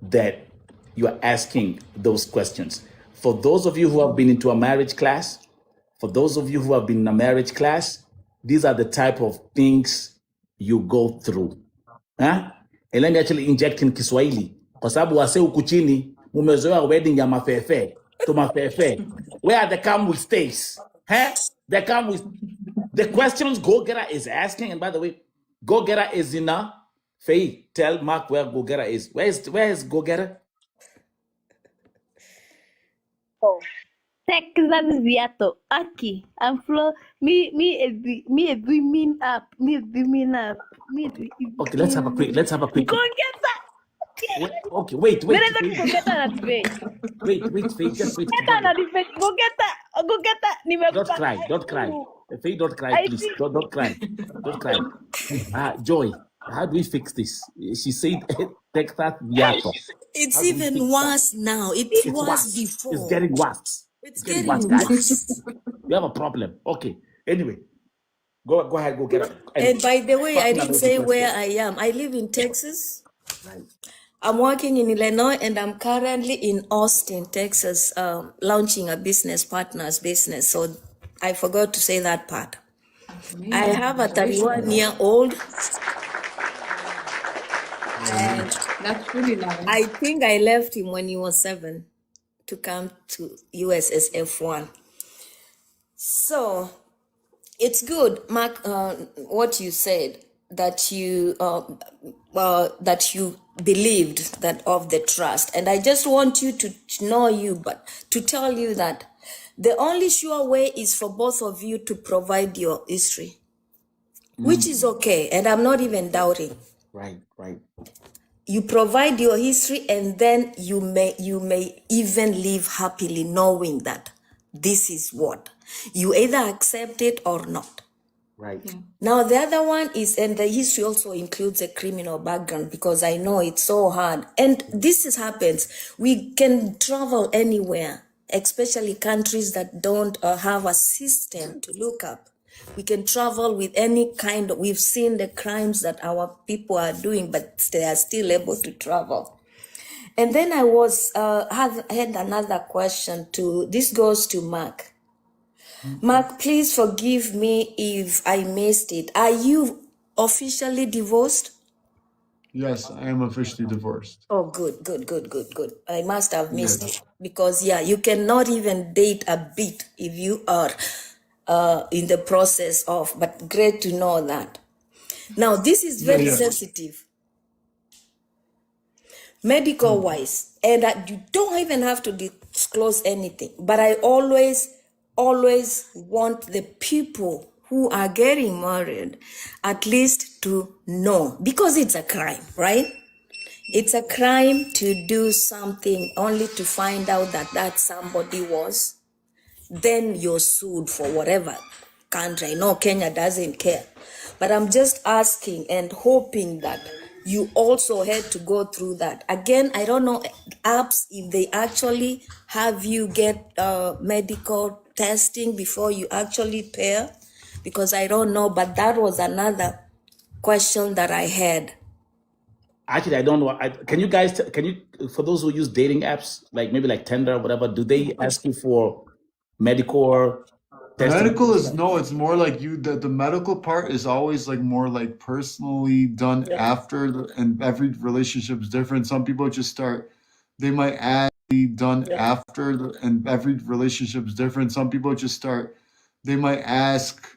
that you are asking those questions. For those of you who have been into a marriage class, these are the type of things you go through. Huh? And let me actually inject in Kiswahili. Kwa sababu wase huku chini mumezoea wedding ya mafefe to mafefe. Where they come with stays. Huh? They come with the questions Go Getter is asking. And by the way, Go Getter is in a Faye, tell Mark where Go Getter is. Where is Go Getter? Oh. Texas viato. Aki. I'm flow. Me a dreaming up. Okay, let's have a quick. Go get that. Okay, wait. Go get that at Faye. Wait, Faye, just wait. Get that at the Faye. Go get that. Don't cry. Faye, don't cry, please. Don't cry. Joy, how do we fix this? She said Texas Viato. it's even worse now. It was before. It's getting worse. It's getting worse, worse. guys. We have a problem. Okay. Anyway, go ahead, Go Getter. And by the way, I Talking didn't about say the where question. I am. I live in Texas. Right. I'm working in Illinois, and I'm currently in Austin, Texas, launching a business partners business. So I forgot to say that part. I have a 31-year-old, and That's really nice. I think I left him when he was 7 to come to USS F1. So it's good, Mark, what you said, that you believed that of the trust. And I just want you to know but to tell you that the only sure way is for both of you to provide your history, which is okay. And I'm not even doubting. Right. You provide your history, and then you may even live happily knowing that this is what you either accept it or not. Right. Yeah. Now the other one is, and the history also includes a criminal background, because I know it's so hard. And happens. We can travel anywhere, especially countries that don't have a system to look up. We can travel with any kind of, we've seen the crimes that our people are doing, but they are still able to travel. And then I had another question too. This goes to Mark. Mark, please forgive me if I missed it. Are you officially divorced? Yes, I am officially divorced. Oh, good. I must have missed it, because you cannot even date a bit if you are in the process of, but great to know that. Now, this is very sensitive, medical wise, And you don't even have to disclose anything. But I always want the people who are getting married at least to know, because it's a crime, right? It's a crime to do something only to find out that somebody was. Then you're sued for whatever country. I know Kenya doesn't care. But I'm just asking and hoping that you also had to go through that. Again, I don't know apps if they actually have you get medical testing before you actually pair, because I don't know, but that was another question that I had. Actually, I don't know. Can you guys, for those who use dating apps, like maybe like Tinder or whatever, do they ask you for medical testing? Medical is no, it's more like the medical part is always like more like personally done after and every relationship is different. Some people just start, they might add done after and every relationship is different. Some people just start, they might ask,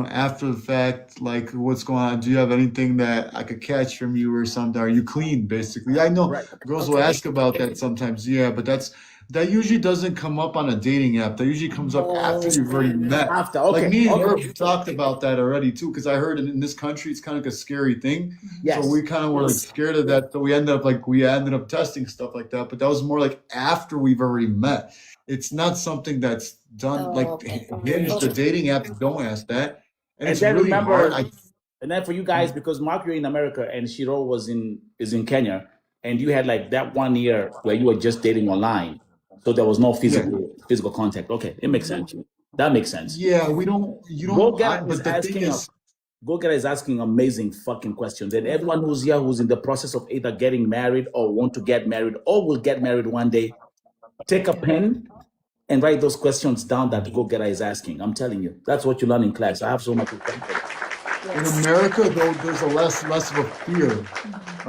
after the fact, like, what's going on? Do you have anything that I could catch from you or something? Are you clean, basically? I know girls will ask about that sometimes, but that usually doesn't come up on a dating app. That usually comes up after you've already met. Like me and her talked about that already too, because I heard in this country it's kind of like a scary thing. Yes. So we kind of were like scared of that. So we ended up testing stuff like that. But that was more like after we've already met. It's not something that's done Hinge, the dating apps don't ask that. And it's then really remember, hard. and then for you guys, because Mark, you're in America and Shiro is in Kenya, and you had like that 1 year where you were just dating online. So there was no physical contact. Okay, it makes sense. That makes sense. Yeah, you don't. Go-Getter is asking amazing fucking questions. And everyone who's here who's in the process of either getting married or want to get married or will get married one day, take a pen and write those questions down that Go-Getter is asking. I'm telling you, that's what you learn in class. I have so much respect for that. In America, though, there's a less of a fear.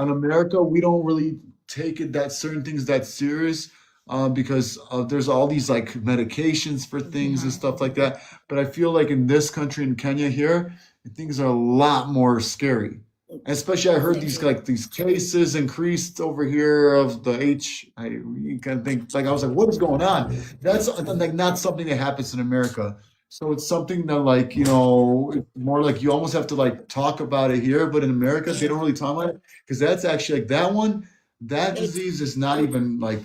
In America, we don't really take it that certain things that serious. Because there's all these like medications for things and stuff like that. But I feel like in this country, in Kenya here, things are a lot more scary. Especially I heard these cases increased over here of the you kind of think like I was like, what is going on? That's like not something that happens in America. So it's something that it's more like you almost have to like talk about it here, but in America they don't really talk about it because that's actually like that disease is not even like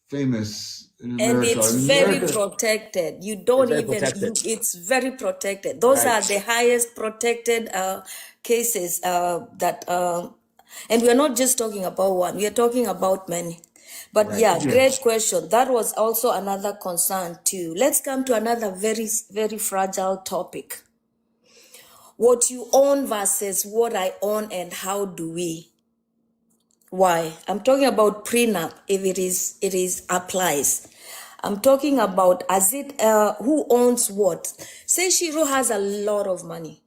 famous in America. And it's very protected. You don't it's very protected. Those are the highest protected cases that and we're not just talking about one, we are talking about many. But great question. That was also another concern too. Let's come to another very, very fragile topic. What you own versus what I own, and how do we? Why? I'm talking about prenup, if it is applies. I'm talking about who owns what. Say Shiro has a lot of money,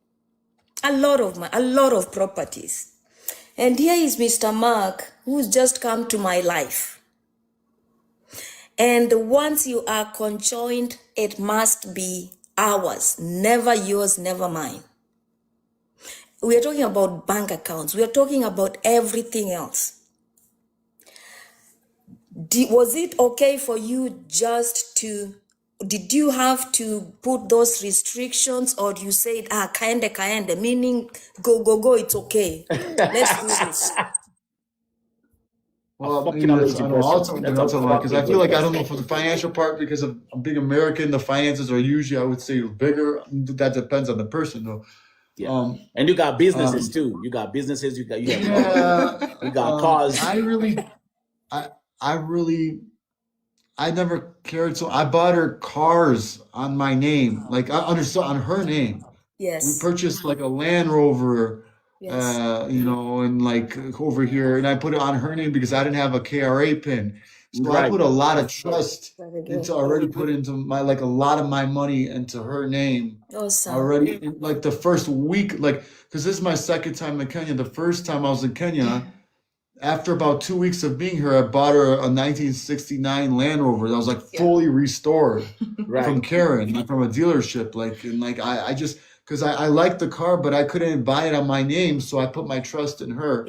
a lot of properties. And here is Mr. Mark, who's just come to my life. And once you are conjoined, it must be ours, never yours, never mine. We are talking about bank accounts. We are talking about everything else. Was it okay for you did you have to put those restrictions, or you said, kaende, meaning go, it's okay. Let's do this. Well, that's a lot, because I feel like, I don't know, for the financial part, because of a big American, the finances are usually, I would say, bigger. That depends on the person, though. Yeah. And you got businesses too. You got businesses. You got cars. I never cared. So I bought her cars on my name, like on her name. Yes. We purchased like a Land Rover, and like over here, and I put it on her name because I didn't have a KRA pin. So I put a lot of trust into my, like a lot of my money into her name. Awesome. Already. Like the first week, like, because this is my second time in Kenya. The first time I was in Kenya, after about 2 weeks of being here, I bought her a 1969 Land Rover that was like fully restored from Karen, like from a dealership. I just, because I liked the car, but I couldn't buy it on my name, so I put my trust in her.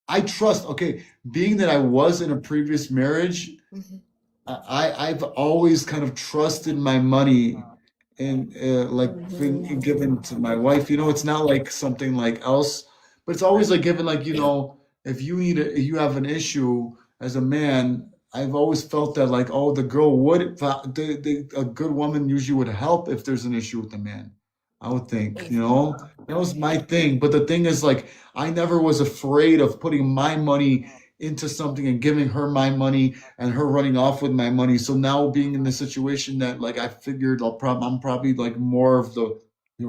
I trust, okay, being that I was in a previous marriage, Mhm. I've always kind of trusted my money and like been given to my wife. You know, it's not like something like else, but it's always like given like, you know, if if you have an issue as a man, I've always felt that like, oh, the girl would, a good woman usually would help if there's an issue with the man. I would think, you know, that was my thing. But the thing is like, I never was afraid of putting my money into something and giving her my money and her running off with my money. So now being in the situation that like I figured I'm probably like more of the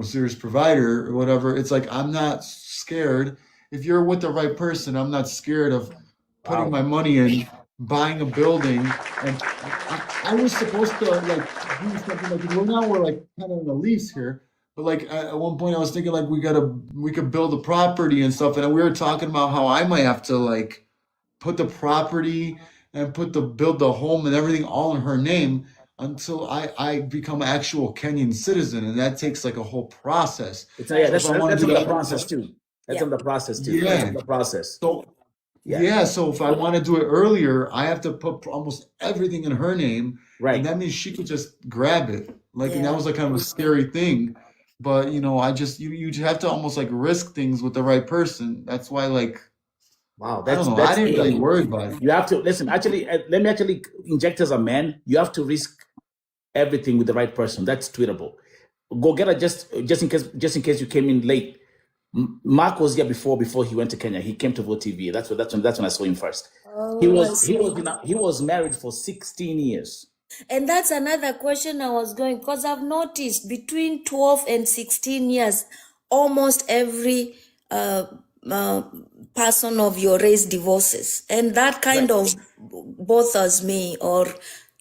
serious provider or whatever. It's like I'm not scared. If you're with the right person, I'm not scared of putting my money in, buying a building, and I was supposed to like do something like well now we're like kind of in a lease here. But like at one point I was thinking like we could build a property and stuff, and we were talking about how I might have to like put the property and build the home and everything all in her name until I become an actual Kenyan citizen, and that takes like a whole process. It's So yeah, if I want that's to on do the that, process too. That's Yeah. on the process too. That's yeah. on the process. So Yeah. yeah, so if I want to do it earlier, I have to put almost everything in her name, and Right. that means she could just grab it. Like, and that Yeah. was like kind of a scary thing. But you know, I just you have to almost like risk things with the right person. That's why like Wow, I don't know. I didn't really yeah. worry about it. You have to listen. Actually, let me actually inject as a man. You have to risk everything with the right person. That's tweetable. Go get a just in case you came in late. Mark was here before he went to Kenya. He came to Vote TV. That's when I saw him first. He Oh, I was see. he was married for 16 years. And that's another question I was going, because I've noticed between 12 and 16 years, almost every person of your race divorces. And that kind Right. of bothers me or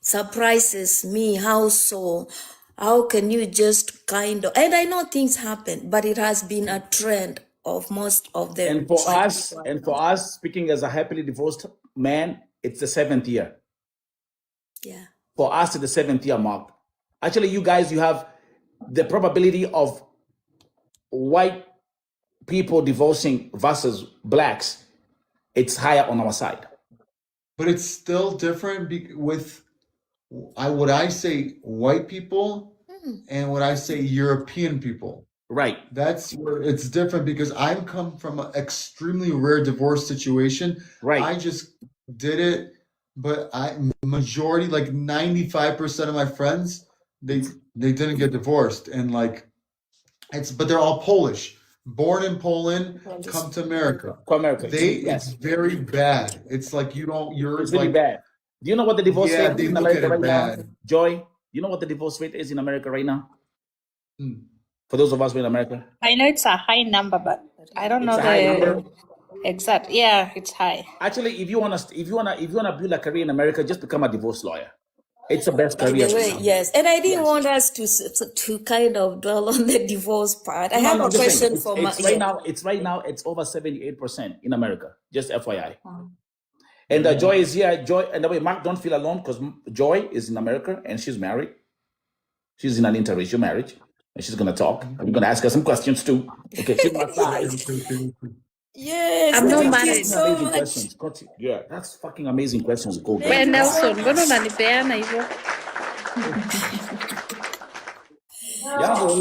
surprises me. How so? How can you just kind of, and I know things happen, but it has been a trend of most of the And for white us, people I know. speaking as a happily divorced man, it's the 7th year. Yeah. For us, it's the 7th year mark. Actually, you guys, you have the probability of white people divorcing versus blacks. It's higher on our side. But it's still different with what I say white people and what I say European people. Right. That's where it's different because I'm come from an extremely rare divorce situation. Right. I just did it, but majority like 95% of my friends they didn't get divorced, and like but they're all Polish, born in Poland, come to America. For America. It's Yes. very bad. It's like you're It's really like bad. Do you know what the divorce yeah, rate they is in look at America it right now? bad. Joy, you know what the divorce rate is in America right now? Hmm. For those of us who are in America? I know it's a high number, but I don't know It's a high number. the exact. Yeah, it's high. Actually, if you wanna build a career in America, just become a divorce lawyer. It's the best By career the right way, now. yes. And I didn't Yes. want us to kind of dwell on the divorce part. I have No, a just saying. question for It's right yeah. now. It's over 78% in America. Just FYI. And Joy is here. Joy, and the way Mark, don't feel alone because Joy is in America and she's married. She's in an interracial marriage, and she's gonna talk. I'm gonna ask her some questions too. Okay, she's my side. Yes, I'm not thank you married. so Amazing much. questions. Yeah, that's fucking amazing questions. Go Thank We girl. you so Nelson, mbona much. unanipeana hivyo?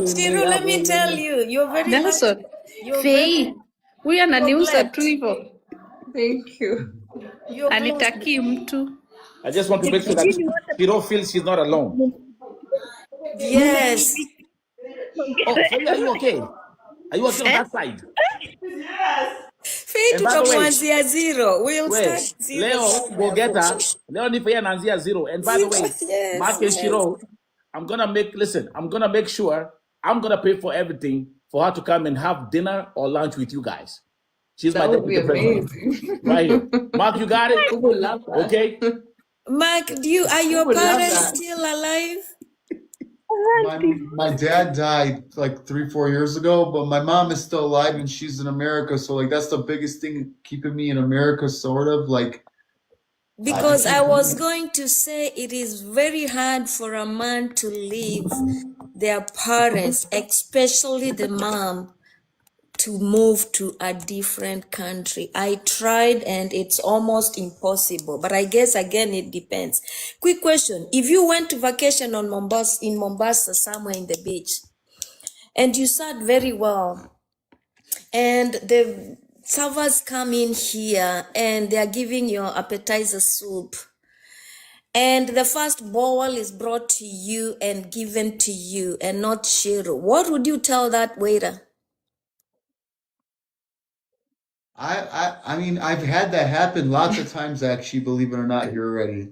Shiru, let me tell you, you're very lucky. Nelson, You're very Fei, huyu you're ananiuza tu blessed. hivyo, Thank you. You're blessed. anitakii mtu. I just want to make sure that she don't feel she's not alone. Yes. Oh, Faye, are you okay? Are you okay on Eh? that side? Faye And by the way, tutamwanzia zero. We'll wait, start zero Leo go somewhere. get her. Leo ni Faye anaanzia 0. And by the way, Yes, Mark and yes. Shiro, I'm gonna make sure I'm gonna pay for everything for her to come and have dinner or lunch with you guys. She's That my would be deputy president. amazing. Right here. Mark, you got it? Who would love that? Okay? Mark, are Who your would love parents that? still alive? My dad died like 3-4 years ago, but my mom is still alive and she's in America. So like that's the biggest thing keeping me in America, sort of like. Because I was going to say it is very hard for a man to leave their parents, especially the mom, to move to a different country. I tried and it's almost impossible, but I guess again it depends. Quick question. If you went to vacation in Mombasa, somewhere in the beach, and you sat very well, and the servers come in here and they are giving your appetizer soup, and the first bowl is brought to you and given to you and not Shiro, what would you tell that waiter? I mean, I've had that happen lots of times, actually, believe it or not, here already.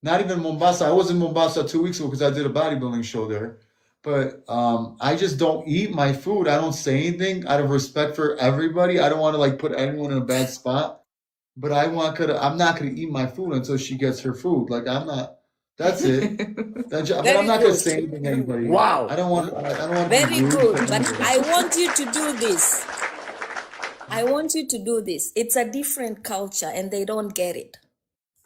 Not even Mombasa. I was in Mombasa 2 weeks ago because I did a bodybuilding show there. But I just don't eat my food. I don't say anything out of respect for everybody. I don't want to like put anyone in a bad spot. But I'm not gonna eat my food until she gets her food. Like I'm not. That's it. But I'm Very not gonna good. say anything to anybody. Wow. I don't want to Very be rude good. to But anybody. I want you to do this. I want you to do this. It's a different culture and they don't get it.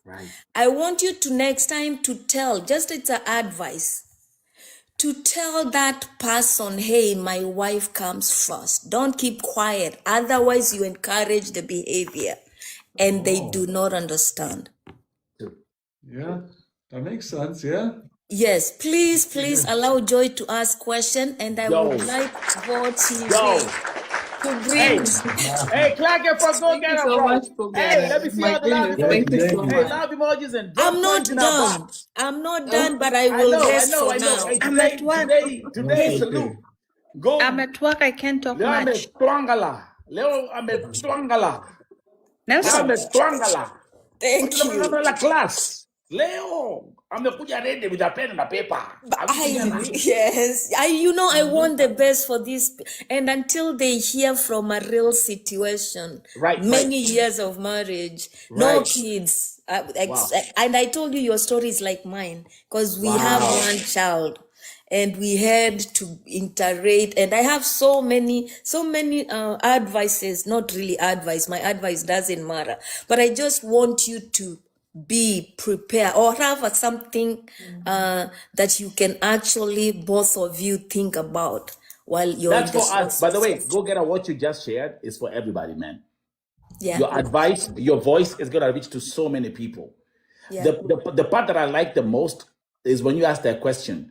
Right. I want you to next time to tell, just it's an advice, to tell that person, hey, my wife comes first. Don't keep quiet. Otherwise, you encourage the behavior and they do not understand. Yeah, that makes sense. Yeah. Yes, please allow Joy to ask question, and I Yo. would like God Yo. to Hey, bring. hey, clap it for Go Thank Get you Her, so bro. much for Hey, getting. let me see My all the love goodness, thank you emojis. so Hey, much. love emojis and drop I'm not coins in our done. box. I'm not done, but I I will know, I rest know, for I know. now. Hey, I'm at work. today, salute. Go. I'm at work. I can't talk Leo much. ametwangala. Leo ametwangala. Leo Nelson, ametwangala. Thank you. La class. Leo amekuja ready with a pen and a paper. Yes, I want the best for this, and until they hear from a real situation, Right, many years of marriage, no right. kids, Wow. and I told you your story is like mine because we have Wow. one child, and we had to iterate, and I have so many advices, not really advice. My advice doesn't matter, but I just want you to be prepared or have something that you can actually both of you think about while you're That's in the for us. By the way, process. Go Get Her, what you just shared is for everybody, man. Yeah, Your advice, your voice is going to reach to so many people. yeah. The part that I like the most is when you ask that question.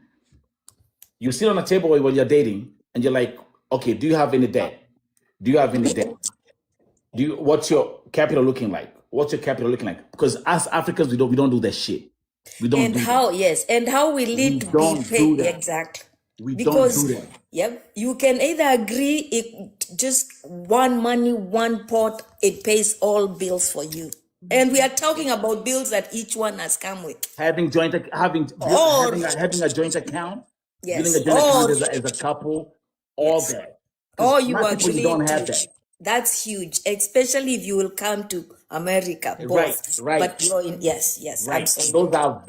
You sit on a table when you're dating and you're like, okay, do you have any debt? Do you have any debt? What's your capital looking like? What's your capital looking like? Because as Africans, we don't do that shit. We don't And do how that. and how we need to be Don't do paid that. exactly. We Because don't do that. yep, you can either agree just one money, one pot, it pays all bills for you. And we are talking about bills that each one has come with. Having a joint account, Or building a joint account yes, as a couple, all yes. that. Or Because you most people agree don't have to, that. that's huge, especially if you will come to America, both. Right. But you're in, yes, Right. absolutely. Those are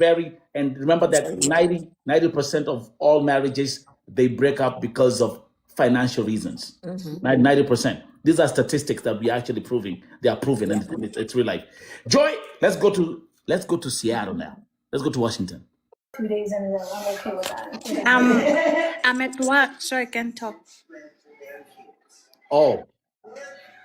and remember that 90% of all marriages, they break up because of financial reasons. 90%. These are statistics that we are actually proving. They are proven, and it's real life. Joy, let's go to Seattle now. Let's go to Washington. 2 days in a row. I'm okay with that. I'm at work, so I can talk. Oh,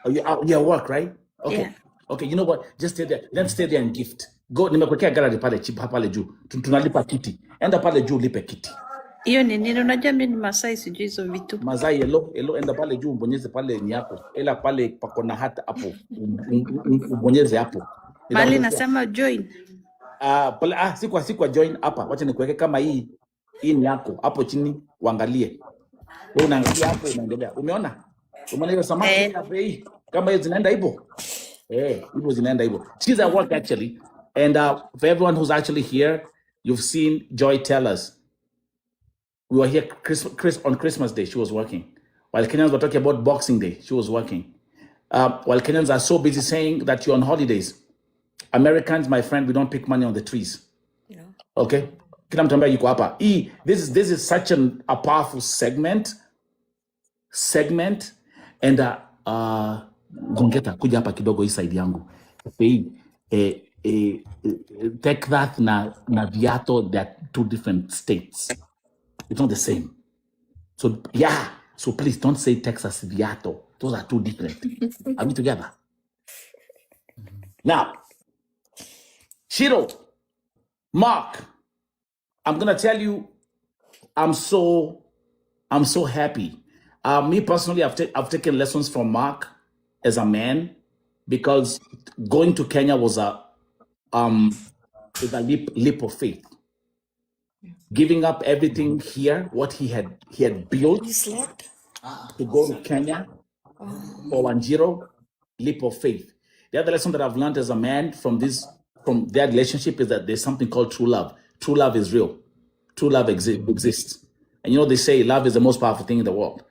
you're at work, right? Okay. Yeah. Okay, you know what? Just stay there. Then stay there and gift. Go, nimekuwekea gallery pale pale juu. Tunalipa kiti. Enda pale juu lipe kiti. Hiyo ni nini? Unajua mimi ni Masai, sijui hizo vitu. Mazai elo enda pale juu ubonyeze pale ni yako. Ela pale pako na hata hapo. Ubonyeze hapo. Mali nasema join. Pale sikwa join hapa. Wacha nikuweke kama hii ni yako. Hapo chini uangalie. Wewe unaangalia hapo unaendelea. Umeona hiyo samaki hii? Kama hiyo zinaenda hivyo. Hivyo zinaenda hivyo. She's at work actually. And for everyone who's actually here, you've seen Joy tell us. We were here on Christmas Day, she was working. While Kenyans were talking about Boxing Day, she was working. While Kenyans are so busy saying that you're on holidays, Americans, my friend, we don't pick money on the trees. No. Okay? Kila mtu ambaye yuko hapa. This is such a powerful segment. And Gongeta, kuja hapa kidogo hii side yangu. Take that na Viato, they're two different states. It's not the same. So please don't say Texas Viato. Those are two different. Are we together? Now, Shiro, Mark, I'm gonna tell you, I'm so happy. Me personally, I've taken lessons from Mark as a man, because going to Kenya was a leap of faith. Giving up everything here, what he had built, You slept? to go to Kenya for Wanjiru, leap of faith. The other lesson that I've learned as a man from their relationship is that there's something called true love. True love is real. True love exists. And you know, they say love is the most powerful thing in the world.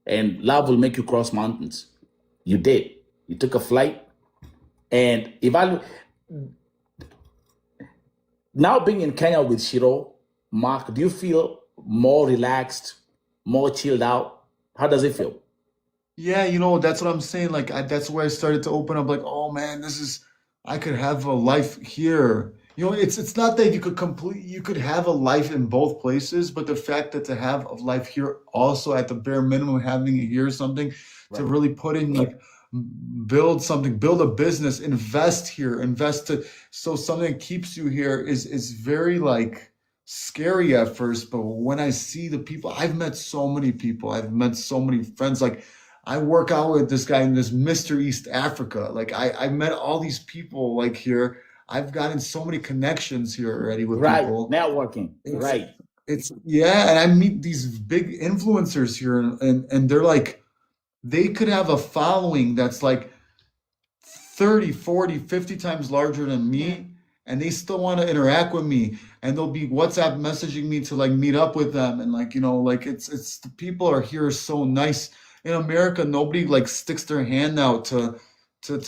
And love will make you cross mountains. You did. You took a flight. And now being in Kenya with Shiro, Mark, do you feel more relaxed, more chilled out? How does it feel? Yeah, you know, that's what I'm saying. Like, that's where I started to open up. Like, oh man, I could have a life here. You know, it's not that you could have a life in both places, but the fact that to have a life here, also at the bare minimum, having it here, something to Right. really put in, like, build something, build a business, invest here, so something that keeps you here is very, like, scary at first. But when I see the people, I've met so many people, I've met so many friends. Like, I work out with this guy in this Mr. East Africa. Like, I met all these people, like, here. I've gotten so many connections here already with Right. people. Networking. Right. Yeah, and I meet these big influencers here, and they're like, they could have a following that's like 30, 40, 50 times larger than me, and they still want to interact with me, and they'll be WhatsApp messaging me to, like, meet up with them. And, like, you know, like, it's the people are here so nice. In America, nobody, like, sticks their hand out to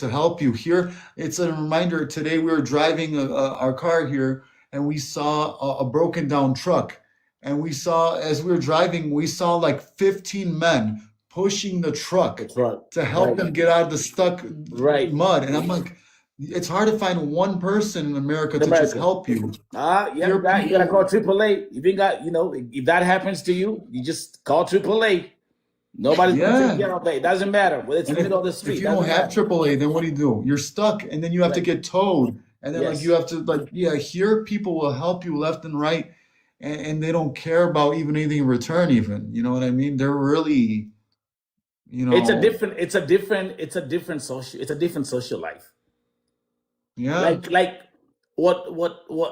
help you. Here, it's a reminder. Today we were driving our car here, and we saw a broken down truck, and as we were driving, we saw like 15 men pushing the truck That's right. to help them get out of the stuck Right. mud. And I'm like, it's hard to find one person in America to just help you. Yeah, There you are gotta call people. AAA. If you got, if that happens to you, you just call AAA. Nobody's gonna Yeah. take care of it. It doesn't matter. Well, it's in And the middle of the if street. you don't Doesn't have matter. AAA, then what do? You're stuck, and then you have to Right. get towed, and then, like, Yes. you have to, like, yeah, here people will help you left and right, and they don't care about even anything in return, even. You know what I mean? They're really, It's a different social life. yeah. Like what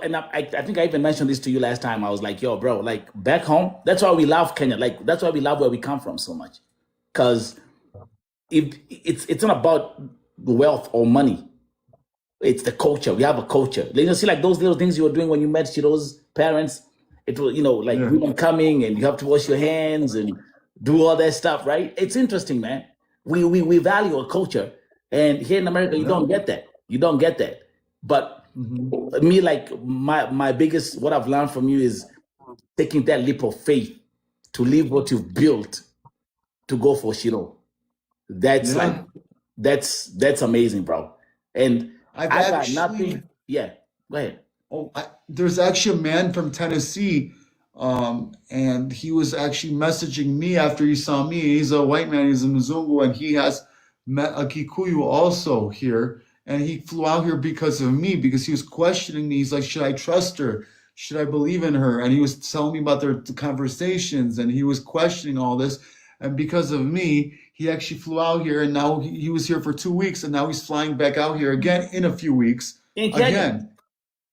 and I think I even mentioned this to you last time. I was like, yo, bro, like back home, that's why we love Kenya. Like, that's why we love where we come from so much. Because if it's not about wealth or money. It's the culture. We have a culture. You see, like those little things you were doing when you met Shiro's parents. It was, like Yeah. women coming and you have to wash your hands and do all that stuff, right? It's interesting, man. We value a culture, and here in America, you don't get that. You don't get that. But me, like my biggest, what I've learned from you is taking that leap of faith to leave what you've built to go for Shiro. That's Yeah. like that's amazing, bro. And I've I got actually, nothing. Yeah, go ahead. there's actually a man from Tennessee, and he was actually messaging me after he saw me. He's a white man, he's a Mzungu, and he has met a Kikuyu also here. And he flew out here because of me, because he was questioning me. He's like, should I trust her? Should I believe in her? And he was telling me about their conversations, and he was questioning all this. And because of me, he actually flew out here, and now he was here for 2 weeks, and now he's flying back out here again in a few weeks. In Kenya, Again.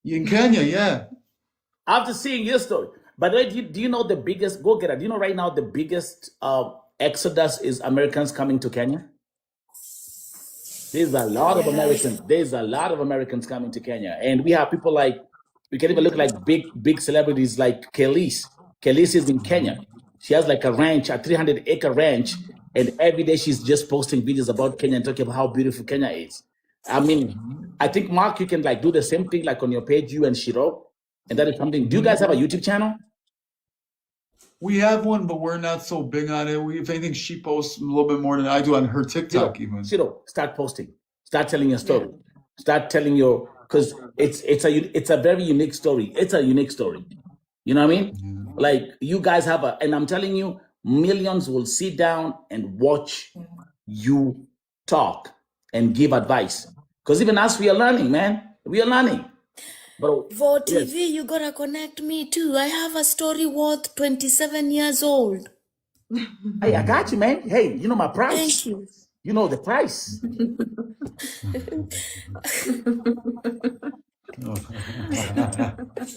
In Kenya, yeah. after seeing your story. By the way, do you know the biggest, go get it, do you know right now the biggest exodus is Americans coming to Kenya? There's a lot of Americans. There's a lot of Americans coming to Kenya, and we have people like, we can even look like big celebrities like Khalees. Khalees is in Kenya. She has like a ranch, a 300-acre ranch, and every day she's just posting videos about Kenya and talking about how beautiful Kenya is. I mean, I think, Mark, you can like do the same thing like on your page, you and Shiro, and that is something. Do you guys have a YouTube channel? We have one, but we're not so big on it. If anything, she posts a little bit more than I do on her TikTok, even. Shiro, start posting. Start telling your story. Start telling your, because it's a very unique story. It's a unique story. You know what I mean? Like, you guys have and I'm telling you, millions will sit down and watch you talk and give advice. Because even us, we are learning, man. We are learning. But For yes, TV, you gotta connect me too. I have a story worth 27 years old. hey, I got you, man. Hey, you know my price. Thank you. You know the price.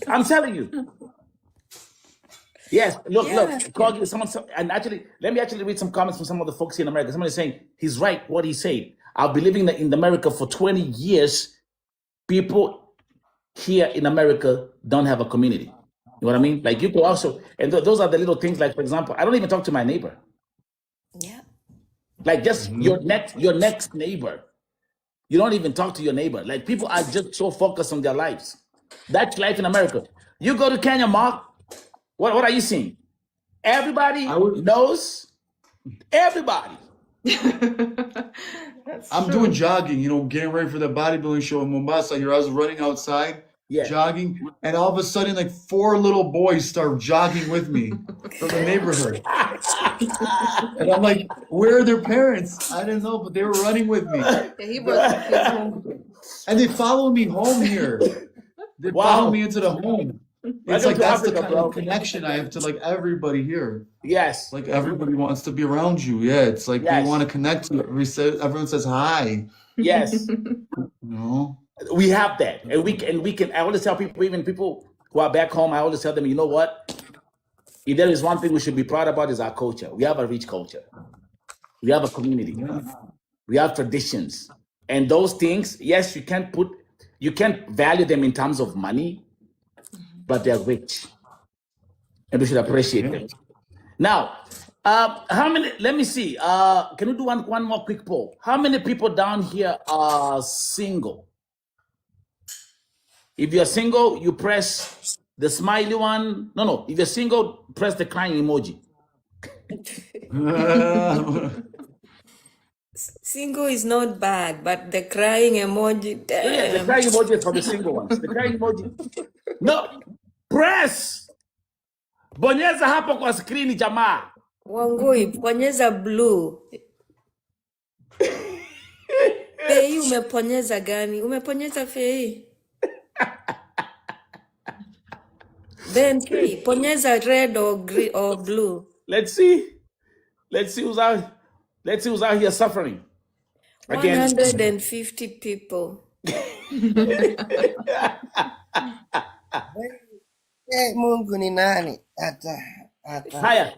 I'm telling you. Yes, look, Yeah. Corgi, and actually, let me actually read some comments from some of the folks here in America. Somebody's saying he's right, what he said. I've been living in America for 20 years. People here in America don't have a community. You know what I mean? Like you could also, and those are the little things. Like for example, I don't even talk to my neighbor. Yeah. Like just your next neighbor. You don't even talk to your neighbor. Like people are just so focused on their lives. That's life in America. You go to Kenya, Mark. What are you seeing? Everybody knows everybody. I'm doing jogging, you know, getting ready for the bodybuilding show in Mombasa here. I was running outside, jogging, and all of a sudden, like 4 little boys start jogging with me from the neighborhood. And I'm like, where are their parents? I didn't know, but they were running with me. Yeah, he brought the kids home. And they follow me home here. They follow me into the home. It's like that's the kind of connection I have to like everybody here. Yes. Like everybody wants to be around you. Yeah, it's like they want to connect to you. Everyone says hi. Yes. You know? We have that. And we can I always tell people, even people who are back home, I always tell them, you know what? If there is one thing we should be proud about is our culture. We have a rich culture. We have a community. We have traditions. And those things, yes, you can't value them in terms of money, but they're rich. And we should appreciate them. Now, how many, let me see. Can we do one more quick poll? How many people down here are single? If you're single, you press the smiley one. No. If you're single, press the crying emoji. Single is not bad, but the crying emoji, damn. Yeah, the crying emoji is for the single ones. The crying emoji. No, press. Bonyeza hapo kwa screen jamaa. Wangui, bonyeza blue. Fei, umeponyeza gani? Umeponyeza Fei? Then Fei, ponyeza red or green or blue. Let's see who's out here suffering. Again. 150 people. Mungu ni nani? Hiya.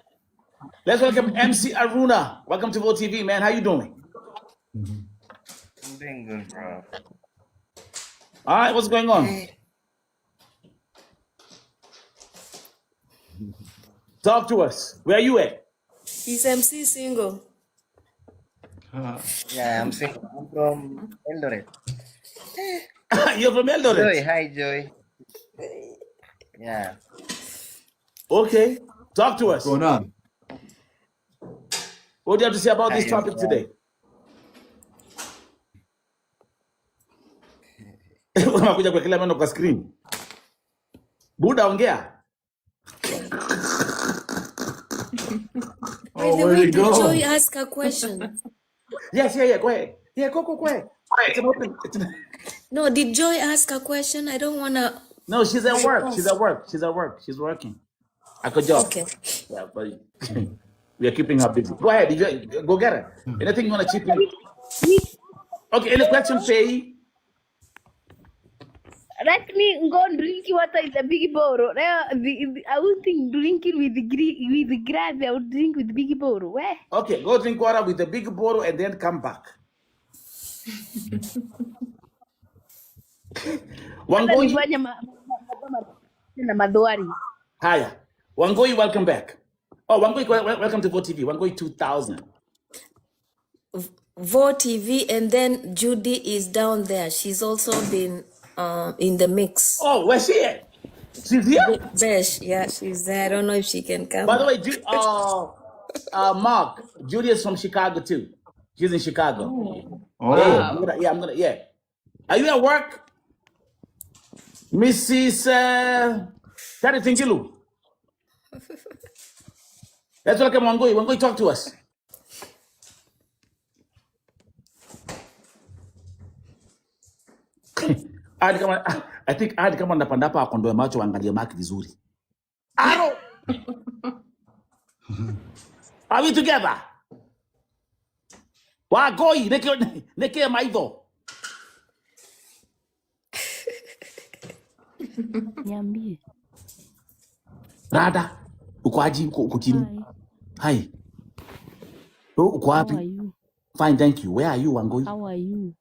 Let's welcome MC Aruna. Welcome to Vote TV, man. How you doing? I'm doing good, bro. All right, what's going on? Talk to us. Where are you at? Is MC single? Yeah, I'm single. I'm from Eldoret. You're from Eldoret? Joy, hi, Joy. Yeah. Okay. Talk to us. What's going on? What do you have to say about this topic today? Unakuja kwa kila meno kwa screen. Buda ongea. By the way, did Joy ask a question? Yes, go ahead. Yeah, go ahead. It's an open. No, did Joy ask a question? I don't wanna. No, she's at work. She's working. I could job. Okay. Yeah, but we are keeping her busy. Go ahead, go get her. Anything you want to chip in? Okay, any question, Faye? Let me go drink water in the big bottle. I won't think drinking with the gravy. I would drink with the big bottle. Where? Okay, go drink water with the big bottle and then come back. Wangoi. Hiya. Wangoi, welcome back. Oh, Wangoi, welcome to Vote TV. Wangoi 2000. Vote TV, and then Judy is down there. She's also been in the mix. Oh, where's she at? She's here? Besh, yeah, she's there. I don't know if she can come. By the way, Mark, Judy is from Chicago too. She's in Chicago. Oh. Yeah. Are you at work? Mrs. Tari Tingilu. Let's welcome Wangoi. Wangoi, talk to us. I think hadi kama napanda hapa akondoe macho angalie Mark vizuri. Aro! Are we together? Wagoi, neke maitho. Niambie. Rada, uko aji, uko chini. Hi. Hi. Uko How wapi? are you? Fine, thank you. Where are you, Wangoi? How are you?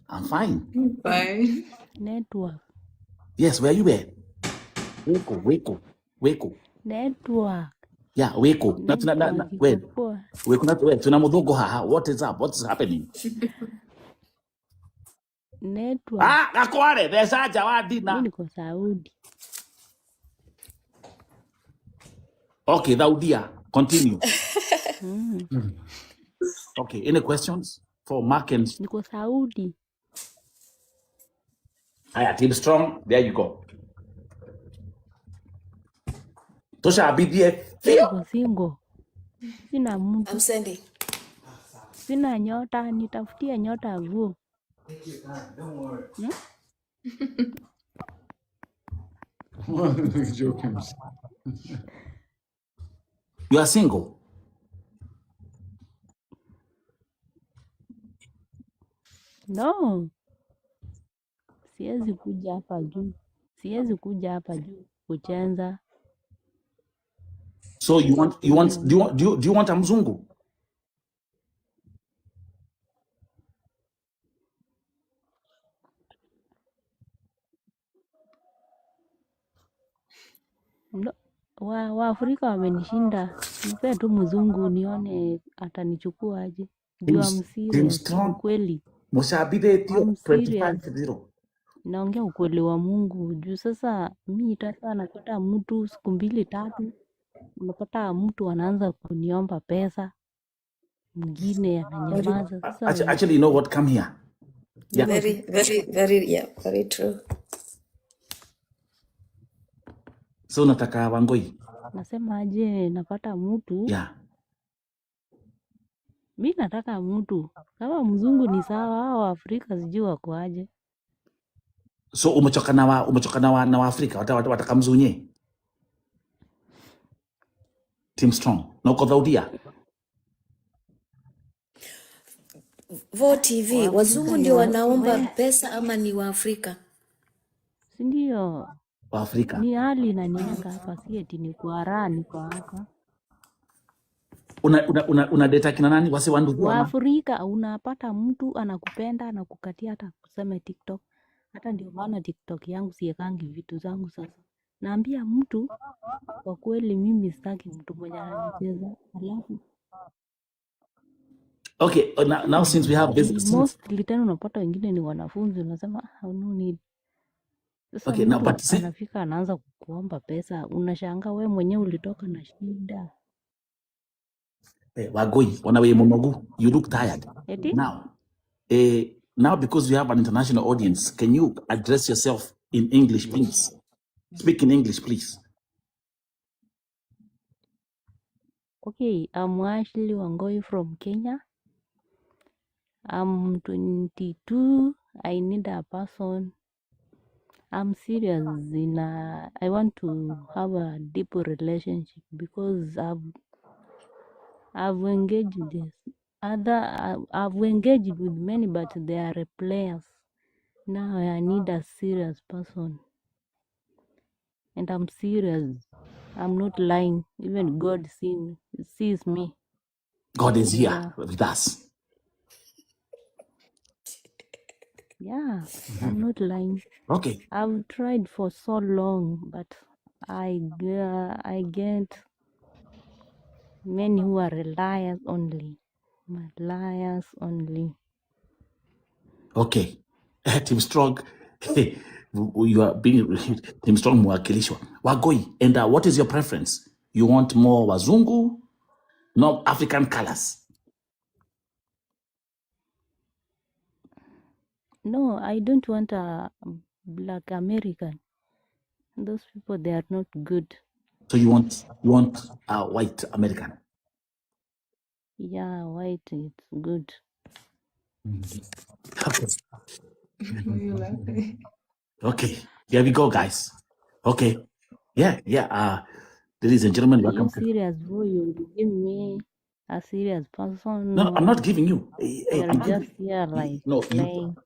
I'm fine. Bye. Network. Yes, where you at? Weko. Network. Yeah, Weko. Network iko Wait. poa. Weko, tuna mudhogo haha. What is up? What is happening? Network. Nakware, there's a jawadi Mimi na. niko Saudi. Okay, Daudia, continue. Mm. Okay, any questions for Mark and Niko Saudi. Team Strong? There you go. Tosha abidie Mimi fio. niko single. Sina mtu. I'm sending. Sina nyota, nitafutie nyota vuo. Joking. You are single? No. Siwezi kuja hapa juu. Siwezi kuja hapa juu kuchenza. So do you want a Mzungu? No. Waafrika wamenishinda. Nipe tu mzungu nione atanichukua aje. Juu I'm Team serious. Strong? Ukweli. Mushabide tio I'm serious. 25-0. Naongea ukweli wa Mungu. Juu sasa mimi sasa napata mtu siku 2-3. Unapata mtu anaanza kuniomba pesa. Mwingine ananyamaza. Sasa Actually, you know what? Come here. Yeah. Very true. So nataka Wangoi. nasema aje napata mtu. Yeah. Mi nataka mtu. Kama mzungu ni sawa, hao Afrika sijui wako aje. So umechoka na Waafrika wataka mzunye. Team Strong. Na uko Daudia. Vo TV, Waafrika wazungu ni ndio wa- wanaomba we- pesa ama ni Waafrika? si ndio? Waafrika. Ni hali inaniweka hapa, si eti ni kwa raha niko hapa. Una data kina nani? Wasi wandugu ama? Waafrika unapata mtu anakupenda, anakukatia hata kuseme TikTok. Hata ndio maana TikTok yangu siekangi vitu zangu sasa. Naambia mtu kwa kweli mimi sitaki mtu mwenye ananicheza. Alafu Okay, now since we have this mostly tena unapata wengine ni wanafunzi, unasema no need. Sasa Okay, now mtu but see, anafika anaanza kukuomba pesa, unashangaa wewe mwenyewe ulitoka na shida. Wagoi, wanawe munogu, you look tired. Eti? Now because we have an international audience, can you address yourself in English, please? Speak in English, please. Okay, I'm Ashley Wangoi from Kenya. I'm 22. I need a person. I'm serious I want to have a deeper relationship because I've engaged I've engaged with many, but they are players. Now I need a serious person, and I'm serious. I'm not lying. Even God sees me. God is here Yeah. with us. Yeah, I'm not lying. Okay. I've tried for so long, but I get many who are liars only. Liars only. Okay. Team Strong, you are being Team Strong mwakilishwa. Wagoi, and what is your preference? You want more Wazungu, no African colors? No, I don't want a black American. Those people, they are not good. So you want a white American? Yeah, white, it's good. Okay. Okay, here we go, guys. Okay, yeah. Ladies and gentlemen, Are welcome you to. serious, bro? You give me a serious person? No, I'm No, not giving you. Hey, you're I'm just giving. here like No, you. playing.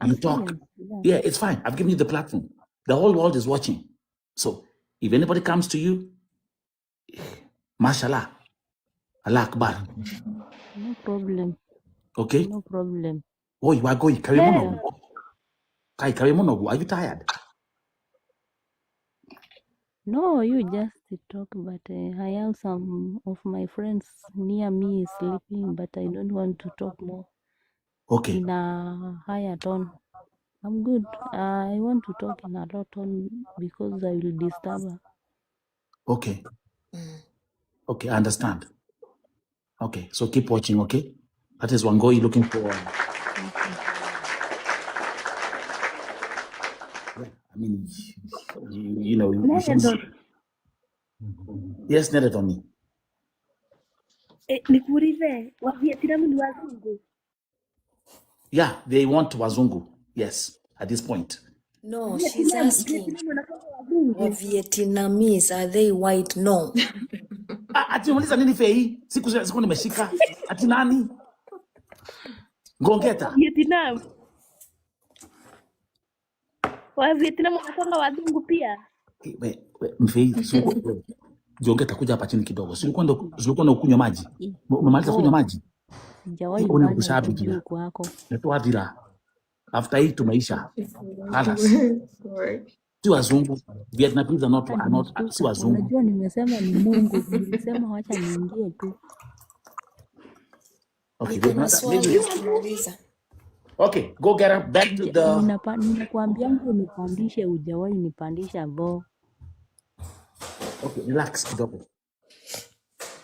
You talk. Serious, Yeah, it's fine. I've given you the platform. The whole world is watching. So if anybody comes to you, mashallah, Allah Akbar. no problem. Okay. No problem. Oh, you are going. Yeah. Karemono. Are you tired? No, you just talk, but I have some of my friends near me sleeping, but I don't want to talk more Okay. in a higher tone. I'm good. I want to talk in a low tone because I will disturb her. Okay. Okay, I understand. Okay, so keep watching, okay? That is Wangoi looking for. I mean, you know. Yes, Neretoni. Nikuulize, wa Vietnam ni wazungu? Yeah, they want Wazungu. Yes, at this point. No, she's asking. Vietnamese, are they white? No. Ati unauliza nini fei? Siku nimeshika. Ati nani? Ngongeta. Vietnam. Wa Vietnam wanasema wazungu pia. Mfei, Ngongeta kuja hapa chini kidogo. Silikuwa ndo kunywa maji. Umemaliza kunywa maji? Sijawahi fanya kitu huko kwako. Natoa dira. After hii tumeisha. Halas. Si wazungu. Vietnamese are not si wazungu. Unajua nimesema ni Mungu. Nilisema wacha niingie tu. Okay, go get her back to the. Ninakwambia nipandishe, hujawahi nipandisha vo. Okay, relax kidogo.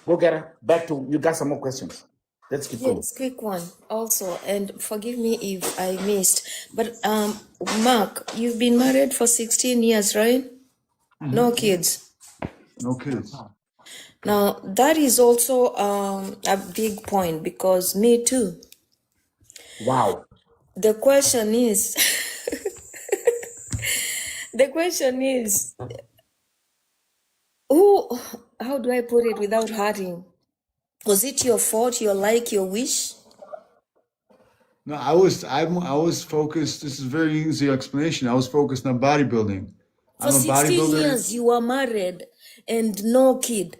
Go get her back to. You got some more questions. Let's keep going. Yes, quick one also, and forgive me if I missed, but Mark, you've been married for 16 years, right? Mm-hmm. No kids. No kids. Now that is also a big point because me too. Wow. The question is, how do I put it without hurting? Was it your fault, your wish? No, I was focused. This is a very easy explanation. I was focused on bodybuilding. For 16 years you were married and no kid.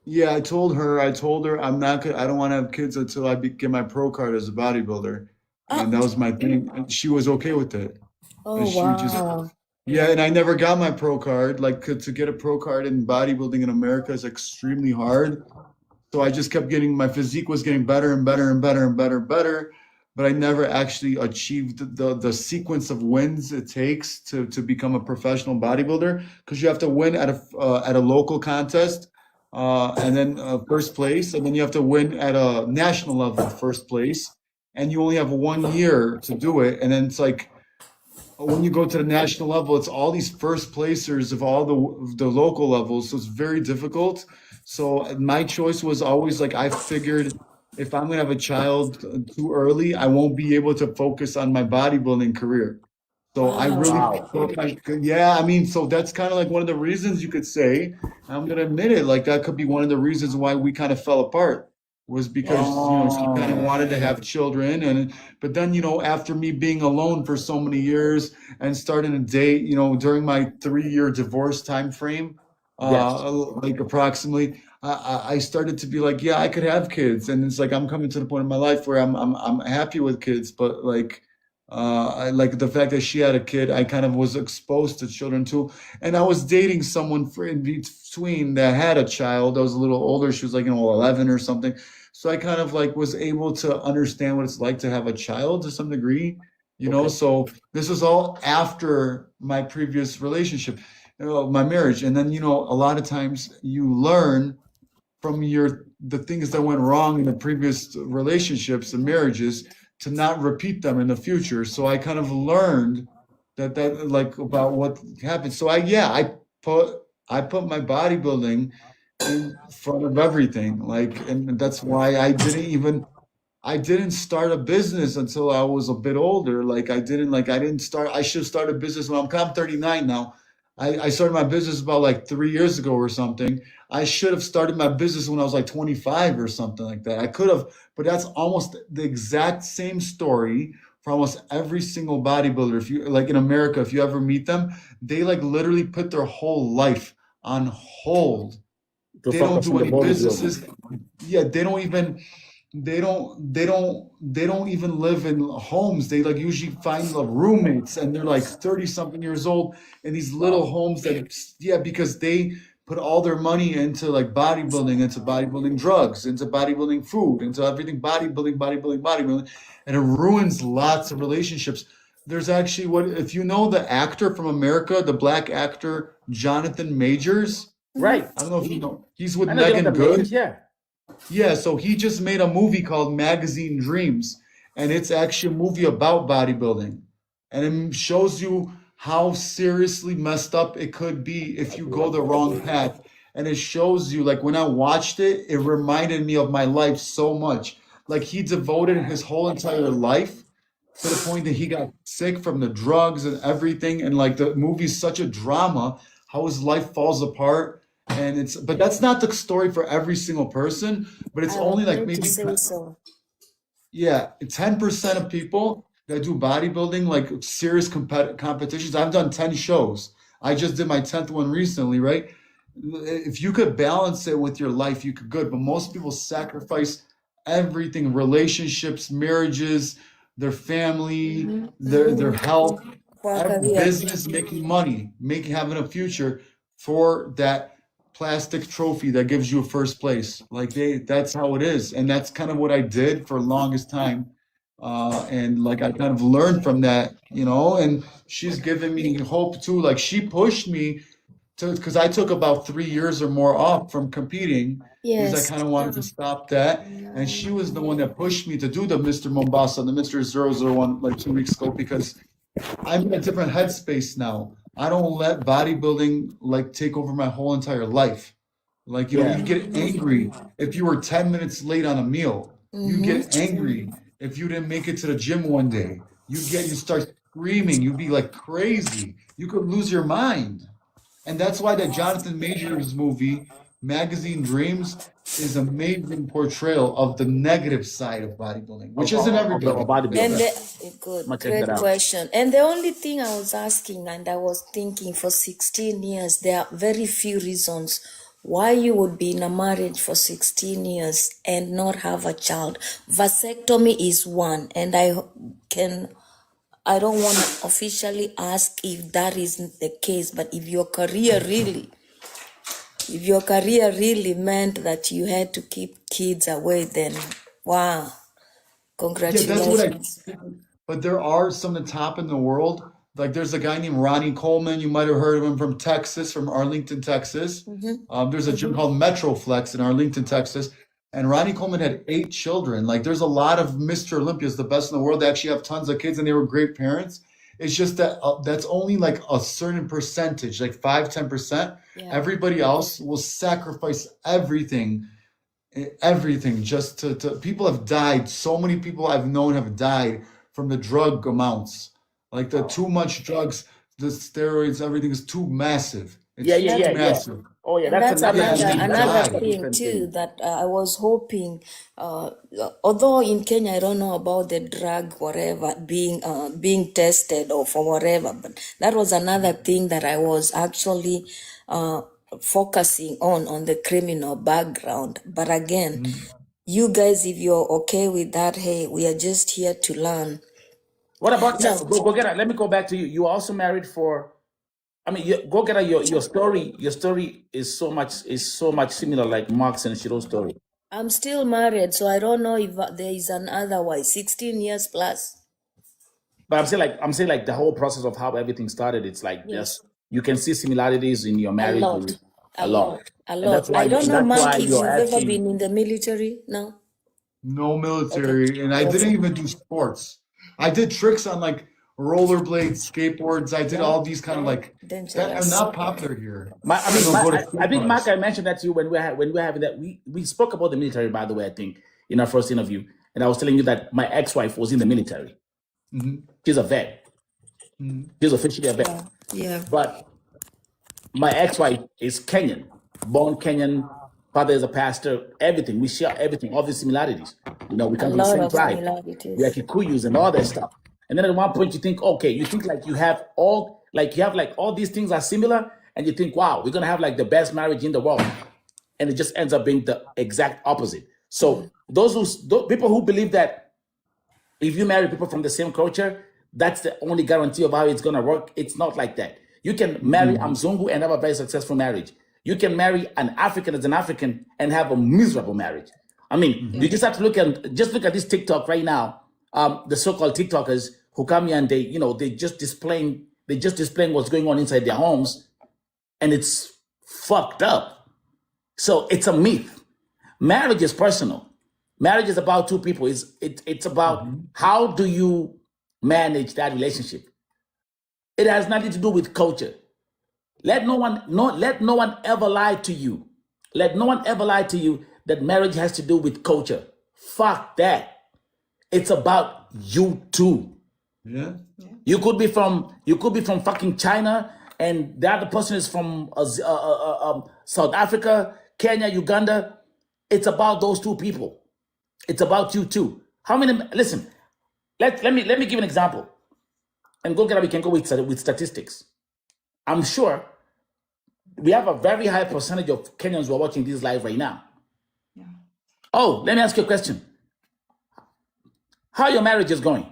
Yeah, I told her I don't want to have kids until I get my pro card as a bodybuilder. And that was my thing. And she was okay with it. Oh, wow. Yeah, and I never got my pro card. Like to get a pro card in bodybuilding in America is extremely hard. So I just kept my physique was getting better and better and better and better and better. But I never actually achieved the sequence of wins it takes to become a professional bodybuilder, because you have to win at a local contest, and then first place, and then you have to win at a national level first place, and you only have 1 year to do it. And then it's like when you go to the national level, it's all these first placers of all the local levels, so it's very difficult. So my choice was always like, I figured if I'm gonna have a child too early, I won't be able to focus on my bodybuilding career. So I really felt like, yeah, I mean, so that's kind of like one of the reasons you could say, I'm gonna admit it, like that could be one of the reasons why we kind of fell apart, was because she kind of wanted to have children, but then after me being alone for so many years and starting to date, during my 3-year divorce time frame, like approximately, I started to be like, yeah, I could have kids, and it's like I'm coming to the point in my life where I'm happy with kids, but like I like the fact that she had a kid, I kind of was exposed to children too, and I was dating someone in between that had a child that was a little older. She was like 11 or something, so I kind of like was able to understand what it's like to have a child to some degree, so this was all after my previous relationship, my marriage. And then a lot of times you learn from the things that went wrong in the previous relationships and marriages to not repeat them in the future. So I kind of learned that like about what happened. So I put my bodybuilding in front of everything, like, and that's why I I didn't start a business until I was a bit older. I should have started a business when I'm 39 now. I started my business about like 3 years ago or something. I should have started my business when I was like 25 or something like that. I could have, but that's almost the exact same story for almost every single bodybuilder. If you like in America, if you ever meet them, they like literally put their whole life on hold. To They don't focus do on the any bodybuilding. businesses. Yeah, they don't even live in homes. They like usually find like roommates and they're like 30 something years old in these little homes because they put all their money into like into bodybuilding drugs, into bodybuilding food, into everything bodybuilding, and it ruins lots of relationships. There's actually if you know the actor from America, the black actor Jonathan Majors. Right. I don't know if you know. He's with I know Megan Jonathan Good. Majors, yeah. Yeah, so he just made a movie called Magazine Dreams, and it's actually a movie about bodybuilding. And it shows you how seriously messed up it could be if you go the wrong path. And it shows you, like when I watched it, it reminded me of my life so much. Like he devoted his whole entire life to the point that he got sick from the drugs and everything. And like the movie's such a drama, how his life falls apart. But that's not the story for every single person, but it's I only was like going to maybe, say so. yeah, 10% of people that do bodybuilding, like serious competitions. I've done 10 shows. I just did my 10th one recently, right? If you could balance it with your life, you could good, but most people sacrifice everything, relationships, marriages, their family, their health, For a career. business, making money, having a future for that plastic trophy that gives you a first place. That's how it is. And that's kind of what I did for the longest time. And like I kind of learned from that, and she's given me hope too. Like she pushed me because I took about 3 years or more off from competing because I Yes. kind of wanted to stop that. And she was the one that pushed me to do the Mr. Mombasa, the Mr. 001 like 2 weeks ago because I'm in a different headspace now. I don't let bodybuilding like take over my whole entire life. Like, Yeah. you get angry if you were 10 minutes late on a meal. You get angry if you didn't make it to the gym one day. You start screaming. You'd be like crazy. You could lose your mind. And that's why that Jonathan Majors movie, Magazine Dreams, is an amazing portrayal of the negative side of bodybuilding, which isn't everybody. And bodybuilding. good, I'ma check great that out. question. And the only thing I was asking, and I was thinking for 16 years, there are very few reasons why you would be in a marriage for 16 years and not have a child. Vasectomy is one, and I don't want to officially ask if that isn't the case, but if your career really meant that you had to keep kids away, then wow, Yeah, congratulations. but there are some of the top in the world. Like there's a guy named Ronnie Coleman. You might have heard of him from Texas, from Arlington, Texas. There's a gym called Metroflex in Arlington, Texas. And Ronnie Coleman had 8 children. Like there's a lot of Mr. Olympias, the best in the world. They actually have tons of kids and they were great parents. It's just that that's only like a certain percentage, like 5-10%. Yeah. Everybody else will sacrifice everything just to people have died. So many people I've known have died from the drug amounts. Like the too much drugs, the steroids, everything is too massive. It's too massive. Oh yeah, And that's another died. thing too that I was hoping. Although in Kenya I don't know about the drug whatever being tested or for whatever, but that was another thing that I was actually focusing on the criminal background. But again, you guys, if you're okay with that, hey, we are just here to learn. What about go get it? Let me go back to you. You also married for. I mean, go get it. Your story. Your story is so much similar like Mark's and Shiro's story. I'm still married, so I don't know if there is an otherwise 16 years plus. But I'm saying like the whole process of how everything started. It's like just you can see similarities in your marriage. A lot. I don't know, Mark, if you've ever been in the military. No. No military, and I didn't even do sports. I did tricks on like rollerblades, skateboards. I did all these kind of like that are not popular here. I think Mark, I mentioned that to you when we were having that. We spoke about the military, by the way. I think in our first interview, and I was telling you that my ex-wife was in the military. She's a vet. She's officially a vet. Yeah. But my ex-wife is Kenyan, born Kenyan. Father is a pastor. Everything, we share everything, all the similarities. You know, we A come from the lot same of tribe. similarities. We are Kikuyus and all that stuff. And then at one point you think, okay, you think like you have like all these things are similar, and you think, wow, we're gonna have like the best marriage in the world, and it just ends up being the exact opposite. So those people who believe that if you marry people from the same culture, that's the only guarantee of how it's gonna work. It's not like that. You can marry a Mzungu and have a very successful marriage. You can marry an African as an African and have a miserable marriage. I mean, you just have to look at this TikTok right now. The so-called TikTokers who come here and they just displaying what's going on inside their homes, and it's fucked up. So it's a myth. Marriage is personal. Marriage is about two people. It's about how do you manage that relationship. It has nothing to do with culture. Let no one ever lie to you. Let no one ever lie to you that marriage has to do with culture. Fuck that. It's about you two. Yeah. You could be from fucking China, and the other person is from South Africa, Kenya, Uganda. It's about those two people. It's about you too. How many? Listen, let me give you an example, and we can go with statistics. I'm sure we have a very high percentage of Kenyans who are watching this live right now. Yeah. Oh, let me ask you a question. How your marriage is going?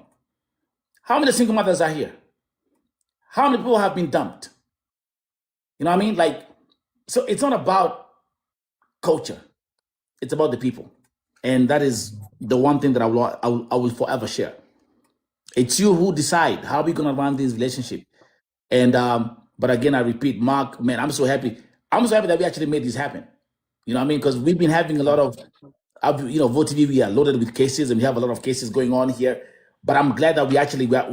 How many single mothers are here? How many people have been dumped? You know what I mean? Like, so it's not about culture. It's about the people. And that is the one thing that I will forever share. It's you who decide how we're going to run this relationship. And, but again, I repeat, Mark, man, I'm so happy. I'm so happy that we actually made this happen. You know what I mean? Because we've been having a lot of, Vote TV, we are loaded with cases, and we have a lot of cases going on here. But I'm glad that we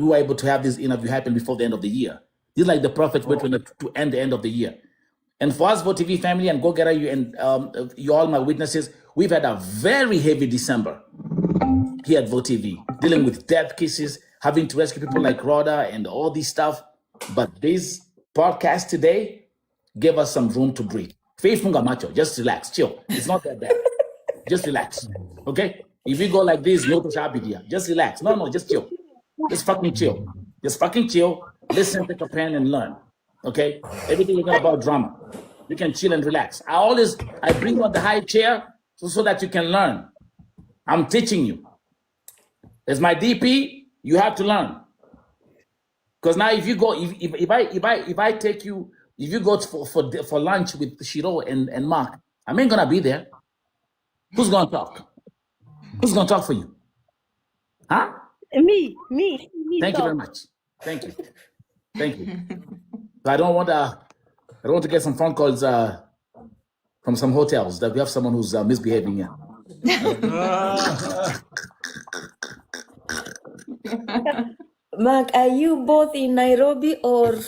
were able to have this interview happen before the end of the year. This is like the perfect way to end the end of the year. And for us, Vote TV family, and Go Getter, you and you all my witnesses, we've had a very heavy December here at Vote TV, dealing with death cases, having to rescue people like Rhoda and all this stuff. But this podcast today gave us some room to breathe. Faith Funga Macho, just relax, chill. It's not that bad. Just relax, okay? If you go like this, no to Shabidia. Just relax. No, just chill. Just fucking chill. Just fucking chill. Listen, take a pen and learn, okay? Everything is not about drama. You can chill and relax. I bring you on the high chair so that you can learn. I'm teaching you. As my DP, you have to learn. Because now if you go, if I take you, if you go for lunch with Shiro and Mark, I ain't gonna be there. Who's gonna talk? Who's gonna talk for you? Huh? Me. Thank you very much. Thank you. I don't want to get some phone calls from some hotels that we have someone who's misbehaving here. Mark, are you both in Nairobi or?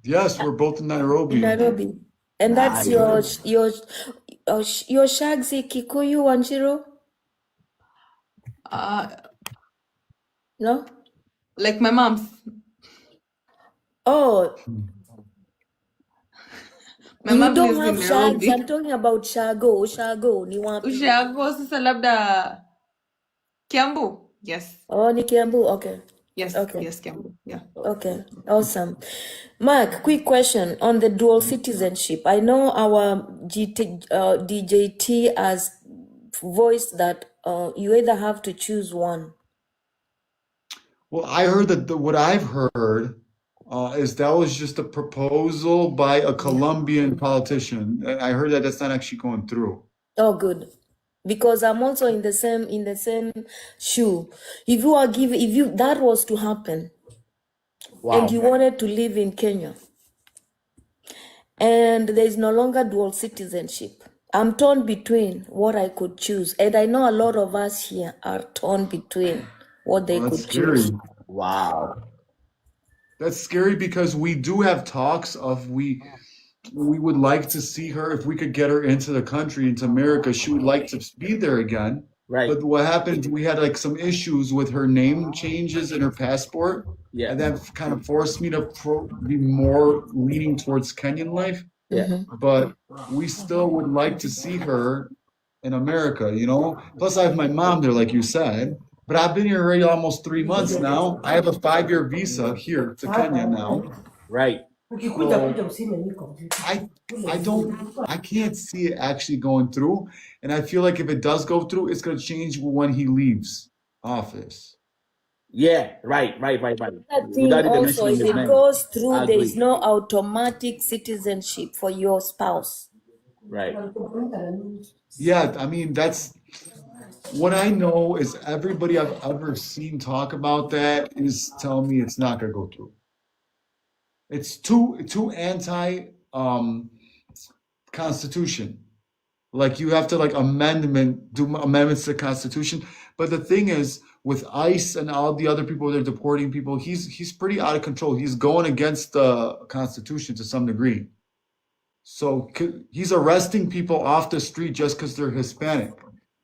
Yes, we're both in Nairobi. Nairobi. And that's your Shagzi Kikuyu Wanjiru? No? Like my mom's. Oh. My You mom don't lives have in Shags. Nairobi. I'm talking about Shago. Ni wapi? Ushago sasa labda Kiambu. Yes. Oh, ni Kiambu. Okay. Yes. Okay. Yes, Kiambu. Yeah. Okay, awesome. Mark, quick question on the dual citizenship. I know our DJT has voiced that you either have to choose one. Well, I heard that what I've heard is that was just a proposal by a Colombian politician. I heard that that's not actually going through. Oh, good. Because I'm also in the same shoe. If that was to happen, Wow. and you wanted to live in Kenya, and there is no longer dual citizenship, I'm torn between what I could choose, and I know a lot of us here are torn between what they That's could choose. scary. Wow. That's scary because we do have talks of we would like to see her if we could get her into the country, into America. She would like to be there again. Right. But what happened, we had like some issues with her name changes in her passport. Yeah. And that kind of forced me to be more leaning towards Kenyan life. Yeah. But we still would like to see her in America, you know? Plus, I have my mom there, like you said. But I've been here already almost 3 months now. I have a 5-year visa here to Kenya now. Right. So I can't see it actually going through. And I feel like if it does go through, it's going to change when he leaves office. Yeah, right. That thing Without even also, mentioning if his it name. goes I through, there is agree. no automatic citizenship for your spouse. Right. Yeah, I mean, that's what I know is everybody I've ever seen talk about that is telling me it's not going to go through. It's too anti constitution. Like you have to like do amendments to the Constitution. But the thing is, with ICE and all the other people that are deporting people, he's pretty out of control. He's going against the Constitution to some degree. So he's arresting people off the street just because they're Hispanic,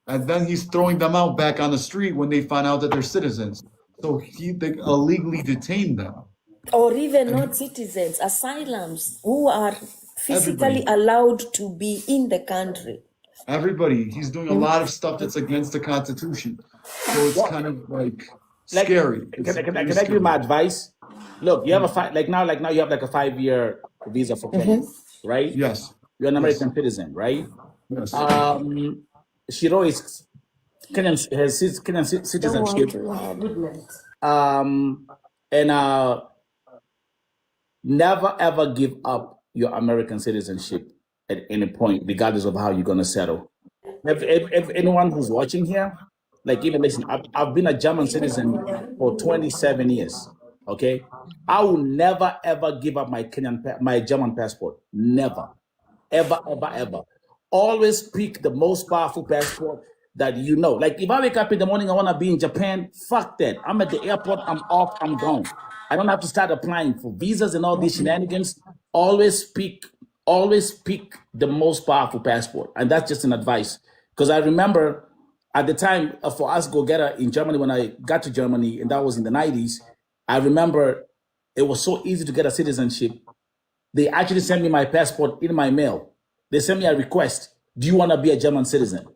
and then he's throwing them out back on the street when they find out that they're citizens. So they illegally detained them. Or even not citizens, asylums who are physically allowed to be in the country. Everybody. He's doing a lot of stuff that's against the Constitution. So it's kind of like scary. Can I give you my advice? Look, you have like now you have like a 5-year visa for Kenya, right? Yes. You're an American citizen, right? Yes. Shiro is has Kenyan citizenship. And never ever give up your American citizenship at any point, regardless of how you're gonna settle. If anyone who's watching here, like even listen, I've been a German citizen for 27 years. Okay, I will never ever give up my my German passport. Never, ever. Always pick the most powerful passport that you know. Like if I wake up in the morning, I want to be in Japan. Fuck that. I'm at the airport. I'm off. I'm gone. I don't have to start applying for visas and all these shenanigans. Always pick the most powerful passport, and that's just an advice. Because I remember at the time for us go-getter in Germany, when I got to Germany, and that was in the 90s, I remember it was so easy to get a citizenship. They actually sent me my passport in my mail. They sent me a request. Do you want to be a German citizen?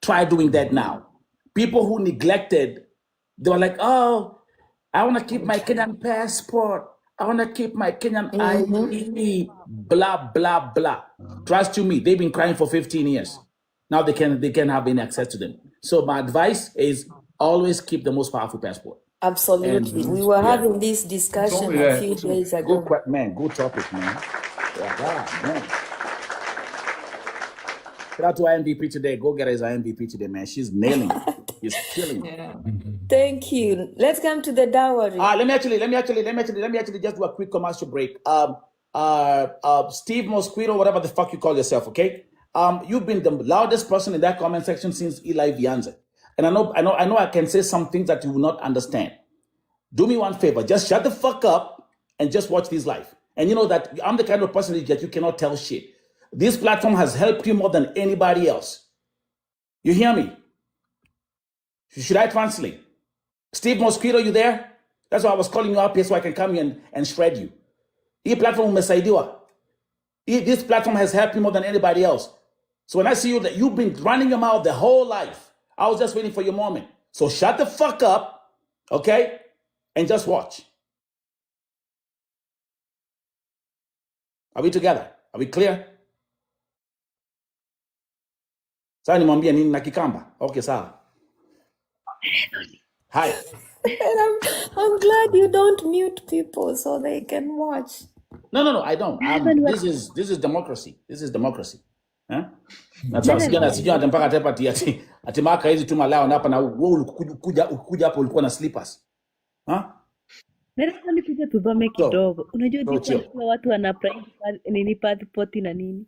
Try doing that now. People who neglected, they were like, oh, I want to keep my Kenyan passport. I want to keep my Kenyan ID. Blah, blah, blah. Trust you me, they've been crying for 15 years. Now they can't have any access to them. So my advice is always keep the most powerful passport. Absolutely. We were having this discussion a few days ago. Good topic, man. Man. Shout out to our MVP today. Go get her as our MVP today, man. She's nailing it. She's killing it. Thank you. Let's come to the dowry. Let me actually just do a quick commercial break. Steve Mosquito, whatever the fuck you call yourself, okay? You've been the loudest person in that comment section since Eli Vianza. And I know I can say some things that you will not understand. Do me one favor, just shut the fuck up and just watch this live. And you know that I'm the kind of person that you cannot tell shit. This platform has helped you more than anybody else. You hear me? Should I translate? Steve Mosquito, you there? That's why I was calling you up here so I can come here and shred you. This platform has helped you more than anybody else. So when I see you, that you've been running your mouth the whole life. I was just waiting for your moment. So shut the fuck up, okay? And just watch. Are we together? Are we clear? Sawa nimwambia nini na Kikamba? Okay, sawa. Hi. And I'm glad you don't mute people so they can watch. No, I don't. This is democracy. This is democracy. Huh? That's why sijana mpaka tepati ati maka hizi tuma lao hapa na wewe ukuja hapo ulikuwa na slippers. Nataka nikuja tuzome kidogo. Unajua difference kwa watu wana nini passport na nini?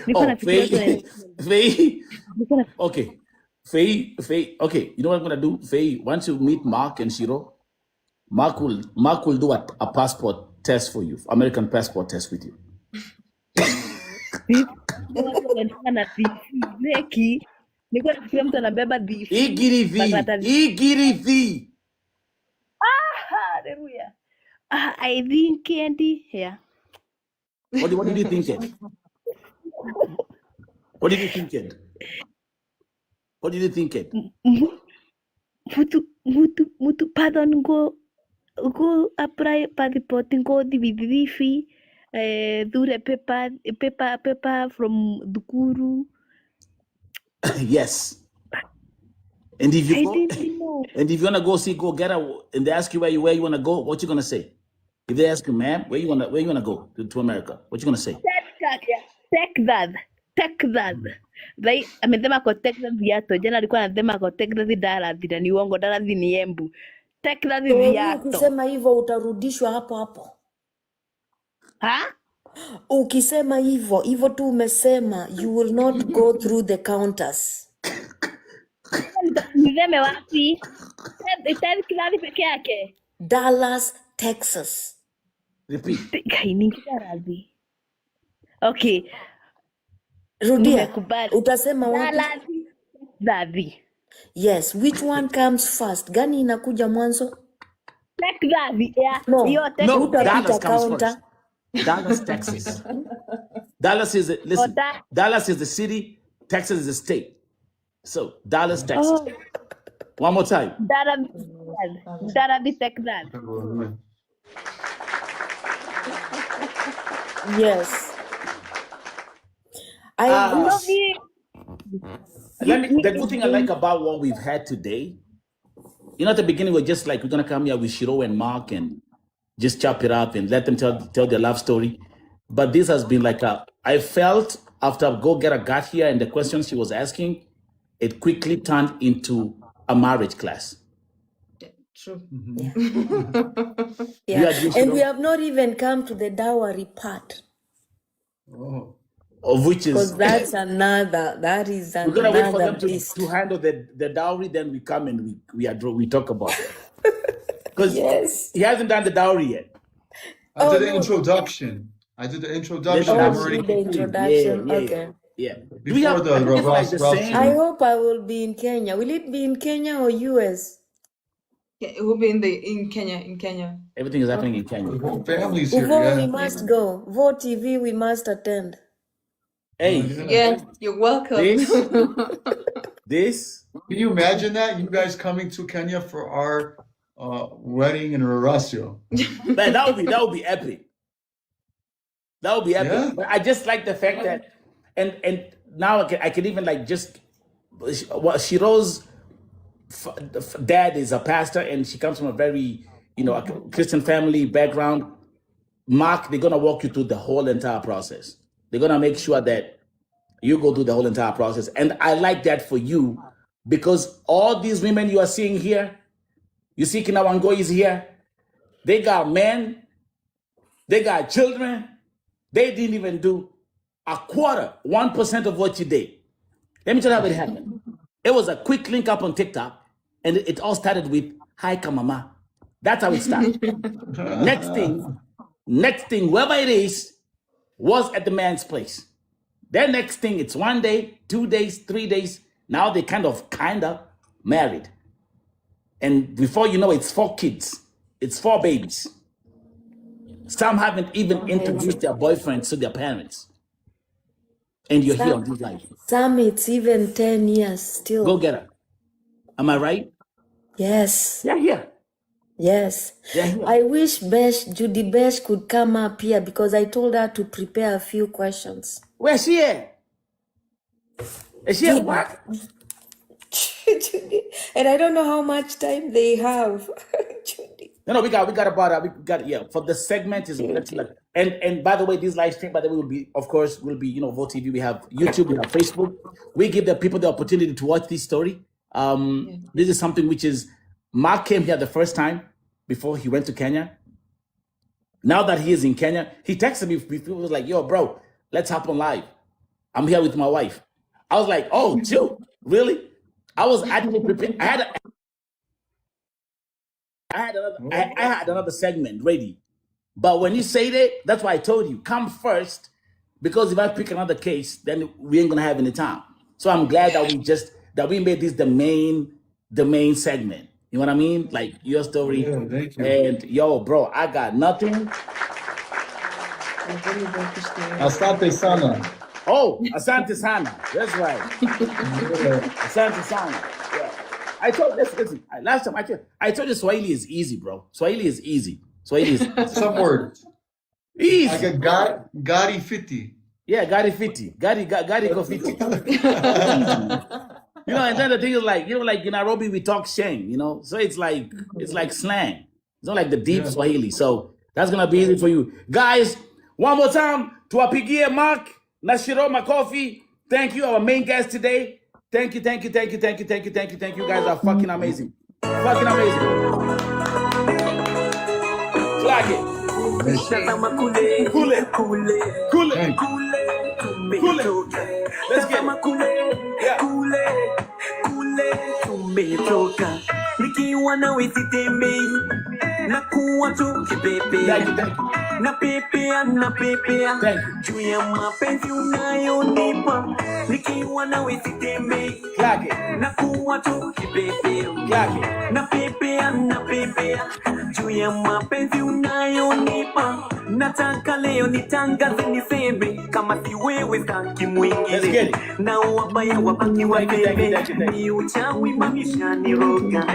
Niko nafikiria Okay. Faye, okay, you know what I'm gonna do? Faye, once you meet Mark and Shiro, Mark will do a passport test for you, American passport test with you. Nilikuwa nafikiria mtu anabeba dhifu. Igirithi. Igirithi. Hallelujah. I think candy. Yeah. What did you think it? What did you think it? What did you think it? Mutu pardon go apply passport go dhifi dure paper from Dukuru. Yes. And if you I go, didn't know. and if you wanna go get a, and they ask you where you wanna go, what you gonna say? If they ask you, ma'am, where you wanna go to America? What you gonna say? Texas. They amesema kwa Texas viato. Jana alikuwa anasema kwa Texas Dallas na ni uongo. Dallas ni Embu. Texas viato. Ukisema hivyo utarudishwa hapo hapo. Ha? Ukisema hivyo tu umesema, you will not go through the counters. Niseme wapi? Texas peke yake. Dallas, Texas. Repeat. Kaini. Okay. Rudia. Utasema wapi? Dallas. Yes, which one comes first? Gani inakuja mwanzo? Texas. Yeah. No, Dallas comes first. Dallas, Texas. Dallas is Dallas is the city, Texas is the state. So Dallas, Texas. One more time. Dallas, Texas. Yes. The good thing I like about what we've had today, at the beginning we're just like, we're gonna come here with Shiro and Mark and just chop it up and let them tell their love story. But this has been like I felt after Go-Getter got here and the questions she was asking, it quickly turned into a marriage class. True. Yeah. And we have not even come to the dowry part. Oh. Of which is because that is another we're gonna wait for them beast. to handle the dowry, then we come and we talk about it. Because Yes. he hasn't done the dowry yet. I did the introduction. I'm already the introduction. Yeah. Okay. Yeah. Before the like the same? I hope I will be in Kenya. Will it be in Kenya or US? Yeah, it will be in Kenya. Everything is happening in Kenya. Families here. Uvo, Yeah. we must go. Vo TV, we must attend. Hey, Yeah, you're welcome. this. Can you imagine that? You guys coming to Kenya for our wedding in Rarasio. Man, that would be epic. That would be epic. Yeah. But I just like the fact that, and now I can even like just, Shiro's dad is a pastor and she comes from a very, a Christian family background. Mark, they're gonna walk you through the whole entire process. They're gonna make sure that you go through the whole entire process. And I like that for you because all these women you are seeing here, you see Kinawangoi is here, they got men, they got children, they didn't even do a quarter, 1% of what you did. Let me tell you how it happened. It was a quick link up on TikTok and it all started with, hi, Kamama. That's how it started. Next thing, whoever it is, was at the man's place. Then next thing, it's 1 day, 2 days, 3 days. Now they kind of married. And before you know, it's 4 kids. It's 4 babies. Some haven't even introduced their boyfriends to their parents. And you're here on this life. Some it's even 10 years still. Go get her. Am I right? Yes. Yeah, here. Yes. Yeah, here. I wish Judy Besh could come up here because I told her to prepare a few questions. Where's she at? Is she at work? Judy. And I don't know how much time they have. Judy. No, we got for the segment is and by the way, this live stream, by the way, will be Vote TV. We have YouTube, we have Facebook. We give the people the opportunity to watch this story. This is something which is Mark came here the first time before he went to Kenya. Now that he is in Kenya, he texted me. He was like, "Yo, bro, let's hop on live. I'm here with my wife." I was like, "Oh, chill, really?" I was actually prepared. I had another segment ready, but when you say that, that's why I told you come first, because if I pick another case, then we ain't gonna have any time. So I'm glad that we just that we made this the main segment. You know what I mean? Like your story. Yeah, thank you. And yo, bro, I got nothing. Asante sana. Oh, Asante Sana. That's right. Asante Sana. Yeah. I told listen, last time I told you Swahili is easy, bro. Swahili is easy. Some words. Easy. Like a Gari 50. Yeah, Gari 50. Gari go 50. You know, and then the thing is like, like in Nairobi we talk Sheng, so it's like slang. It's not like the deep Swahili. So that's gonna be easy for you. Guys, one more time to Apigie Mark, Nashiro Makofi. Thank you, our main guest today. Thank you. You guys are fucking amazing. Fucking amazing. Flag it. Cool it. Let's get it. Yeah. Nikiwa na wesitembe na kuwa tu kipepea na pepea juu ya mapenzi unayonipa. Nikiwa na wesitembe na kuwa tu kipepea na pepea juu ya mapenzi unayonipa. Nataka leo nitangaze niseme kama si wewe staki mwingine, na wabaya wabaki wateme, ni uchawi maisha niroga.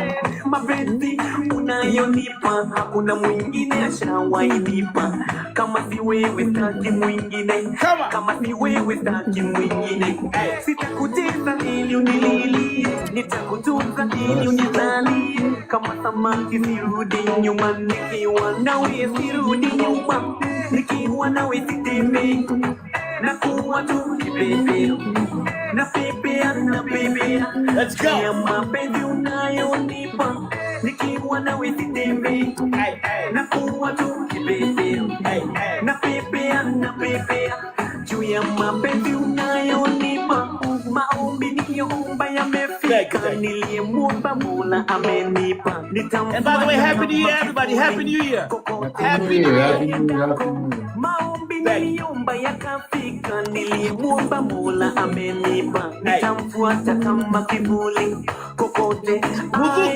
Mapenzi unayonipa hakuna mwingine ashawainipa. Kama si wewe staki mwingine, kama si wewe staki mwingine. Sitakuteza ili unililie, nitakutunza ili unizalie. Kama samaki sirudi nyuma, nikiwa nawe sirudi nyuma. Nikiwa nawe siteme na kuwa tu kipepeo na pepea. Let's go. Ya mapenzi unayonipa. Nikiwa nawe siteme na kuwa tu kipepeo na pepea. Juu ya mapenzi unayonipa. Maombi niliyoomba yamefika, niliyemwomba Mola amenipa. And by the way, Happy New Year, everybody. Happy New Year. Happy New Year. Maombi niliomba yakafika, niliyemwomba Mola amenipa. Nitamfuata kama kivuli kokote. Mzungu.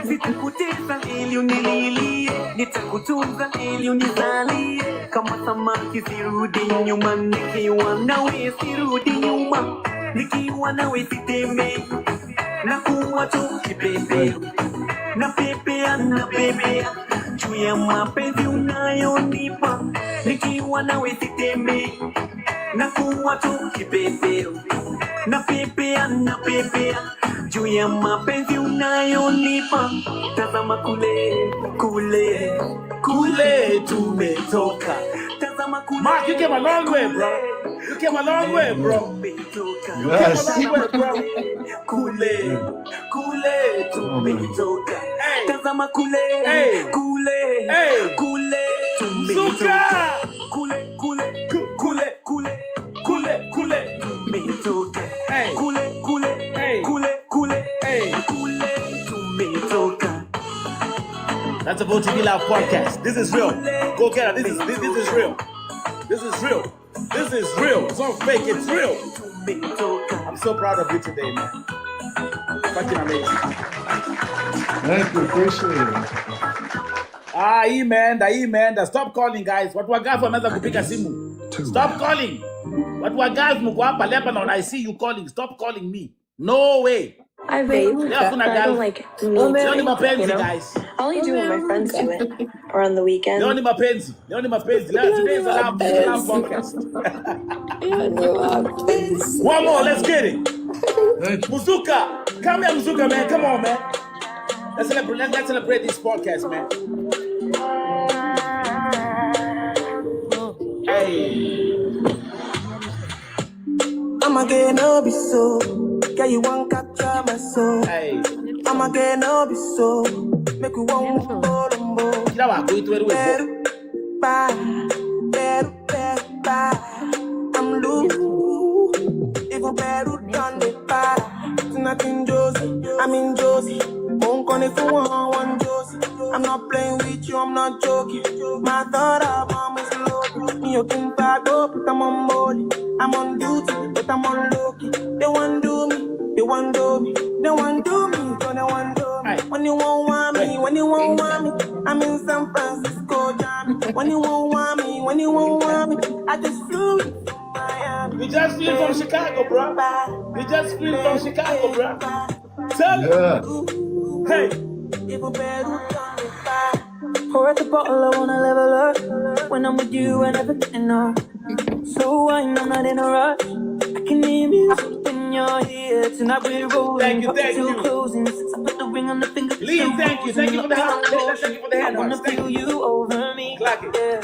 Sitakutesa ili unililie, nitakutunza ili unizalie. Kama samaki sirudi nyuma, nikiwa nawe sirudi nyuma. Nikiwa nawe siteme na kuwa tu kipepeo na pepea. Juu ya mapenzi unayonipa. Nikiwa nawe siteme na kuwa tu kipepeo na pepea. Juu ya mapenzi unayonipa. Tazama kule tumetoka. Tazama kule. Mark, you came a long way, bro. You came a long way, bro. Yes. Kule tumetoka. Tazama kule Zuka. Kule tumetoka. Hey. Kule Hey. tumetoka. That's about to be our podcast. This is real. Go get it. This is real. This is real. It's not fake. It's real. I'm so proud of you today, man. Fucking amazing. Thank you, appreciate it. Amen. Stop calling, guys. What wagafu anaweza kupiga simu. Stop calling. What wagafu mko hapa Lebanon. I see you calling. Stop calling me. No way. I vape, but I don't like meat. Guys. I only do when my friends do it, or on the weekend. Leoni mapenzi. Today is a love podcast. One more, let's get it. Muzuka, come here, Muzuka, man. Come on, man. Let's celebrate this podcast, man. Hey. I'm again, no be so. Yeah, you won't capture my soul. Hey. I'm again, no be so. Make you want more. Kila wako itu wewe. I'm loose. If you better done the fire. Nothing Josie. I'm in Josie. Won't call if you want Josie. I'm not playing with you, I'm not joking. My thought of mom is low. You can back up, but I'm on molly. I'm on duty, but I'm on low-key. They want do me, they want to me, they want to me, so they want to me. When you want me, when you want me, I'm in San Francisco, jam. When you want me, when you want me, I just flew in from Miami. We just flew from Chicago, bro. We just flew from Chicago, bro. Tell Yeah. Hey. Pour out the bottle, I wanna level up. When I'm with you, I never get enough. So I'm not in a rush. I can hear music when you're here. Tonight we're rolling up till closing. Since I put the ring on the finger. Lee, thank you for the hand. Thank you for the hand. I wanna feel you over me. Yeah.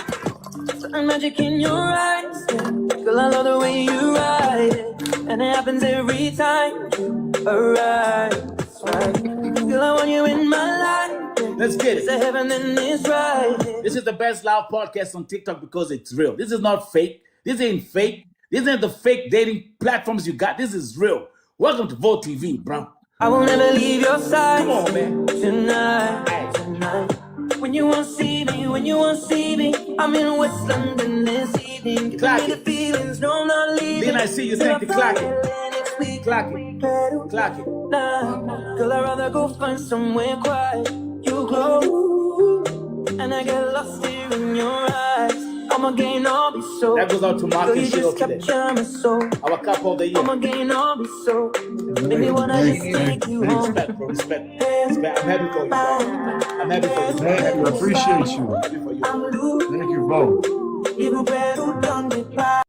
Certain magic in your eyes. Yeah. Girl, I love the way you ride it. And it happens every time you arrive. That's right. Girl, I want you in my life. Let's get it. It's a heaven and it's right. This is the best loud podcast on TikTok because it's real. This is not fake. This ain't fake. This ain't the fake dating platforms you got. This is real. Welcome to Vote TV, bro. I will never leave your side. Come on, man. Tonight. When you won't see me, when you won't see me, I'm in West London this evening. Clock Give me it. the feelings, no, I'm not leaving. Then I see you think the clock it. Clock it. Clock it. Nah, girl, I'd rather go find somewhere quiet. You glow, and I get lost here in your eyes. I'ma gain all be so. That goes out to Mark Girl, and you Shiro just today. capture my soul. Our couple of the year. I'ma gain all be so. Maybe when I just take you home. Respect, bro. Respect. Respect. I'm happy for you, bro. I'm happy for you. Thank you. I appreciate you. I'm happy for you. Thank you both.